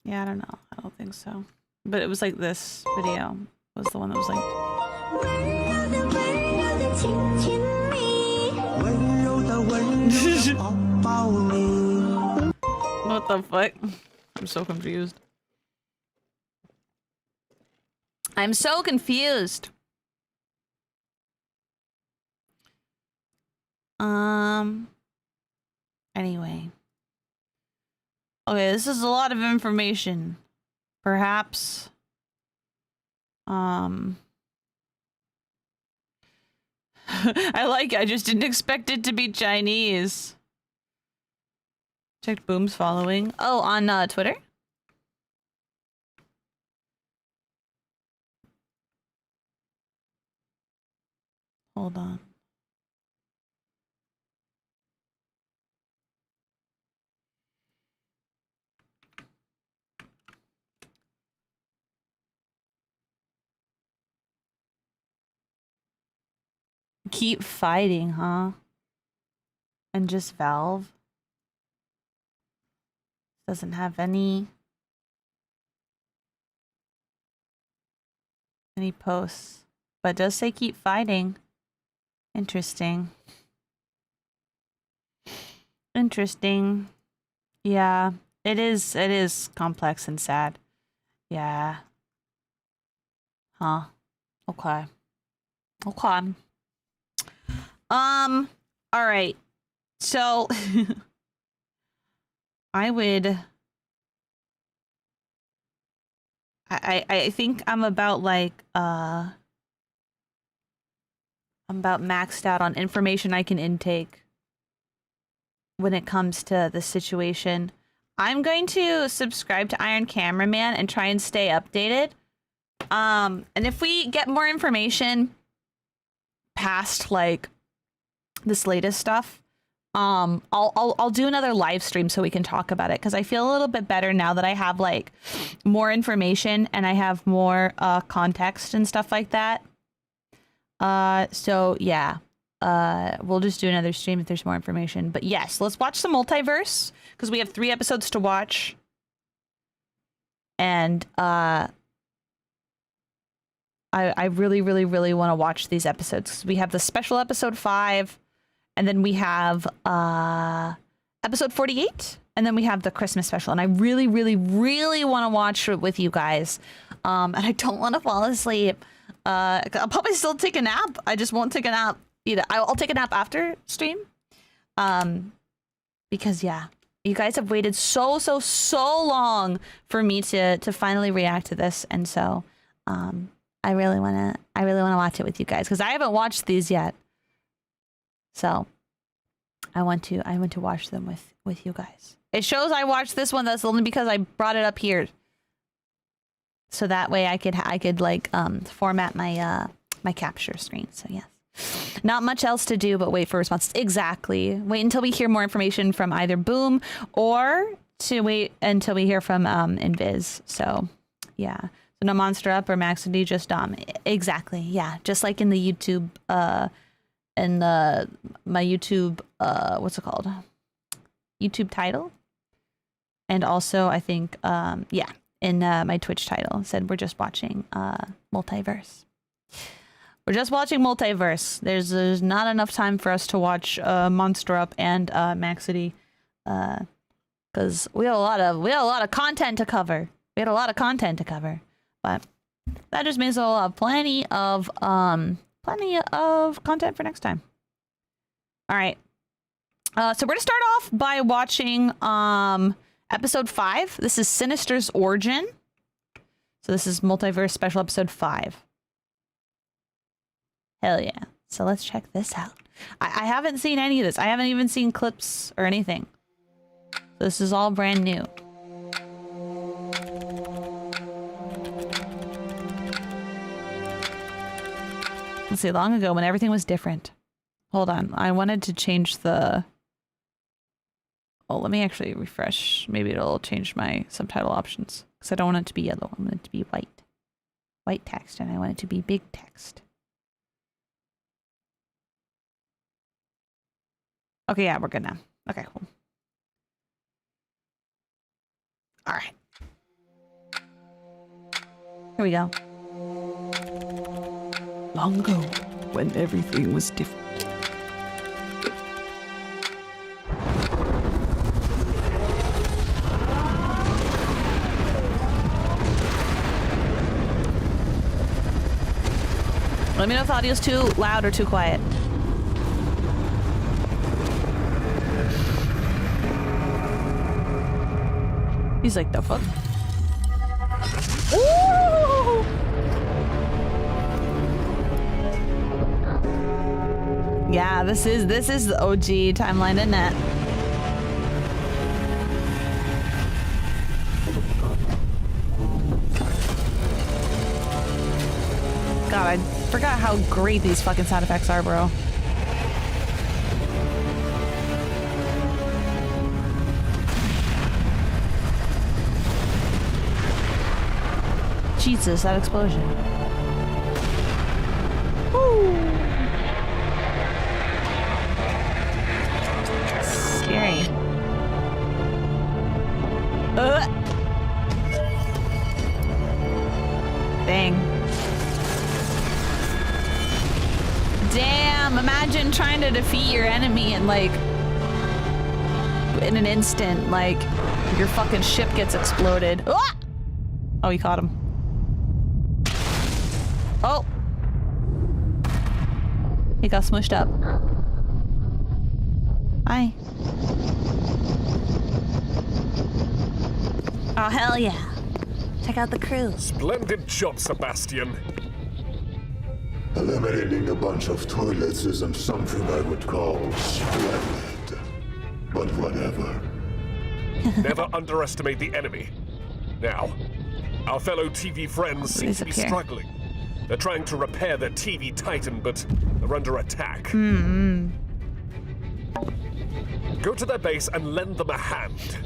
Yeah, I don't know. I don't think so. But it was like this video was the one that was like... What the fuck? I'm so confused. I'm so confused. Anyway. Okay, this is a lot of information. Perhaps. I just didn't expect it to be Chinese. Checked Boom's following. Oh, on Twitter? Hold on. Keep fighting, huh? And just Valve doesn't have any posts, but does say keep fighting. Interesting. Interesting. Yeah, it is complex and sad. Yeah. Huh. Okay. Okay. All right. So I think I'm about like I'm about maxed out on information I can intake when it comes to the situation. I'm going to subscribe to Iron Cameraman and try and stay updated. And if we get more information past like this latest stuff, I'll do another live stream so we can talk about it, because I feel a little bit better now that I have like more information and I have more context and stuff like that. So yeah, we'll just do another stream if there's more information. But yes, let's watch the Multiverse, because we have 3 episodes to watch. And I really want to watch these episodes. We have the special episode 5, and then we have episode 48, and then we have the Christmas special. And I really want to watch it with you guys. And I don't want to fall asleep. I'll probably still take a nap. I just won't take a nap either. I'll take a nap after stream. Because yeah, you guys have waited so long for me to finally react to this, and so I really want to watch it with you guys, because I haven't watched these yet. So I want to watch them with you guys. It shows I watched this one. That's only because I brought it up here, so that way I could like format my my capture screen. So yes, not much else to do but wait for responses. Exactly. Wait until we hear more information from either Boom, or to wait until we hear from Inviz. So yeah. So no Monster Up or Maxity, just Dom. Exactly. Yeah. Just like in the YouTube in my YouTube what's it called? YouTube title. And also I think yeah, in my Twitch title said we're just watching Multiverse. We're just watching Multiverse. There's not enough time for us to watch Monster Up and Maxity, because we had a lot of content to cover. But that just means we'll have plenty of content for next time. All right. So we're gonna start off by watching episode 5. This is Sinister's Origin. So this is Multiverse special episode 5. Hell yeah. So let's check this out. I haven't seen any of this. I haven't even seen clips or anything. So this is all brand new. Let's see, long ago when everything was different. Hold on. I wanted to change the... Oh, let me actually refresh. Maybe it'll change my subtitle options, because I don't want it to be yellow. I want it to be white. White text, and I want it to be big text. Okay, yeah, we're good now. Okay, cool. All right. Here we go. Long ago, when everything was different. Let me know if the audio's too loud or too quiet. He's like, the fuck? Ooh! Yeah, this is the OG timeline, isn't it? God, I forgot how great these fucking sound effects are, bro. Jesus, that explosion. Woo! Scary. Dang. Damn, imagine trying to defeat your enemy and like in an instant, like your fucking ship gets exploded. Ah! Oh, you caught him. Oh! He got smushed up. Hi. Oh, hell yeah. Check out the crew. Splendid job, Sebastian. Eliminating a bunch of toilets isn't something I would call splendid. But whatever. Never underestimate the enemy. Now, our fellow TV friends seem to be struggling. They're trying to repair their TV Titan, but they're under attack. Go to their base and lend them a hand.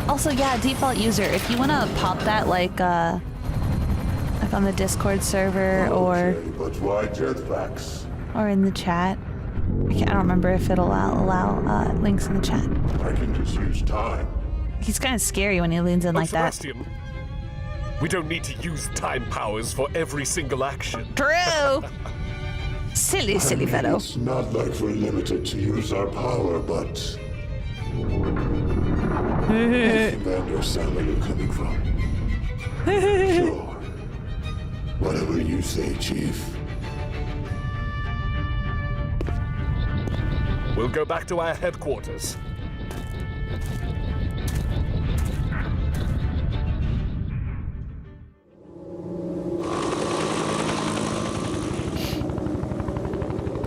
Also, yeah, default user, if you want to pop that like on the Discord server Okay, but why jetpacks? or in the chat. I don't remember if it'll allow links in the chat. I can just use time. He's kind of scary when he leans in like that. Sebastian, we don't need to use time powers for every single action. True! Silly fellow. It's not like we're limited to use our power, but... I think I understand where you're coming from. Sure. Whatever you say, Chief. We'll go back to our headquarters.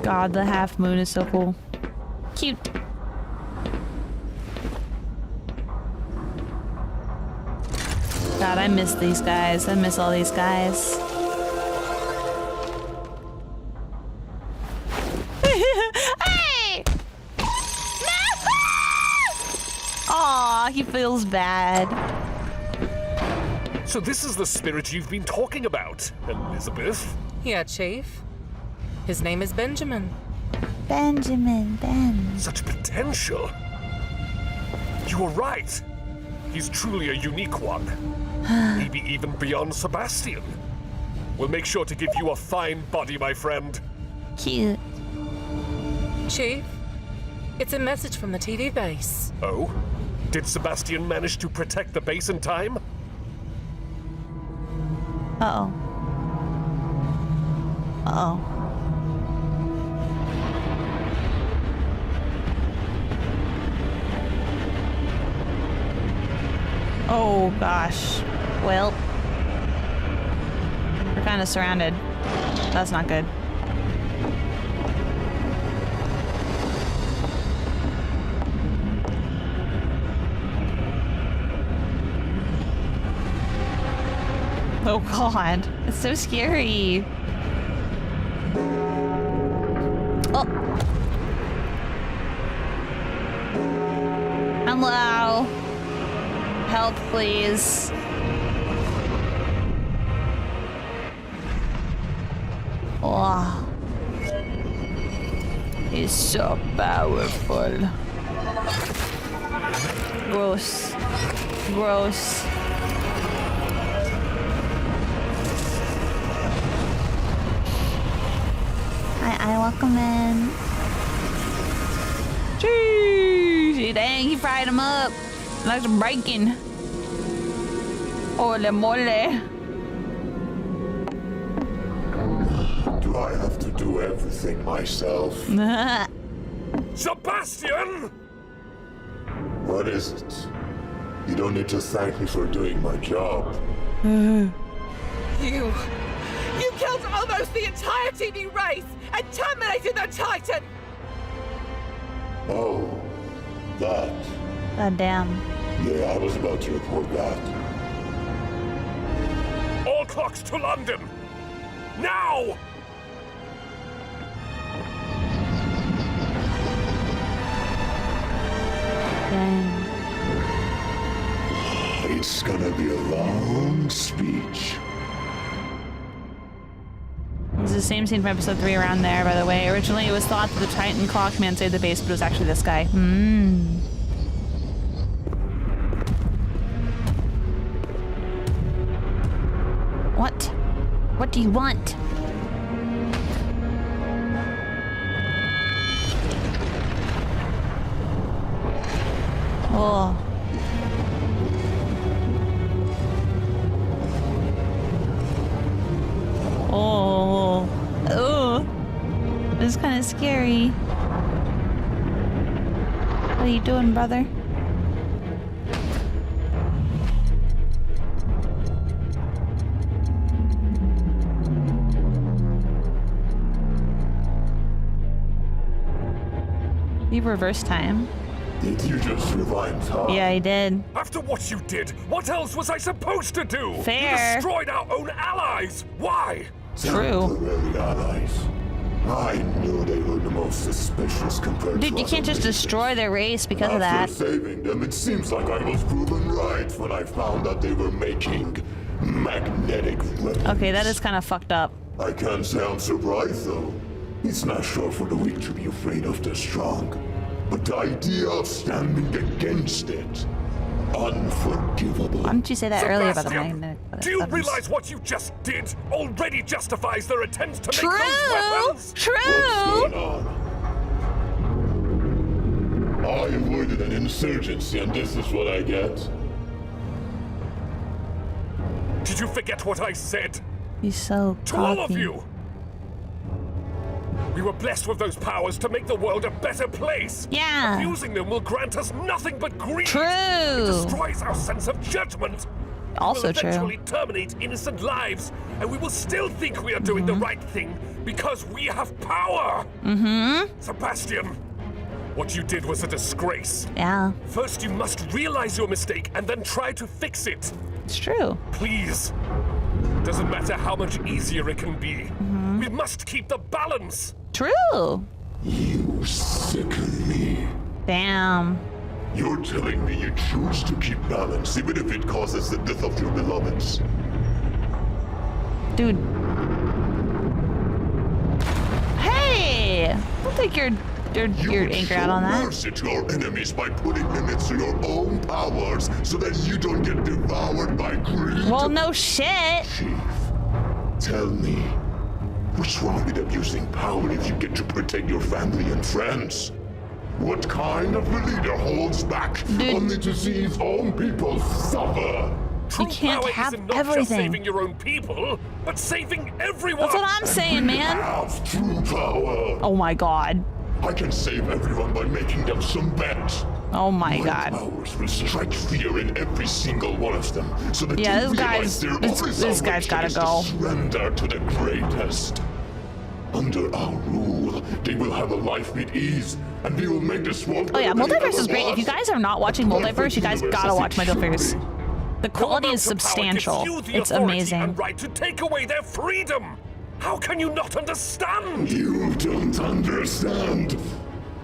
God, the half moon is so cool. Cute. God, I miss these guys. I miss all these guys. Hey! Aw, he feels bad. So this is the spirit you've been talking about, Elizabeth? Yeah, Chief. His name is Benjamin. Ben. Such potential. You were right. He's truly a unique one. Maybe even beyond Sebastian. We'll make sure to give you a fine body, my friend. Cute. Chief, it's a message from the TV base. Oh? Did Sebastian manage to protect the base in time? Uh-oh. Uh-oh. Oh, gosh. Well, we're kind of surrounded. That's not good. Oh, God. It's so scary. Oh. Hello. Help, please. Oh. He's so powerful. Gross. Gross. Hi, welcome in. Jeez, dang, he fried him up. Like some bacon. Holy moly. To do I have to do everything myself? Sebastian! What is it? You don't need to thank me for doing my job. You killed almost the entire TV race and terminated the Titan! Oh, that. God damn. Yeah, I was about to report that. All clocks to London! Now! Dang. It's gonna be a long speech. This is the same scene from episode 3 around there, by the way. Originally, it was thought that the Titan Clockman saved the base, but it was actually this guy. What? What do you want? Oh. Oh. Oh. This is kind of scary. What are you doing, brother? You reverse time. Did you just rewind time? Yeah, I did. After what you did, what else was I supposed to do? Fair. You destroyed our own allies! Why? True. Temporary allies. I knew they were the most suspicious compared to Dude, you other can't just races. destroy their race because of that. After saving them, it seems like I was proven right when I found that they were making magnetic weapons. Okay, that is kind of fucked up. I can't say I'm surprised though. It's not sure for the weak to be afraid of the strong. But the idea of standing against it, unforgivable. Why didn't you say that earlier about the Sebastian, magnetic do you weapons? realize what you just did already justifies their attempts to True! make those weapons? What's True! going on? I avoided an insurgency and this is what I get. Did you forget what I said? He's so To all of cocky. you! We were blessed with those powers to make the world a better place. Yeah. Abusing them will grant us nothing but greed. True. It destroys our sense of judgment. Also It will true. eventually terminate innocent lives, and we will still think we are doing the right thing because we have power. Sebastian, what you did was a disgrace. Yeah, First, you must realize your mistake and then try to fix it. it's true. Please. Doesn't matter how much easier it can be. We must keep the balance. True. You sicken me. Damn. You're telling me you choose to keep balance even if it causes the death of your beloveds. Dude. Hey! Don't take your anger out on that. mercy to your enemies by putting limits to your own powers so that you don't get devoured by greed. Well, no shit. Chief, tell me, what's wrong with abusing power if you get to protect your family and friends? What kind of a leader holds back only to see his own people suffer? True can't power have isn't not everything. just saving your own people, but saving everyone. That's what I'm saying, man. Have true power. Oh my god. I can save everyone by making them some bet. Oh my My god. powers will strike fear in every single one of them, so that Yeah, they this realize guy's- their this only guy's gotta salvation is go. to surrender to the greatest. Under our rule, they will have a life with ease, and we will make this world. Oh yeah, better than it Multiverse ever is great. If you was. guys are not watching Multiverse, you guys gotta watch Multiverse Multiverse. The Your quality amount is of power gives substantial. you the It's authority amazing. and right to take away their freedom. How can you not understand? You don't understand.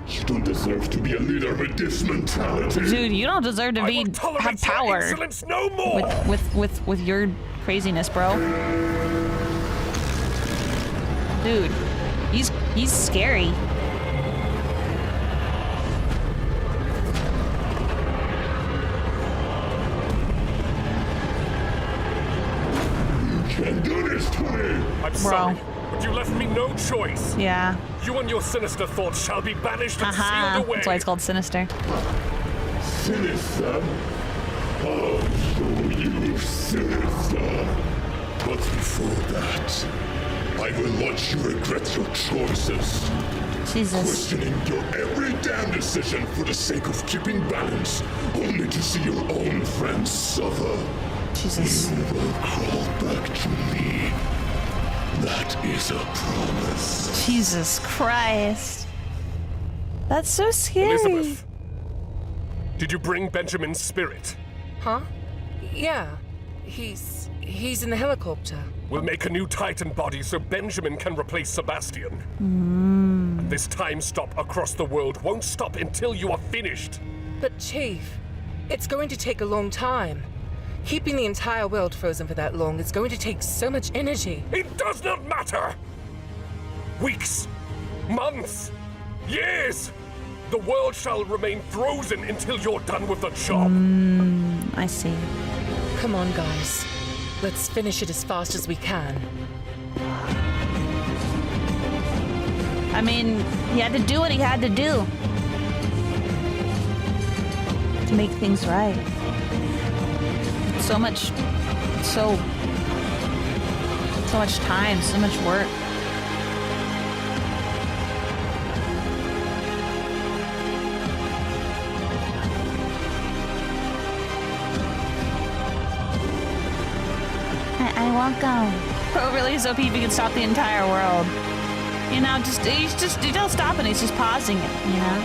You don't deserve to be a leader with this mentality. Dude, you don't deserve to I be will tolerate have your power insolence no more. with your craziness, bro. Dude, he's scary. You can't do this to me. I'm sorry, but you left me no choice. Yeah. You and your sinister thoughts shall be banished and Haha. sealed away. That's why it's called Sinister. Sinister. I'll show you sinister. But before that, I will watch you regret your choices. Jesus. Questioning your every damn decision for the sake of keeping balance, only to see your own friends suffer. Jesus. You will crawl back to me. That is a promise. Jesus Christ. That's so scary. Elizabeth, did you bring Benjamin's spirit? Huh? Yeah. He's in the helicopter. We'll make a new Titan body so Benjamin can replace Sebastian. And this time stop across the world won't stop until you are finished. But Chief, it's going to take a long time. Keeping the entire world frozen for that long is going to take so much energy. It does not matter! Weeks, months, years! The world shall remain frozen until you're done with the job. I see. Come on, guys. Let's finish it as fast as we can. I mean, he had to do what he had to do to make things right. So much time, so much work. I welcome. Pro really is OP if you can stop the entire world. You know, he don't stop it, he's just pausing it, you know?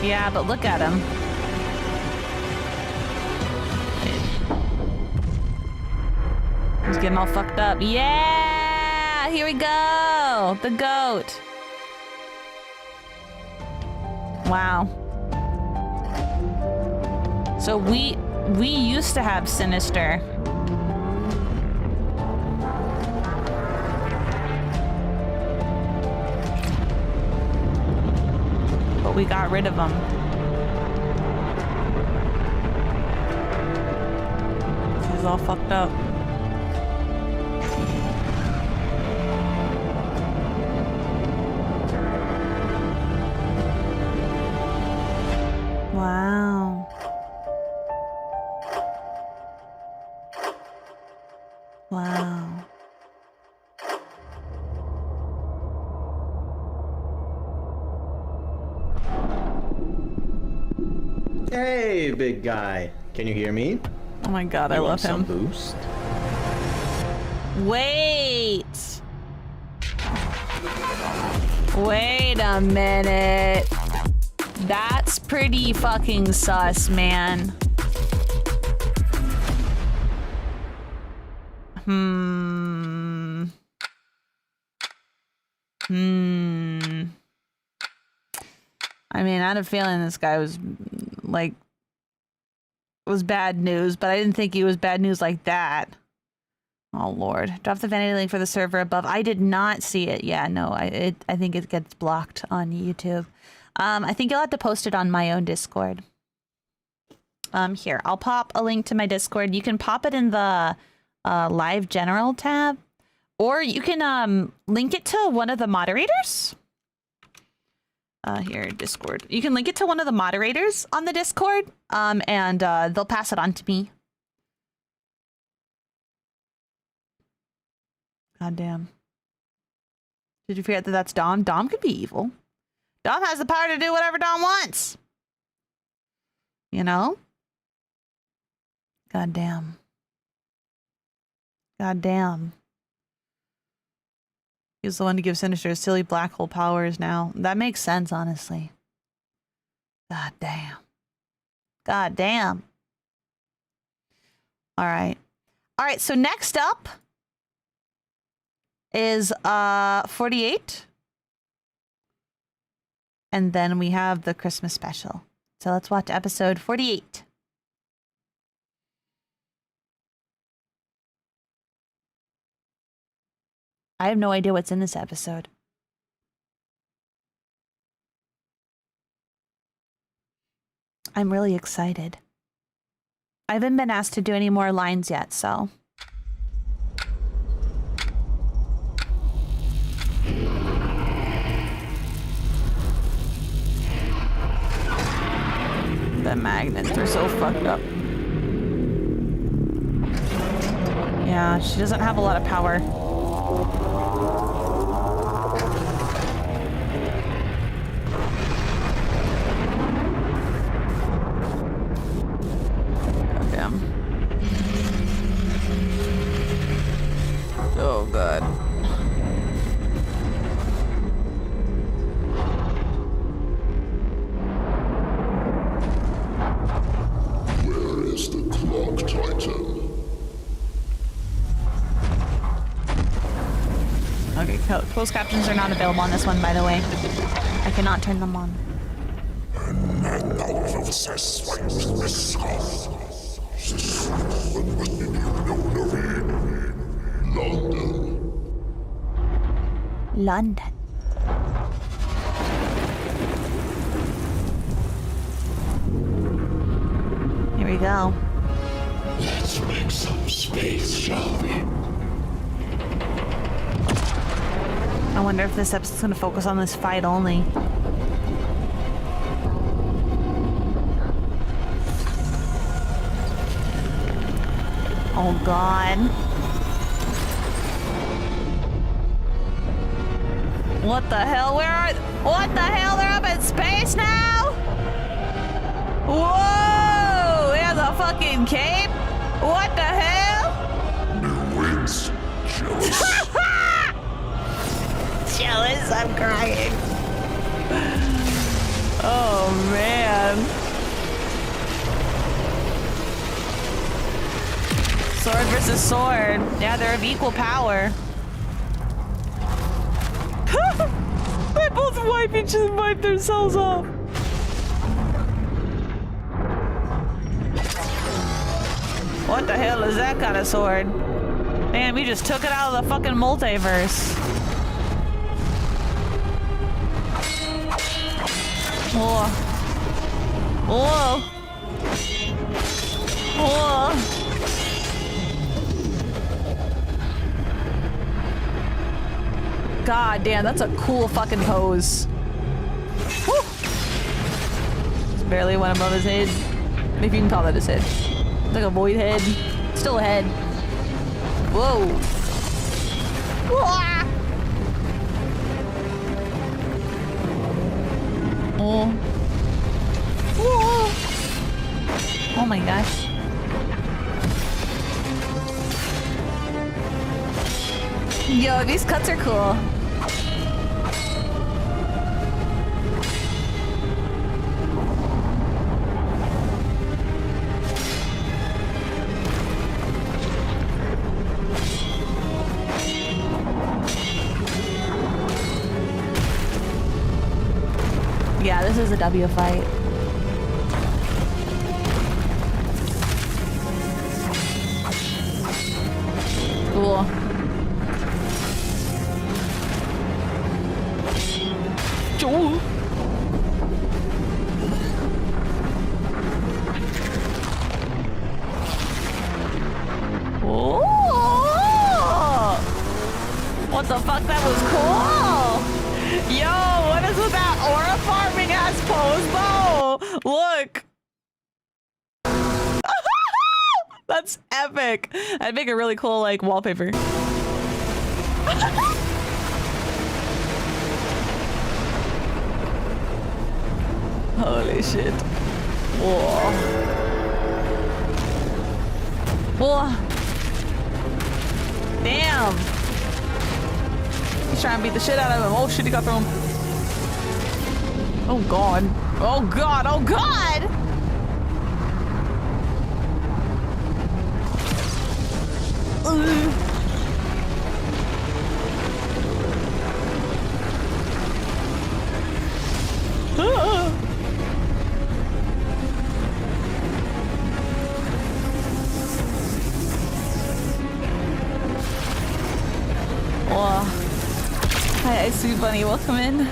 Yeah, but look at him. He's getting all fucked up. Yeah! Here we go! The goat. Wow. So we used to have Sinister. But we got rid of him. He's all fucked up. Wow. Wow. Hey, big guy. Can you hear me? Oh my god, I You love want some him. boost? Wait. Wait a minute. That's pretty fucking sus, man. I mean, I had a feeling this guy was bad news, but I didn't think he was bad news like that. Oh Lord! Drop the vanity link for the server above. I did not see it. Yeah, no, I think it gets blocked on YouTube. I think you'll have to post it on my own Discord. Here, I'll pop a link to my Discord. You can pop it in the live general tab, or you can link it to one of the moderators. Here, Discord. You can link it to one of the moderators on the Discord, and they'll pass it on to me. God damn. Did you forget that that's Dom? Dom could be evil. Dom has the power to do whatever Dom wants. You know? God damn. God damn. He was the one to give Sinister his silly black hole powers now. That makes sense, honestly. God damn. God damn. All right. All right, so next up is 48. And then we have the Christmas special. So let's watch episode 48. I have no idea what's in this episode. I'm really excited. I haven't been asked to do any more lines yet, so. The magnets are so fucked up. Yeah, she doesn't have a lot of power. God damn. Oh god. Where is the clock titan? Okay, closed captions are not available on this one, by the way. I cannot turn them on. London. Here we go. Let's make some space, shall we? I wonder if this episode's gonna focus on this fight only. Oh god. What the hell? What the hell? They're up in space now? Whoa! He has a fucking cape? What the hell? New wins. Jealous. Jealous, I'm crying. Oh man. Sword versus sword. Yeah, they're of equal power. They both wipe themselves off. What the hell is that kind of sword? Damn, you just took it out of the fucking multiverse. Whoa. Whoa. Whoa. God damn, that's a cool fucking pose. Woo. It's barely went above his head. If you can call that his head. It's like a void head. Still a head. Whoa. Whoa. Oh. Whoa. Oh my gosh. Yo, these cuts are cool. Yeah, this is a W fight. Cool. Joel. Oh! What the fuck? That was cool! Yo, what is with that aura farming ass pose though? Look! That's epic! I'd make a really cool like wallpaper. Holy shit. Whoa. Whoa. Damn. He's trying to beat the shit out of him. Oh shit, he got through him. Oh god. Oh god. Oh god! Oh. Hi, Aishii Bunny, welcome in.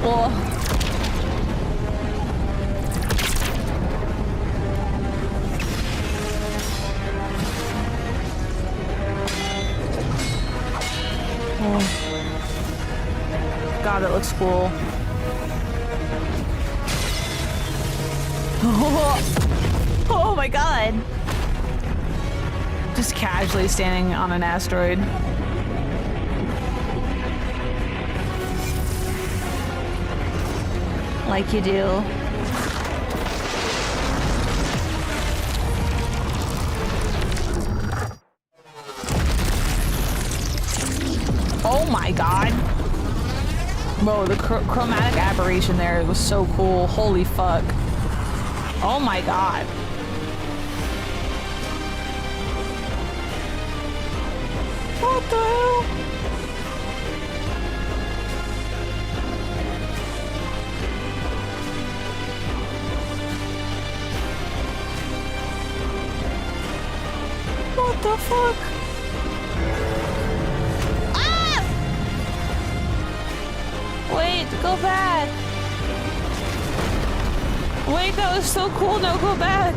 Oh. Oh. God, it looks cool. Oh. Oh my god. Just casually standing on an asteroid. Like you do. Oh my god. Whoa, the chromatic aberration there was so cool. Holy fuck. Oh my god. What the hell? What the fuck? Ah! Wait, go back. Wait, that was so cool. No, go back.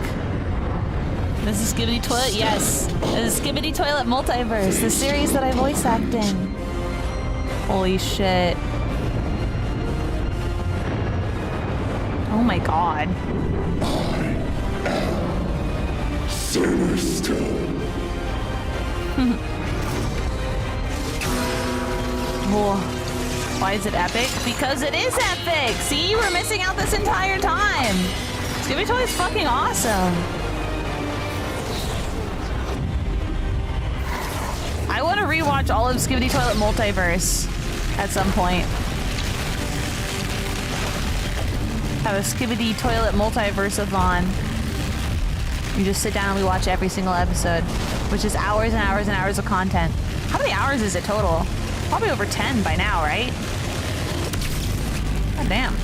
This is Skibidi Toilet? Yes. This is Skibidi Toilet Multiverse, the series that I voice act in. Holy shit. Oh my god. Sinister. Whoa. Why is it epic? Because it is epic! See, you were missing out this entire time! Skibidi Toilet's fucking awesome! I want to rewatch all of Skibidi Toilet Multiverse at some point. Have a Skibidi Toilet Multiverse-a-thon. We just sit down and we watch every single episode, which is hours and hours and hours of content. How many hours is it total? Probably over 10 by now, right? God damn.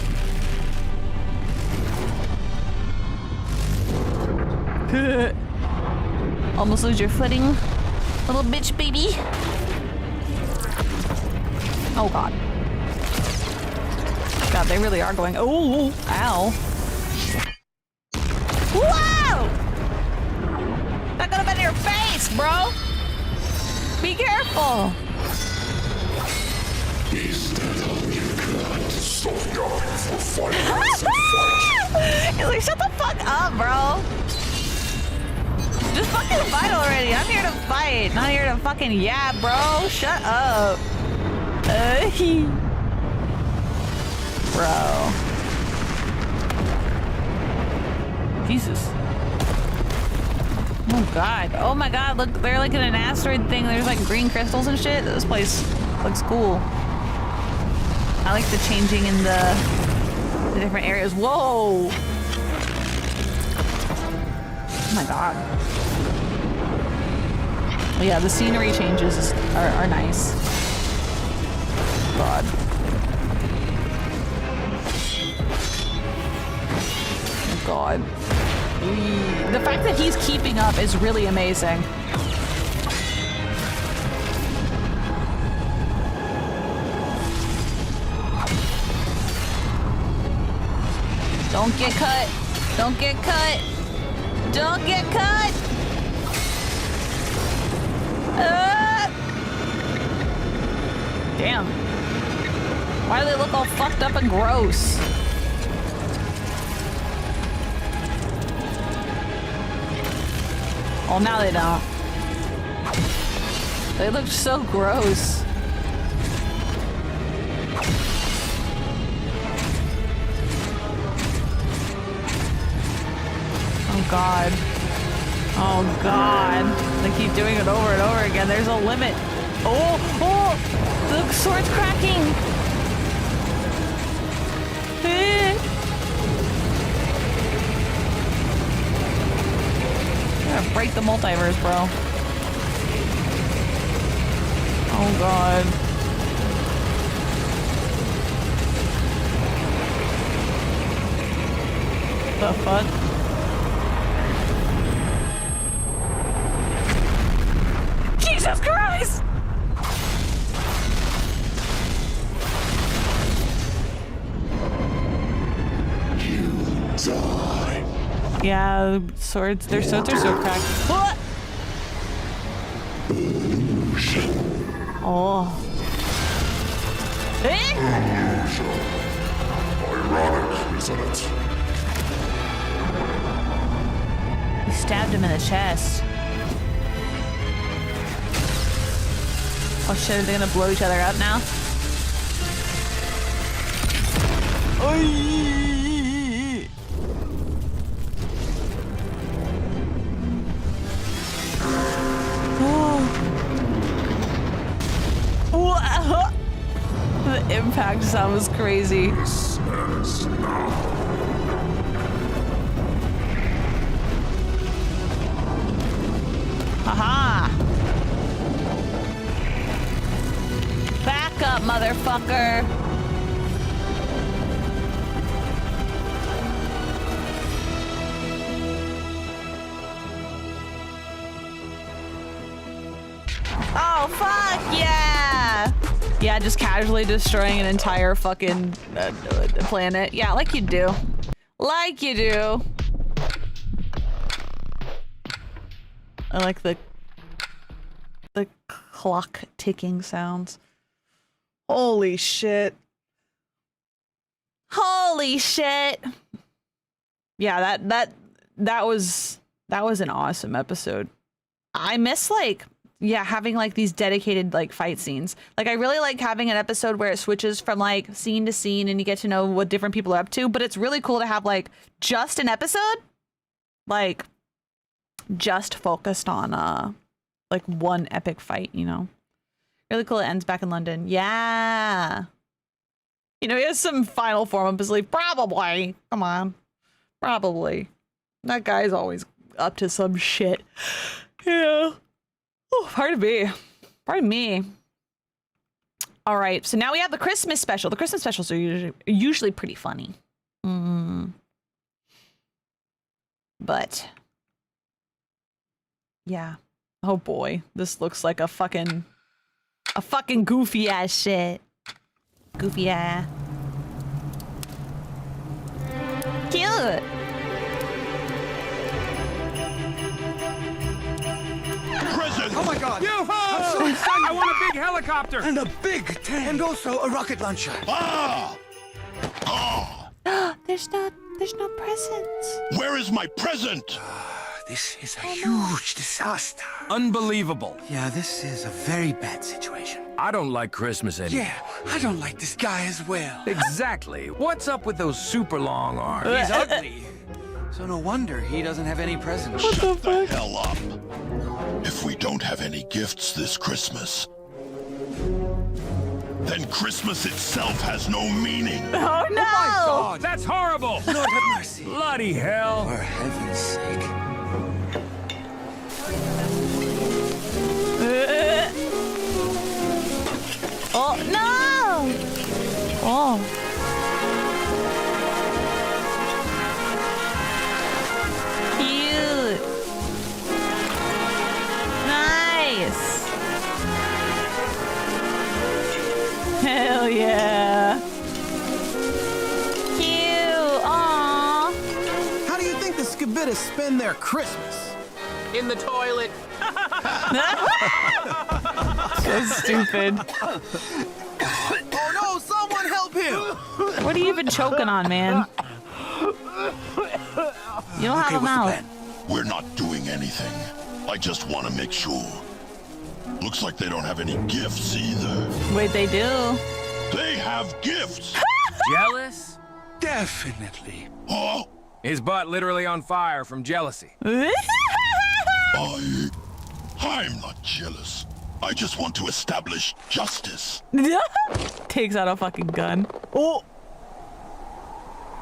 Almost lose your footing, little bitch baby. Oh god. God, they really are going. Oh, ow. Whoa! That could have been in your face, bro. Be careful. Is that all you got? Stop yapping for 5 minutes and fight. He's like, shut the fuck up, bro. Just fucking fight already. I'm here to fight, not here to fucking yap, bro. Shut up. Bro. Jesus. Oh god. Oh my god, look, they're like in an asteroid thing. There's like green crystals and shit. This place looks cool. I like the changing in the different areas. Whoa! Oh my god. Well, yeah, the scenery changes are nice. God. Oh god. The fact that he's keeping up is really amazing. Don't get cut. Don't get cut. Don't get cut. Damn. Why do they look all fucked up and gross? Oh, now they don't. They look so gross. Oh god. Oh god. They keep doing it over and over again. There's a limit. Oh! Oh! The sword's cracking! You're gonna break the multiverse, bro. Oh god. The fuck? Jesus Christ! You die. Yeah, swords, their swords are so cracked. What? Oh. Eh? Ironic, isn't it? He stabbed him in the chest. Oh shit, are they gonna blow each other up now? The impact sound was crazy. Haha! Back up, motherfucker! Oh, fuck yeah! Yeah, just casually destroying an entire fucking planet. Yeah, like you do. Like you do. I like the clock ticking sounds. Holy shit. Holy shit. Yeah, that was an awesome episode. I miss having like these dedicated like fight scenes. Like I really like having an episode where it switches from like scene to scene and you get to know what different people are up to, but it's really cool to have like just an episode like just focused on like one epic fight, you know. Really cool. It ends back in London. Yeah. You know, he has some final form up his sleeve. Probably. Come on. Probably. That guy's always up to some shit. Yeah. Oh, pardon me. Pardon me. All right. So now we have the Christmas special. The Christmas specials are usually pretty funny. But yeah. Oh boy. This looks like a fucking goofy ass shit. Goofy ass. Cute. Present! Oh my god! Yo-ho! I'm so excited! I want a big helicopter! And a big tank! And also a rocket launcher! Ah! Ah! There's no presents. Where is my present? This is a huge disaster. Unbelievable. Yeah, this is a very bad situation. I don't like Christmas anymore. Yeah, I don't like this guy as well. Exactly. What's up with those super long arms? He's ugly. So no wonder he doesn't have any presents. Shut the hell up. If we don't have any gifts this Christmas, then Christmas itself has no meaning. Oh no! Oh, that's horrible! Lord have mercy. Bloody hell! For heaven's sake. Oh no! Oh. Cute. Nice. Hell yeah. Cute. Aww. How do you think the Skibidi spend their Christmas? In the toilet! So stupid. Oh no, someone help him! What are you even choking on, man? You don't have a mouth. We're not doing anything. I just want to make sure. Looks like they don't have any gifts either. Wait, they do. They have gifts! Jealous? Definitely. Huh? His butt literally on fire from jealousy. I'm not jealous. I just want to establish justice. Takes out a fucking gun. Oh.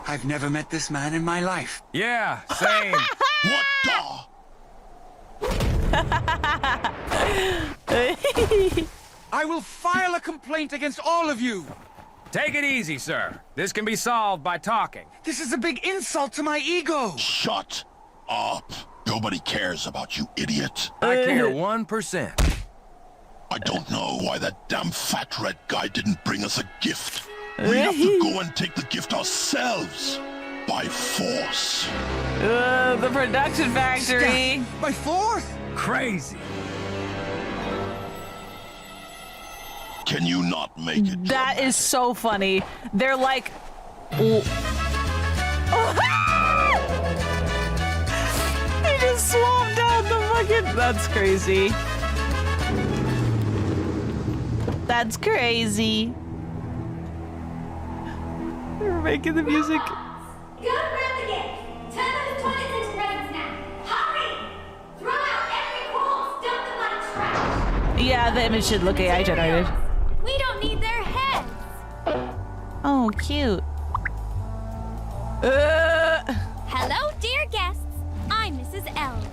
I've never met this man in my life. Yeah, same. What the? I will file a complaint against all of you. Take it easy, sir. This can be solved by talking. This is a big insult to my ego. Shut up. Nobody cares about you, idiot. I care 1%. I don't know why that damn fat red guy didn't bring us a gift. We have to go and take the gift ourselves. By force. The production factory. By force? Crazy. Can you not make it? That is so funny. They're like... He just That's crazy. That's crazy. We're making the music. Go grab the gift. Turn those toilets into presents now. Hurry! Throw out every corpse. Dump them like trash. Yeah, the image should look AI generated. We don't need their heads. Oh, cute. Hello, dear guests. I'm Mrs. Elves.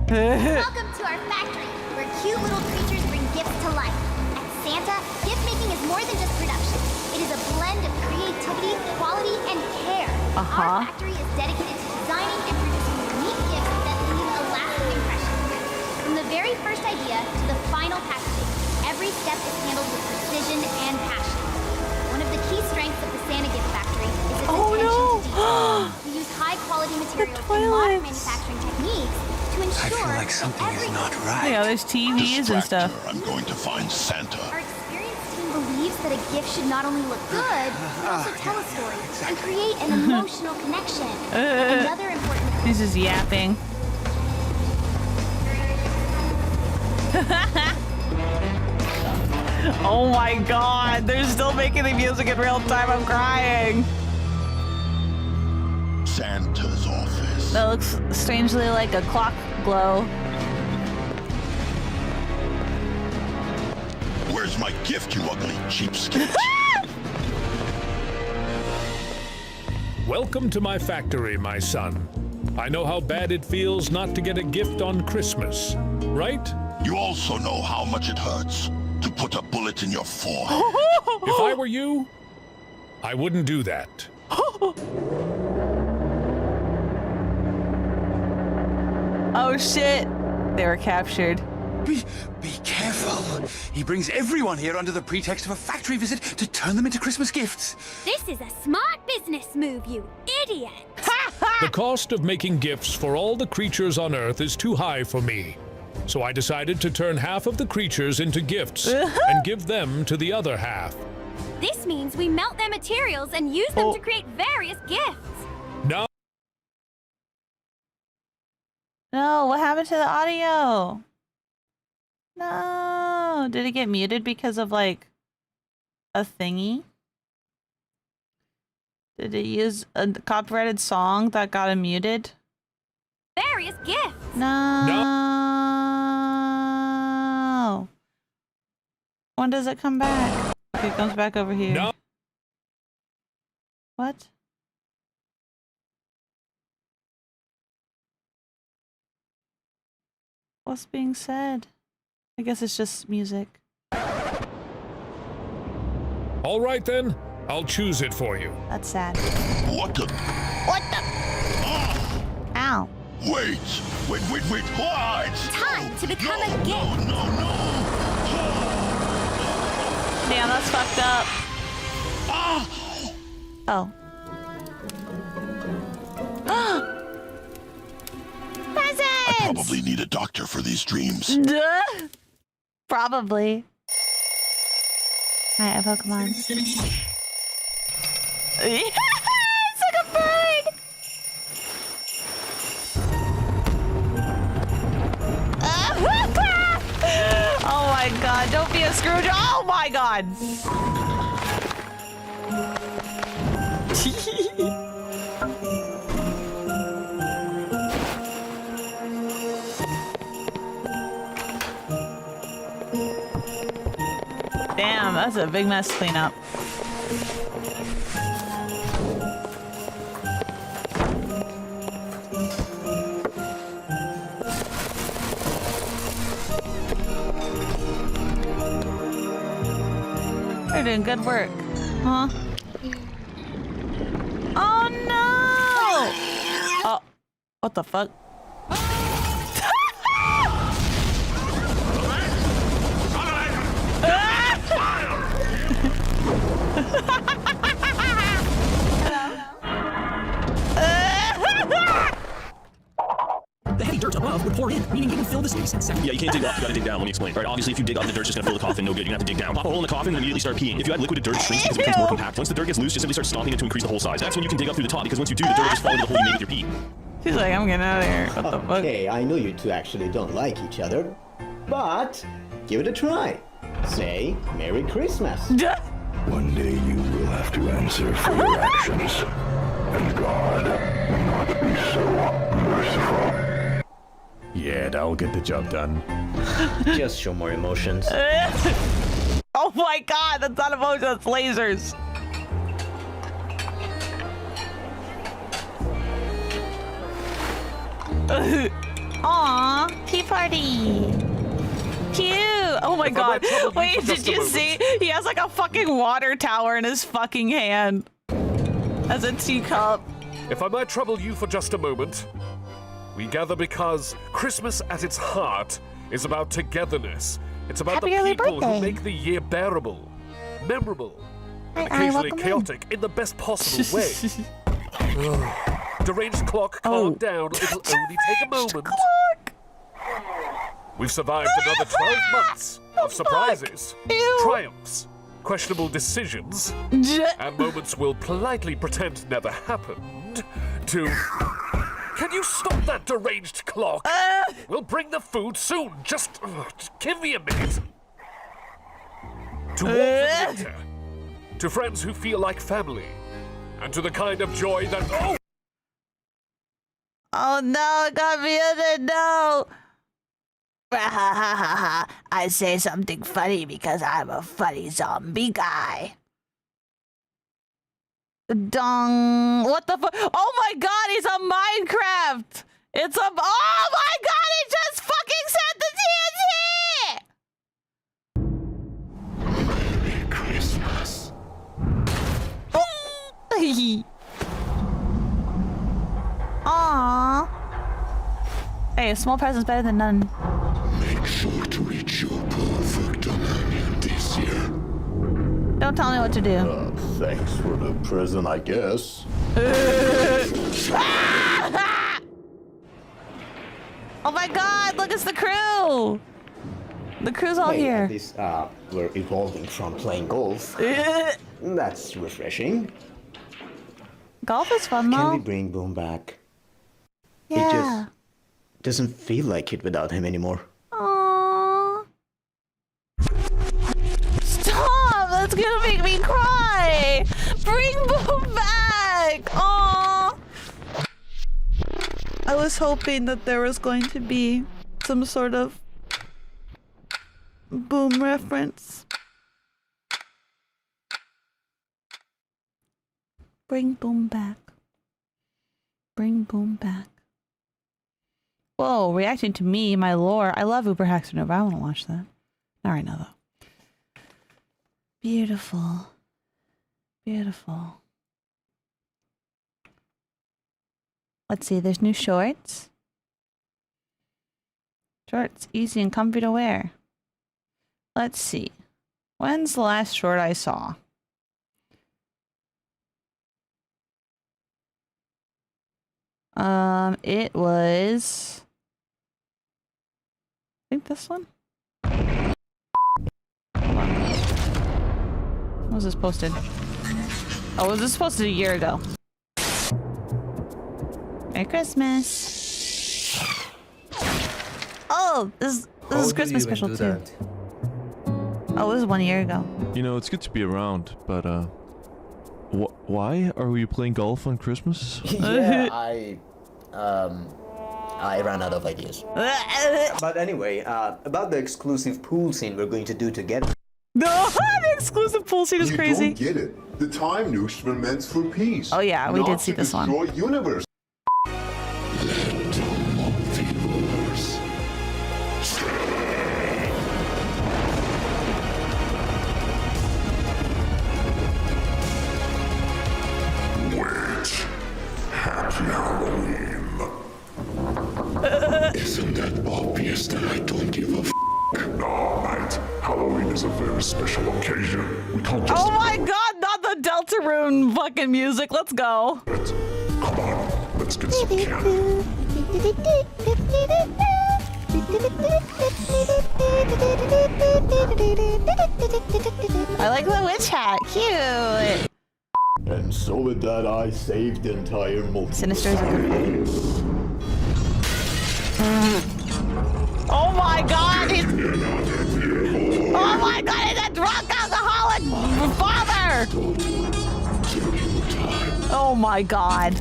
Welcome to our factory, where cute little creatures bring gifts to life. At Santa, gift making is more than just production. It is a blend of creativity, quality, and care. Our factory is dedicated to designing and producing unique gifts that leave a lasting impression. From the very first idea to the final packaging, every step is handled with precision and passion. One of the key strengths of the Santa Gift Factory is its attention to detail. We use high-quality materials and modern manufacturing techniques to ensure I feel like something is not right. Yeah, there's TVs and stuff. I'm going to find Santa. Our experienced team believes that a gift should not only look good, but also tell a story and create an emotional connection. Another important... He's just yapping. Oh my god, they're still making the music in real time. I'm crying. Santa's office. That looks strangely like a clock glow. Where's my gift, you ugly cheapskate? Welcome to my factory, my son. I know how bad it feels not to get a gift on Christmas, right? You also know how much it hurts to put a bullet in your forehead. If I were you, I wouldn't do that. Oh shit! They were captured. Be careful. He brings everyone here under the pretext of a factory visit to turn them into Christmas gifts. This is a smart business move, you idiot! The cost of making gifts for all the creatures on Earth is too high for me. So I decided to turn half of the creatures into gifts and give them to the other half. This means we melt their materials and use them to create various gifts. No. No, what happened to the audio? No, did it get muted because of like a thingy? Did it use a copyrighted song that got it muted? Various gifts. No. When does it come back? Okay, it comes back over here. No. What? What's being said? I guess it's just music. All right then, I'll choose it for you. That's sad. What the? What the? Ow. Wait, what? Time to become a gift. No. Damn, that's fucked up. Oh. Presents! I probably need a doctor for these dreams. Duh. Probably. Alright, a Pokemon. It's like a bird! Oh my god, don't be a Scrooge. Oh my god! Damn, that's a big mess to clean up. They're doing good work. Huh? Oh no! Oh, what the fuck? The heavy dirt above would pour in, meaning it would fill the space in seconds. Yeah, you can't dig up, you gotta dig down. Let me explain. All right, obviously if you dig up, the dirt's just gonna fill the coffin, no good. You're gonna have to dig down. Pop a hole in the coffin and immediately start peeing. If you add liquid to dirt, it shrinks because it becomes more compact. Once the dirt gets loose, just simply start stomping it to increase the hole size. That's when you can dig up through the top, because once you do, the dirt will just fall into the hole you made with your pee. She's like, I'm getting out of here. What the fuck? Okay, I know you two actually don't like each other, but give it a try. Say Merry Christmas. One day you will have to answer for your actions, and God will not be so merciful. Yeah, that'll get the job done. Just show more emotions. Oh my god, that's not emotion, that's lasers. Aww, tea party. Cute. Oh my god. Wait, did you see? He has like a fucking water tower in his fucking hand. As a teacup. If I might trouble you for just a moment, we gather because Christmas at its heart is about togetherness. It's about the people who make the year bearable, memorable, and occasionally chaotic in the best possible way. Deranged clock, calm down. It'll only take a moment. We've survived another 12 months of surprises, triumphs, questionable decisions, and moments we'll politely pretend never happened to... Can you stop that deranged clock? We'll bring the food soon. Just give me a minute. To warmth and winter, to friends who feel like family, and to the kind of joy that... Oh! Oh no, it got me in it, no! I say something funny because I'm a funny zombie guy. Dong. What the fuck? Oh my god, he's a Minecraft! It's a... Oh my god, he just fucking said the TNT! Merry Christmas. Aww. Hey, a small present's better than none. Make sure to reach your perfect alignment this year. Don't tell me what to do. Thanks for the present, I guess. Oh my god, look, it's the crew! The crew's all here. At least, we're evolving from playing golf. That's refreshing. Golf is fun, though. Can we bring Boom back? Yeah. It just doesn't feel like it without him anymore. Aww. Stop! That's gonna make me cry! Bring Boom back! Aww! I was hoping that there was going to be some sort of Boom reference. Bring Boom back. Bring Boom back. Whoa, reacting to me, my lore. I love Uber Hacks Nova. I want to watch that. Not right now, though. Beautiful. Beautiful. Let's see, there's new shorts. Shorts, easy and comfy to wear. Let's see. When's the last short I saw? It was... I think this one? Hold on. When was this posted? Oh, was this posted a year ago? Merry Christmas! Oh, this is Christmas special too. Oh, it was 1 year ago. You know, it's good to be around, but why are we playing golf on Christmas? Yeah, I ran out of ideas. But anyway, about the exclusive pool scene we're going to do together. No, the exclusive pool scene is crazy. You don't get it. The time nukes were meant for peace. Oh yeah, we did see this one. Universe. Let the multiverse wait. Happy Halloween. Isn't that obvious that I don't give a f***? No, mate. Halloween is a very special occasion. We can't just... Oh my god, not the Deltarune fucking music. Let's go. Come on, let's get some candy. I like the witch hat. Cute. And so with that, I saved the entire multiverse. Sinister is Oh my god, he's... Oh my god, he's a drunk alcoholic father! Oh my god.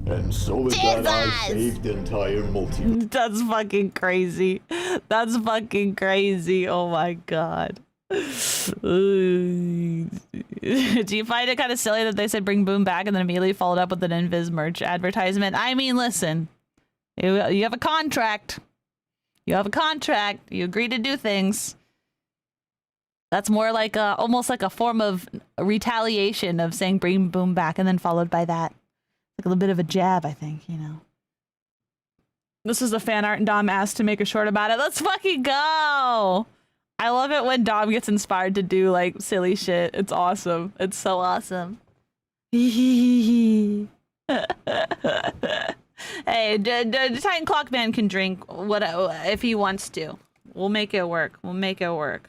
And so with that, I saved the entire multiverse. That's fucking crazy. That's fucking crazy. Oh my god. Do you find it kind of silly that they said bring Boom back and then immediately followed up with an Inviz merch advertisement? I mean, listen. You have a contract. You have a contract. You agree to do things. That's more like almost like a form of retaliation of saying bring Boom back and then followed by that. Like a little bit of a jab, I think, you know. This is the fan art and Dom asked to make a short about it. Let's fucking go! I love it when Dom gets inspired to do like silly shit. It's awesome. It's so awesome. Hey, the Titan Clock Man can drink what if he wants to. We'll make it work. We'll make it work.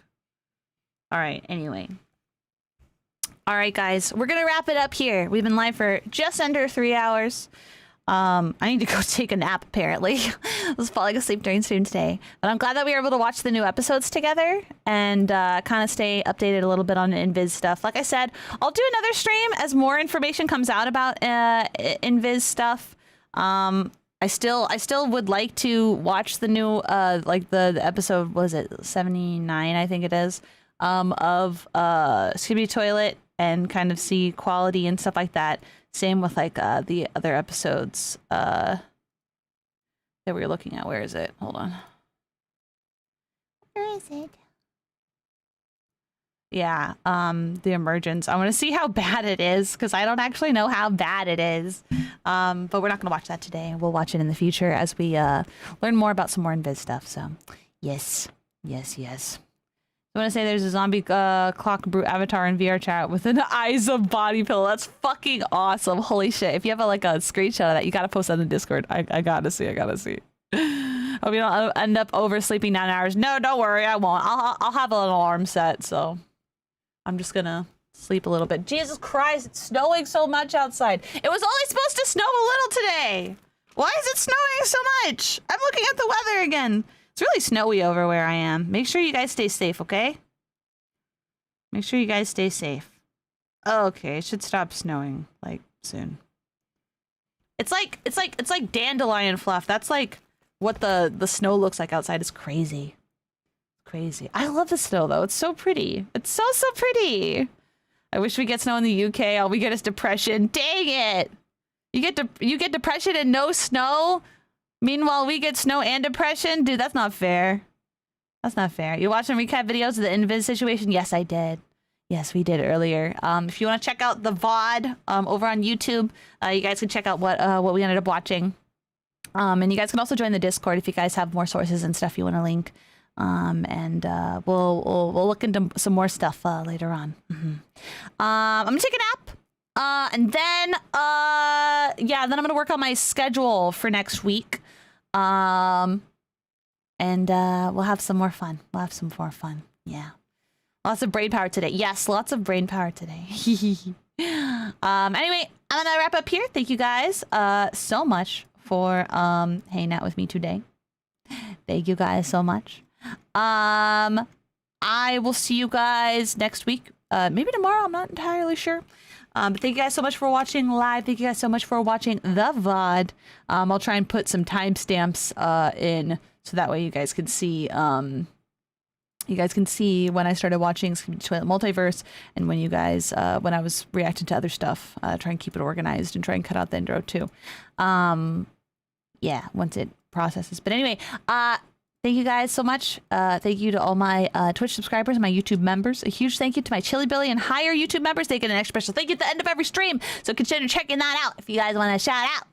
All right. Anyway. All right, guys. We're gonna wrap it up here. We've been live for just under 3 hours. I need to go take a nap, apparently. I was falling asleep during stream today. But I'm glad that we were able to watch the new episodes together and kind of stay updated a little bit on Inviz stuff. Like I said, I'll do another stream as more information comes out about Inviz stuff. I still would like to watch the new, like the episode, was it 79, I think it is, of Skibidi Toilet and kind of see quality and stuff like that. Same with like the other episodes that we were looking at. Where is it? Hold on. Where is it? Yeah, the Emergence. I want to see how bad it is because I don't actually know how bad it is. But we're not going to watch that today. We'll watch it in the future as we learn more about some more Inviz stuff. So, yes. I want to say there's a zombie clock brute avatar in VR chat with an eyes of body pillow. That's fucking awesome. Holy shit. If you have a screenshot of that, you got to post that in the Discord. I got to see. Hope you don't end up oversleeping 9 hours. No, don't worry. I won't. I'll have an alarm set. So I'm just going to sleep a little bit. Jesus Christ. It's snowing so much outside. It was only supposed to snow a little today. Why is it snowing so much? I'm looking at the weather again. It's really snowy over where I am. Make sure you guys stay safe, okay? Make sure you guys stay safe. Okay, it should stop snowing like soon. It's like dandelion fluff. That's like what the snow looks like outside. It's crazy. Crazy. I love the snow though. It's so pretty. It's so pretty. I wish we get snow in the UK. All we get is depression. Dang it. You get depression and no snow? Meanwhile, we get snow and depression? Dude, that's not fair. That's not fair. You watching recap videos of the Inviz situation? Yes, I did. Yes, we did earlier. If you want to check out the VOD over on YouTube, you guys can check out what we ended up watching. And you guys can also join the Discord if you guys have more sources and stuff you want to link. And we'll look into some more stuff later on. I'm gonna take a nap. And then yeah, then I'm gonna work on my schedule for next week. And we'll have some more fun. Yeah. Lots of brain power today. Yes, lots of brain power today. Anyway, I'm gonna wrap up here. Thank you guys so much for hanging out with me today. Thank you guys so much. I will see you guys next week. Maybe tomorrow, I'm not entirely sure. But thank you guys so much for watching live. Thank you guys so much for watching the VOD. I'll try and put some timestamps in so that way you guys can see when I started watching Skibidi Toilet Multiverse and when you guys when I was reacting to other stuff. Try and keep it organized and try and cut out the intro too. Yeah, once it processes. But anyway, thank you guys so much. Thank you to all my Twitch subscribers, my YouTube members. A huge thank you to my Chili Billy and higher YouTube members. They get an extra special thank you at the end of every stream. So consider checking that out if you guys want to shout out.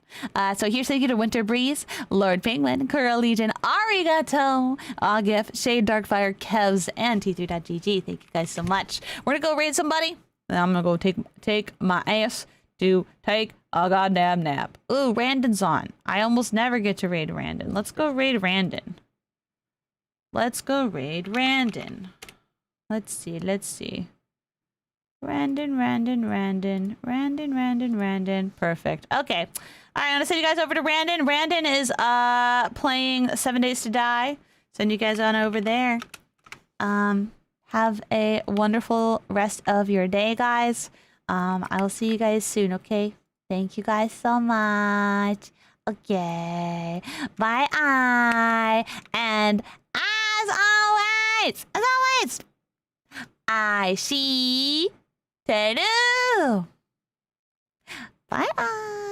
So here's thank you to Winter Breeze, Lord Penguin, Kura Legion, Arigato, Augif, Shade Darkfire, Kevs, and T3.gg. Thank you guys so much. We're gonna go raid somebody. And I'm gonna go take my ass to take a goddamn nap. Ooh, Randon's on. I almost never get to raid Randon. Let's go raid Randon. Let's go raid Randon. Let's see. Randon. Perfect. Okay. All right, I'm gonna send you guys over to Randon. Randon is playing 7 Days to Die. Send you guys on over there. Have a wonderful rest of your day, guys. I will see you guys soon, okay? Thank you guys so much. Okay. Bye. And as always, Aishii Ai. Bye.